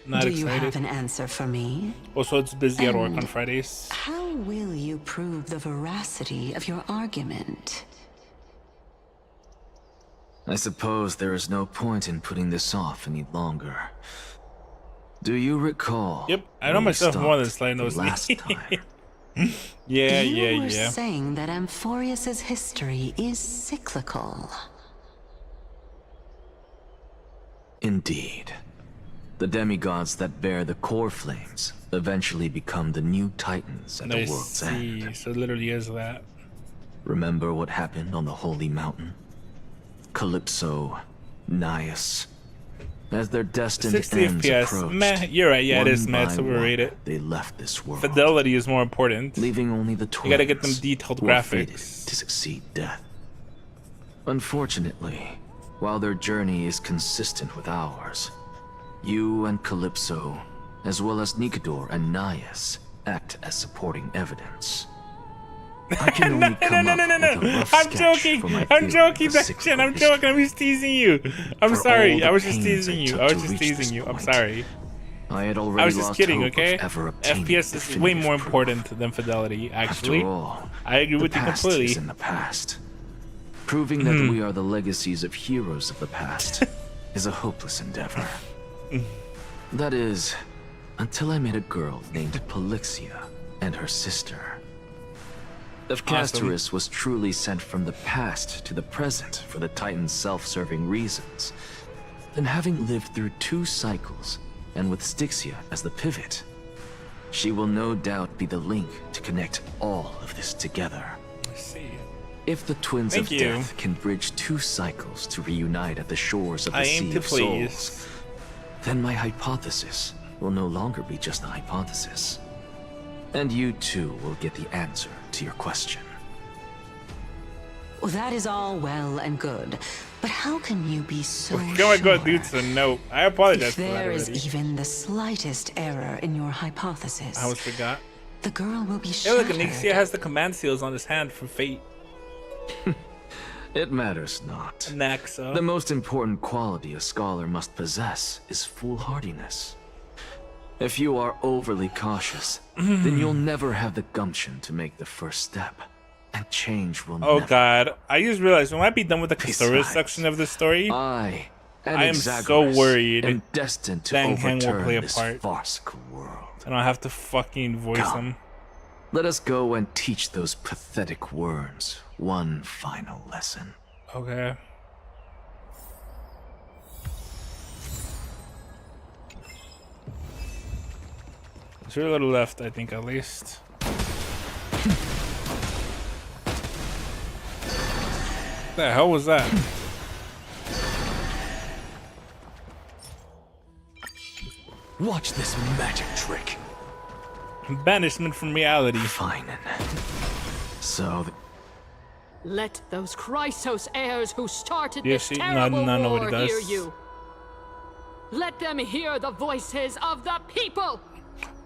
Not Do excited. you have an answer for me? Also, it's busy at work And on Fridays. How will you prove the veracity of your argument? I suppose there is no point in putting this off any longer. Do you recall? Yep, I know myself more than Sly knows me. Last time. You were saying that Amphorius's history is cyclical. Indeed. The demigods that bear the core flames eventually become the new titans at the world's end. So it literally is that. Remember what happened on the Holy Mountain? Calypso, Naias. As their destined 60 ends FPS. approached, Meh, you're right. Yeah, it is, man. It's one by overrated. one, they left this world, Fidelity is more important. leaving only the twins. You gotta get them detailed who are fated graphics. to succeed death. Unfortunately, while their journey is consistent with ours, you and Calypso, as well as Nicodor and Naias, act as supporting evidence. I can only come up with a rough I'm sketch joking. for my I'm theory joking, of the Section. I'm joking. I'm just teasing you. I'm For sorry. all the I was just pains teasing I you. took I was to just reach this teasing you. I'm point, sorry. I had already I was just lost kidding, hope okay? of ever obtaining FPS is way definitive more proof. important than fidelity, actually. After all, I agree with the you past completely. is in the past. Proving that we are the legacies of heroes of the past is a hopeless endeavor. That is, until I met a girl named Polixia and her sister. If Castorice was truly sent from the past to the present for the Titan's self-serving reasons, then having lived through 2 cycles, and with Styxia as the pivot, she will no doubt be the link to connect all of this together. I see. If the twins Thank of you. death can bridge 2 cycles to reunite at the shores of the I Sea aim to of please. Souls, then my hypothesis will no longer be just a hypothesis. And you too will get the answer to your question. Well, that is all well and good, but how can you be so Oh sure my god, dude, it's a note. I apologize if for that there is already. even the slightest error in your hypothesis? I almost forgot. The girl will be Hey, shattered. look, Anixia has the command seals on his hand from Fate. It matters not. Naxa. The most important quality a scholar must possess is foolhardiness. If you are overly cautious, then you'll never have the gumption to make the first step. And change will Oh never. god, I just realized we might be done with the Castorice Besides, section of the story. I am so Exagoras worried am destined to Bang Hang will overturn play a this part. farcical world. And I'll have to fucking voice Come. him. Let us go and teach those pathetic worms one final lesson. Okay. There's very little left, I think, at least. What the hell was that? Watch this magic trick. Banishment from reality. Fine. So, Let those Chrysos heirs who started Yes, this no, terrible no, no, what he war hear does. you. Let them hear the voices of the people.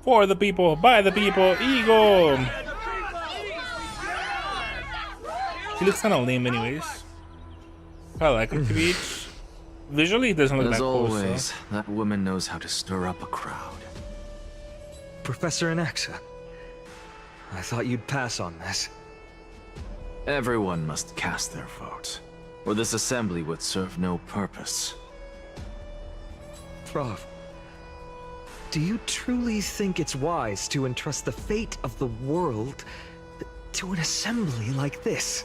For the people, by the people, Eagle! He looks kind of lame anyways. I like him to be. Visually, he doesn't look as that cool, always, so. that woman knows how to stir up a crowd. Professor Anaxa, I thought you'd pass on this. Everyone must cast their vote, or this assembly would serve no purpose. Prof, do you truly think it's wise to entrust the fate of the world to an assembly like this?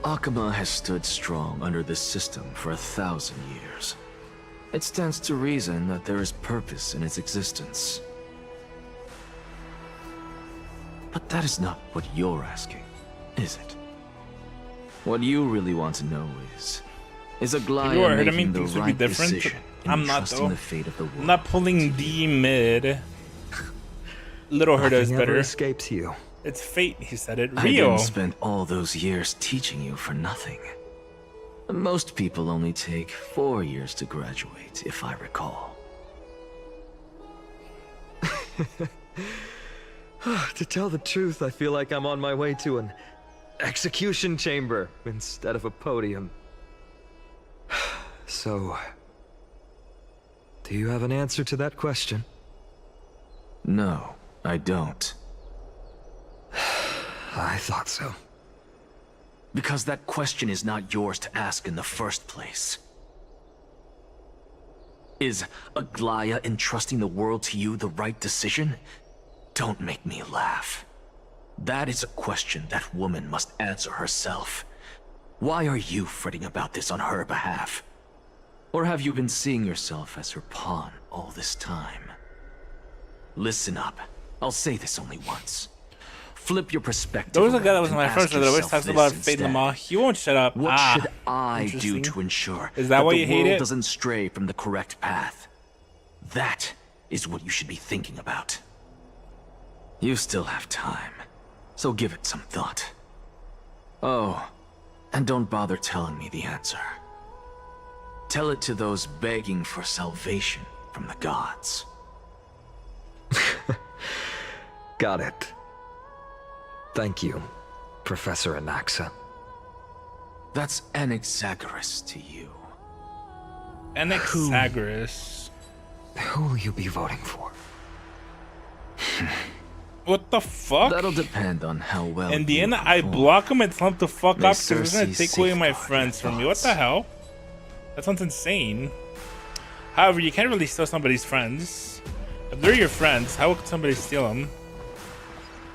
Akama has stood strong under this system for 1,000 years. It stands to reason that there is purpose in its existence. But that is not what you're asking, is it? What you really want to know is If you Aglaya were, I making mean, the things would be right different. decision in I'm not entrusting though. the fate of the world. I'm not pulling D mid. Little Herda is Nothing ever better. escapes you. It's fate, he said it. I Rio. didn't spend all those years teaching you for nothing. Most people only take 4 years to graduate, if I recall. To tell the truth, I feel like I'm on my way to an execution chamber instead of a podium. So, do you have an answer to that question? No, I don't. I thought so. Because that question is not yours to ask in the first place. Is Aglaya entrusting the world to you the right decision? Don't make me laugh. That is a question that woman must answer herself. Why are you fretting about this on her behalf? Or have you been seeing yourself as her pawn all this time? Listen up. I'll say this only once. Flip your perspective. There was a guy that around was in and my first ask that always yourself talks this about Fate instead. Lamar. He won't shut up. What should I do interesting. to ensure Is that why you the hate world it? doesn't stray from the correct path? That is what you should be thinking about. You still have time, so give it some thought. Oh, and don't bother telling me the answer. Tell it to those begging for salvation from the gods. Got it. Thank you, Professor Anaxa. That's Anaxagoras to you. Anaxagoras. Who will you be voting for? What the fuck? That'll depend on how well In the you end, I perform. block him and tell him to fuck May up because he's gonna Cersei take away my safeguard friends your from me. What the hell? That sounds insane. However, you can't really steal somebody's friends. If they're your friends, how could somebody steal them?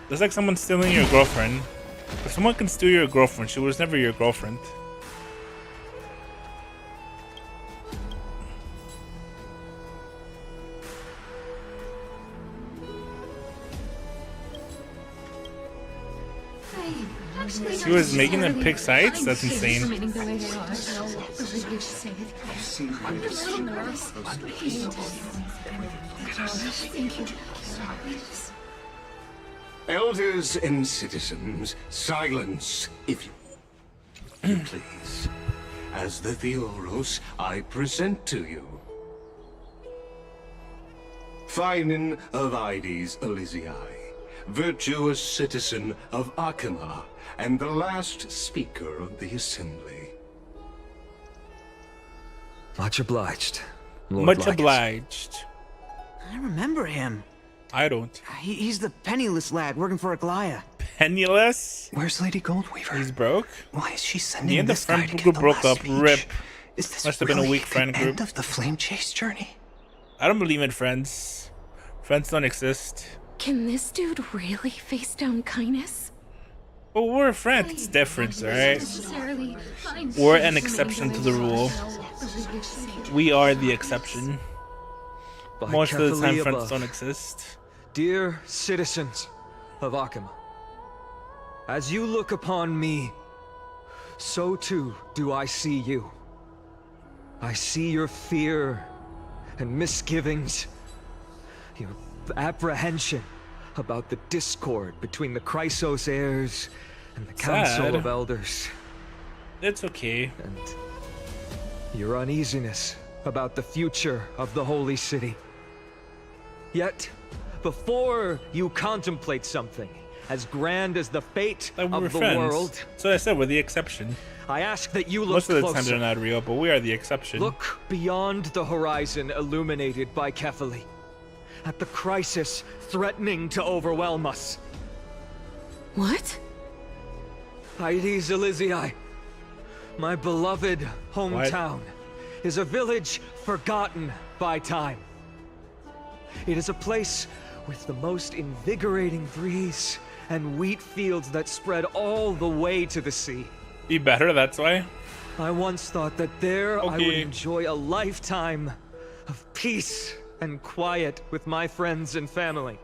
It's like someone stealing your girlfriend. If someone can steal your girlfriend, she was never your girlfriend. She was making them pick sides? That's insane. Elders and citizens, silence, if you please. As the Theoros, I present to you Finan of Ides Elysiae, virtuous citizen of Akima, and the last speaker of the assembly. Much obliged, Lord Much Lycus. obliged. I remember him. I don't. He's the penniless lad working for Aglaya. Penniless? Where's Lady Goldweaver? He's broke? Why is she In sending the end, the this guy friend to get group the broke last up. speech? Rip. Is this Must have been a really weak friend the group. end of the Flame Chase journey? I don't believe in friends. Friends don't exist. Can this dude really face down kindness? But we're friends. It's different, alright? We're an exception to the rule. We are the exception. By Most of the time, Kephalia friends above. don't exist. Dear citizens of Akima, as you look upon me, so too do I see you. I see your fear and misgivings, your apprehension about the discord between the Chrysos heirs and the Council Sad. of Elders. It's okay. And your uneasiness about the future of the Holy City. Yet, before you contemplate something as grand as the fate Like we of were the friends. world, So I said we're the exception. I ask that you look Most of the time closer. they're not real, but we are the exception. Look beyond the horizon illuminated by Kephalia, at the crisis threatening to overwhelm us. What? Ides Elysiae, my beloved hometown, is a village forgotten by time. It is a place with the most invigorating breeze and wheat fields that spread all the way to the sea. Be better, that's why. I once thought that there I would Okay. enjoy a lifetime of peace and quiet with my friends and family.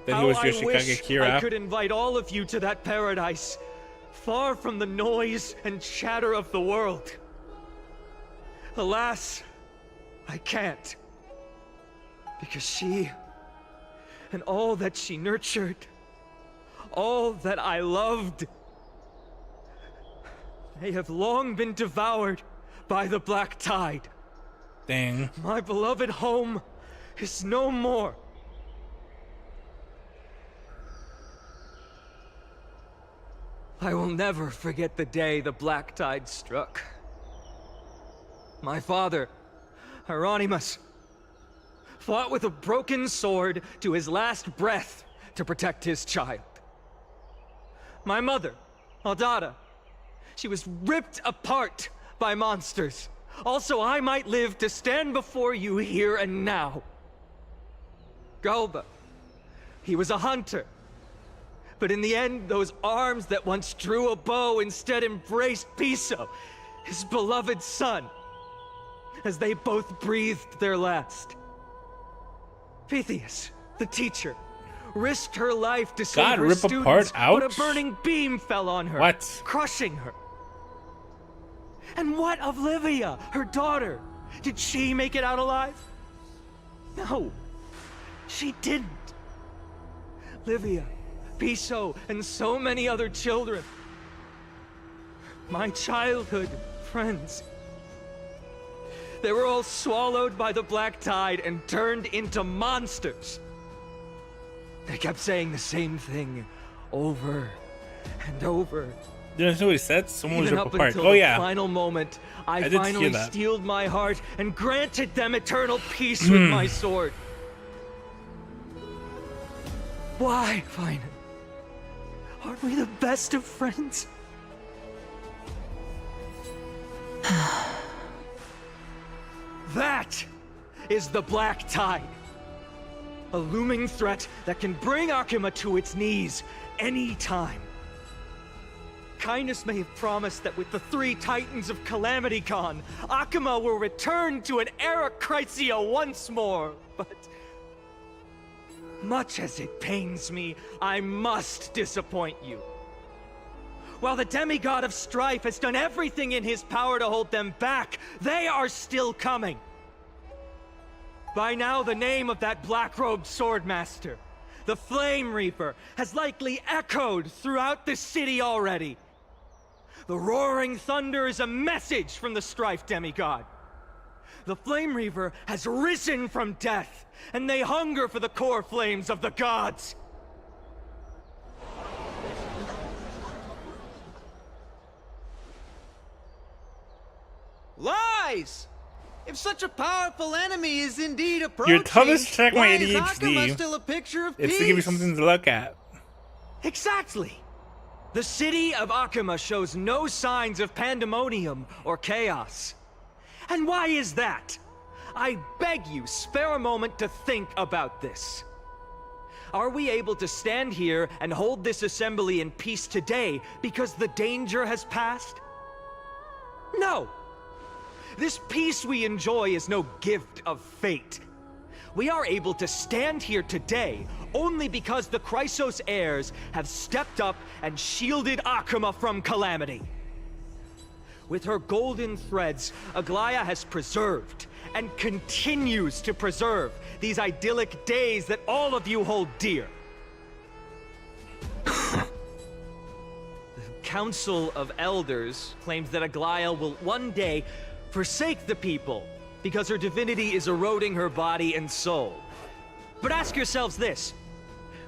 Then he was How Yoshikage I wish Kira. I could invite all of you to that paradise, far from the noise and chatter of the world. Alas, I can't. Because she, and all that she nurtured, all that I loved, they have long been devoured by the black tide. Dang. My beloved home is no more. I will never forget the day the black tide struck. My father, Hieronymus, fought with a broken sword to his last breath to protect his child. My mother, Aldada, she was ripped apart by monsters. Also, I might live to stand before you here and now. Galba, he was a hunter. But in the end, those arms that once drew a bow instead embraced Piso, his beloved son, as they both breathed their last. Pythias, the teacher, risked her life to save God, her rip students, apart? Ouch. but a burning beam fell on her, What? crushing her. And what of Livia, her daughter? Did she make it out alive? No, she didn't. Livia, Piso, and so many other children. My childhood friends. They were all swallowed by the black tide and turned into monsters. They kept saying the same thing over and over. Didn't know what he said? Someone was Even ripped up apart. until Oh the yeah. final moment, I did hear finally that. steeled my heart and granted them eternal peace with my sword. Why, Fine? Aren't we the best of friends? That is the black tide. A looming threat that can bring Akuma to its knees any time. Kindness may have promised that with the 3 Titans of Calamity Con, Akuma will return to an era Chrysia once more, but much as it pains me, I must disappoint you. While the demigod of strife has done everything in his power to hold them back, they are still coming. By now, the name of that black-robed swordmaster, the Flame Reaper, has likely echoed throughout the city already. The roaring thunder is a message from the strife demigod. The Flame Reaper has risen from death, and they hunger for the core flames of the gods. Lies! If such a powerful enemy is indeed approaching, Your toughest check my why is Akuma ADHD. still a picture of It's peace? to give you something to look at. Exactly! The city of Akuma shows no signs of pandemonium or chaos. And why is that? I beg you, spare a moment to think about this. Are we able to stand here and hold this assembly in peace today because the danger has passed? No! This peace we enjoy is no gift of fate. We are able to stand here today only because the Chrysos heirs have stepped up and shielded Akuma from calamity. With her golden threads, Aglaya has preserved and continues to preserve these idyllic days that all of you hold dear. The Council of Elders claims that Aglaya will one day forsake the people because her divinity is eroding her body and soul. But ask yourselves this.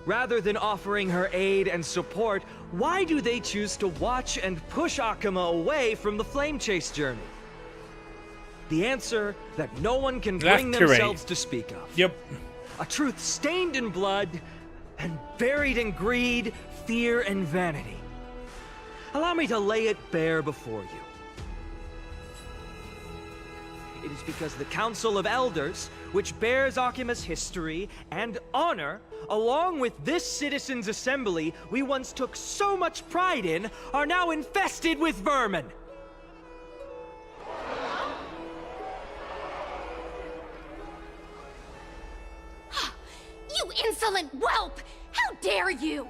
Rather than offering her aid and support, why do they choose to watch and push Akuma away from the Flame Chase journey? The answer that no one can bring themselves to speak of. Yep. A truth stained in blood and buried in greed, fear, and vanity. Allow me to lay it bare before you. It is because the Council of Elders, which bears Akuma's history and honor, along with this citizens' assembly we once took so much pride in, are now infested with vermin. You insolent whelp! How dare you!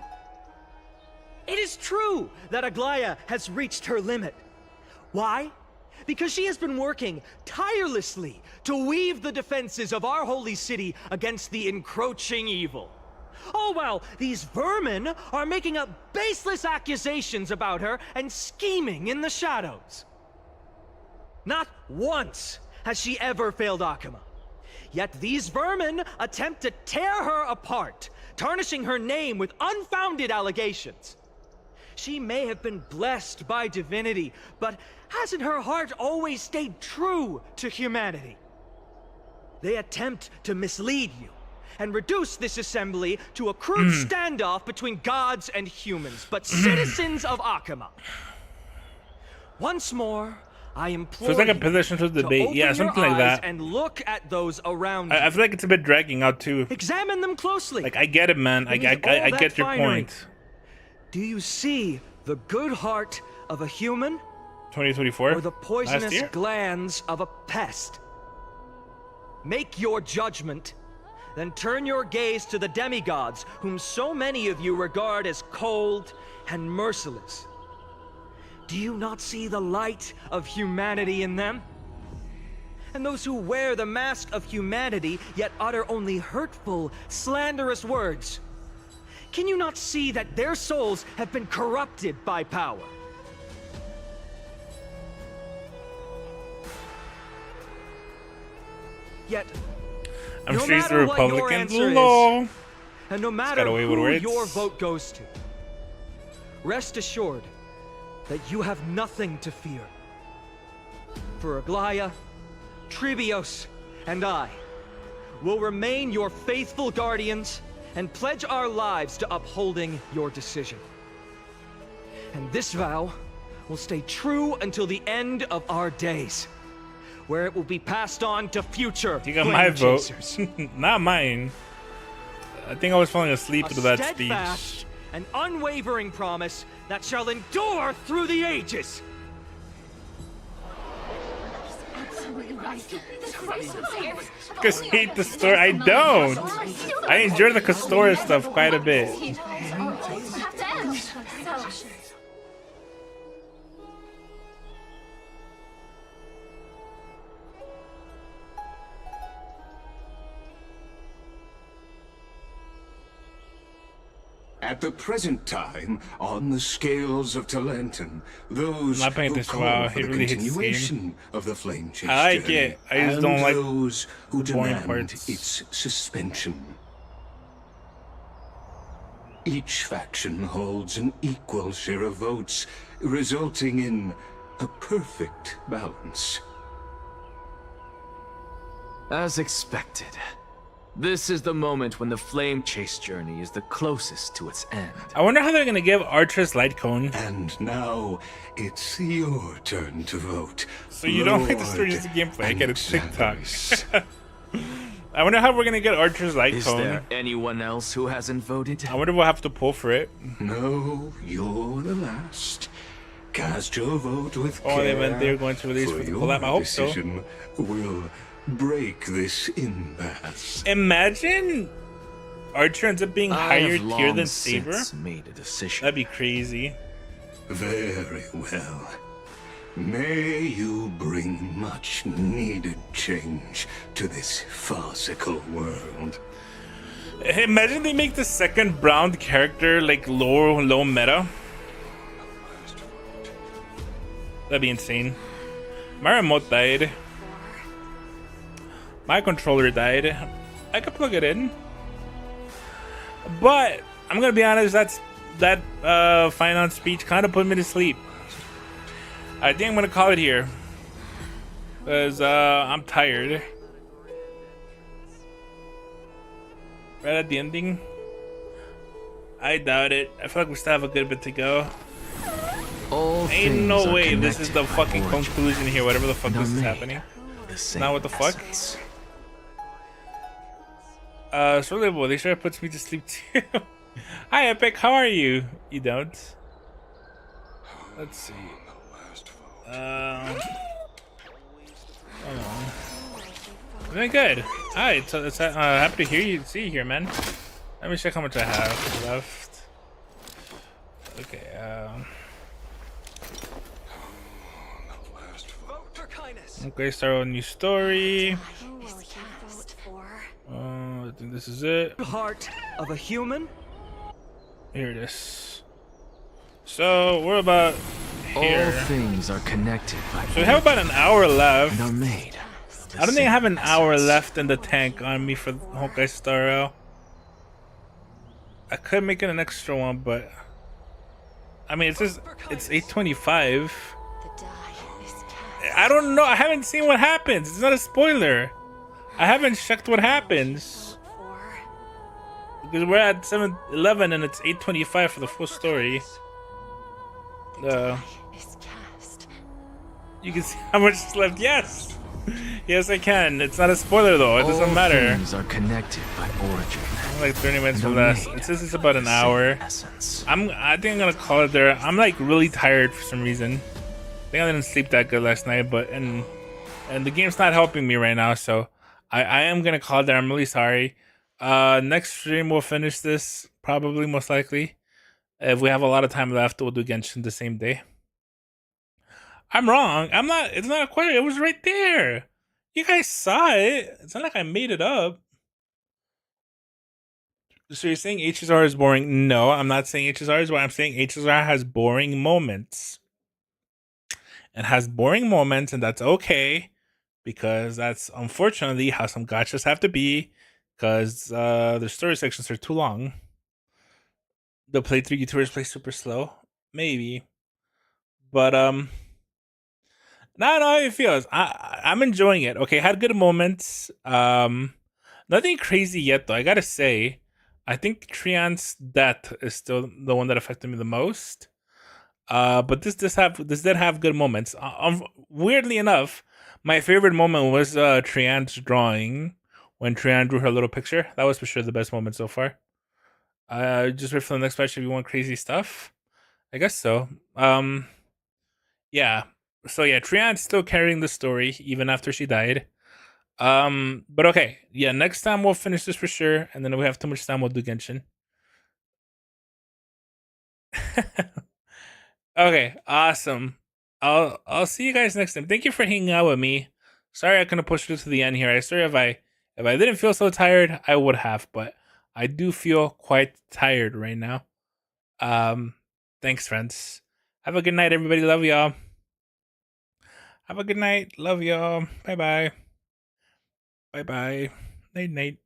It is true that Aglaya has reached her limit. Why? because she has been working tirelessly to weave the defenses of our holy city against the encroaching evil. All while these vermin are making up baseless accusations about her and scheming in the shadows. Not once has she ever failed Akama. Yet these vermin attempt to tear her apart, tarnishing her name with unfounded allegations. She may have been blessed by divinity, but hasn't her heart always stayed true to humanity? They attempt to mislead you and reduce this assembly to a crude standoff between gods and humans, but citizens of Akama. Once more, I implore so it's like a position to debate. Yeah, something like that. And look at those around you. I feel like it's a bit dragging out too. Examine them closely. Like, I get it, man. I get your point. Do you see the good heart of a human? 2024? Or the poisonous glands of a pest? Make your judgment, then turn your gaze to the demigods, whom so many of you regard as cold and merciless. Do you not see the light of humanity in them? And those who wear the mask of humanity, yet utter only hurtful, slanderous words. Can you not see that their souls have been corrupted by power? Yet, I'm no sure he's matter a Republican. what your answer Lol. is, and no matter who your vote goes to, rest assured that you have nothing to fear. For Aglaya, Trivios, and I will remain your faithful guardians and pledge our lives to upholding your decision. And this vow will stay true until the end of our days, where it will be passed on to future You got flame my vote. chasers. Not mine. I think I was falling asleep A to that steadfast speech. and unwavering promise that shall endure through the ages. Because hate the story. I don't. I enjoy the Castorice stuff quite a bit. At the present time, on the scales of Talenton, those I'm not paying who attention. call Wow, for he the really hates this continuation game. of the flame chase I like journey, it. I just and don't like those who the boring demand parts. its suspension. Each faction holds an equal share of votes, resulting in a perfect balance. As expected. This is the moment when the flame chase journey is the closest to its end. I wonder how they're gonna give Archer's light cone. And now it's your turn to vote. So you don't like the story, just the gameplay. I get a TikTok. I wonder how we're gonna get Archer's light Is cone. there anyone else who hasn't voted? I wonder if we'll have to pull for it. No, you're the last. Cast your vote with care. Oh, they meant they were going to release for the collab. I hope so. Decision will break this impasse. Imagine Archer ends up being higher tier than Saber. Made a decision. That'd be crazy. Very well. May you bring much needed change to this farcical world. Imagine they make the second brown character like low meta. That'd be insane. My remote died. My controller died. I could plug it in. But I'm gonna be honest, that finance speech kind of put me to sleep. I think I'm gonna call it here. Cause I'm tired. Right at the ending? I doubt it. I feel like we still have a good bit to go. Ain't no way this is the fucking conclusion here, whatever the fuck this is happening. Now what the fuck? Surely they sure puts me to sleep too. Hi Epic, how are you? You don't? Let's see. Hold on. Doing good. Hi, it's happy to see you here, man. Let me check how much I have left. Okay, Okay, start a new story. I think this is it. Heart of a human? Here it is. So we're about here. All things are connected by So we have about an hour left. and are made. I don't think I have an hour left in the tank on me for Honkai Star Rail. I could make it an extra one, but I mean, it's 8:25. I don't know. I haven't seen what happens. It's not a spoiler. I haven't checked what happens because we're at 7:11 and it's 8:25 for the full story. You can see how much is left. Yes, yes, I can. It's not a spoiler though. It doesn't matter. All things are connected by origin. Like 30 minutes or less. It says it's about an hour. I think I'm gonna call it there. I'm like really tired for some reason. I think I didn't sleep that good last night, but and the game's not helping me right now, so I am gonna call it there. I'm really sorry. Next stream we'll finish this probably, most likely. If we have a lot of time left, we'll do Genshin the same day. I'm wrong. I'm not. It's not a question. It was right there. You guys saw it. It's not like I made it up. So you're saying HSR is boring? No, I'm not saying HSR is boring. I'm saying HSR has boring moments. It has boring moments, and that's okay, because that's unfortunately how some gachas have to be, because the story sections are too long. The playthrough YouTubers play super slow, maybe, but now I know how it feels. I'm enjoying it. Okay, had good moments. Nothing crazy yet though. I gotta say, I think Trian's death is still the one that affected me the most. But this did have good moments. Weirdly enough, my favorite moment was Trian's drawing when Trian drew her little picture. That was for sure the best moment so far. Just wait for the next patch if you want crazy stuff. I guess so. Yeah. So yeah, Trian's still carrying the story even after she died. But okay, yeah. Next time we'll finish this for sure, and then if we have too much time, we'll do Genshin. Okay, awesome. I'll see you guys next time. Thank you for hanging out with me. Sorry I couldn't push it to the end here. I swear if I didn't feel so tired, I would have, but I do feel quite tired right now. Thanks, friends. Have a good night, everybody. Love y'all. Have a good night. Love y'all. Bye bye. Bye bye. Night night.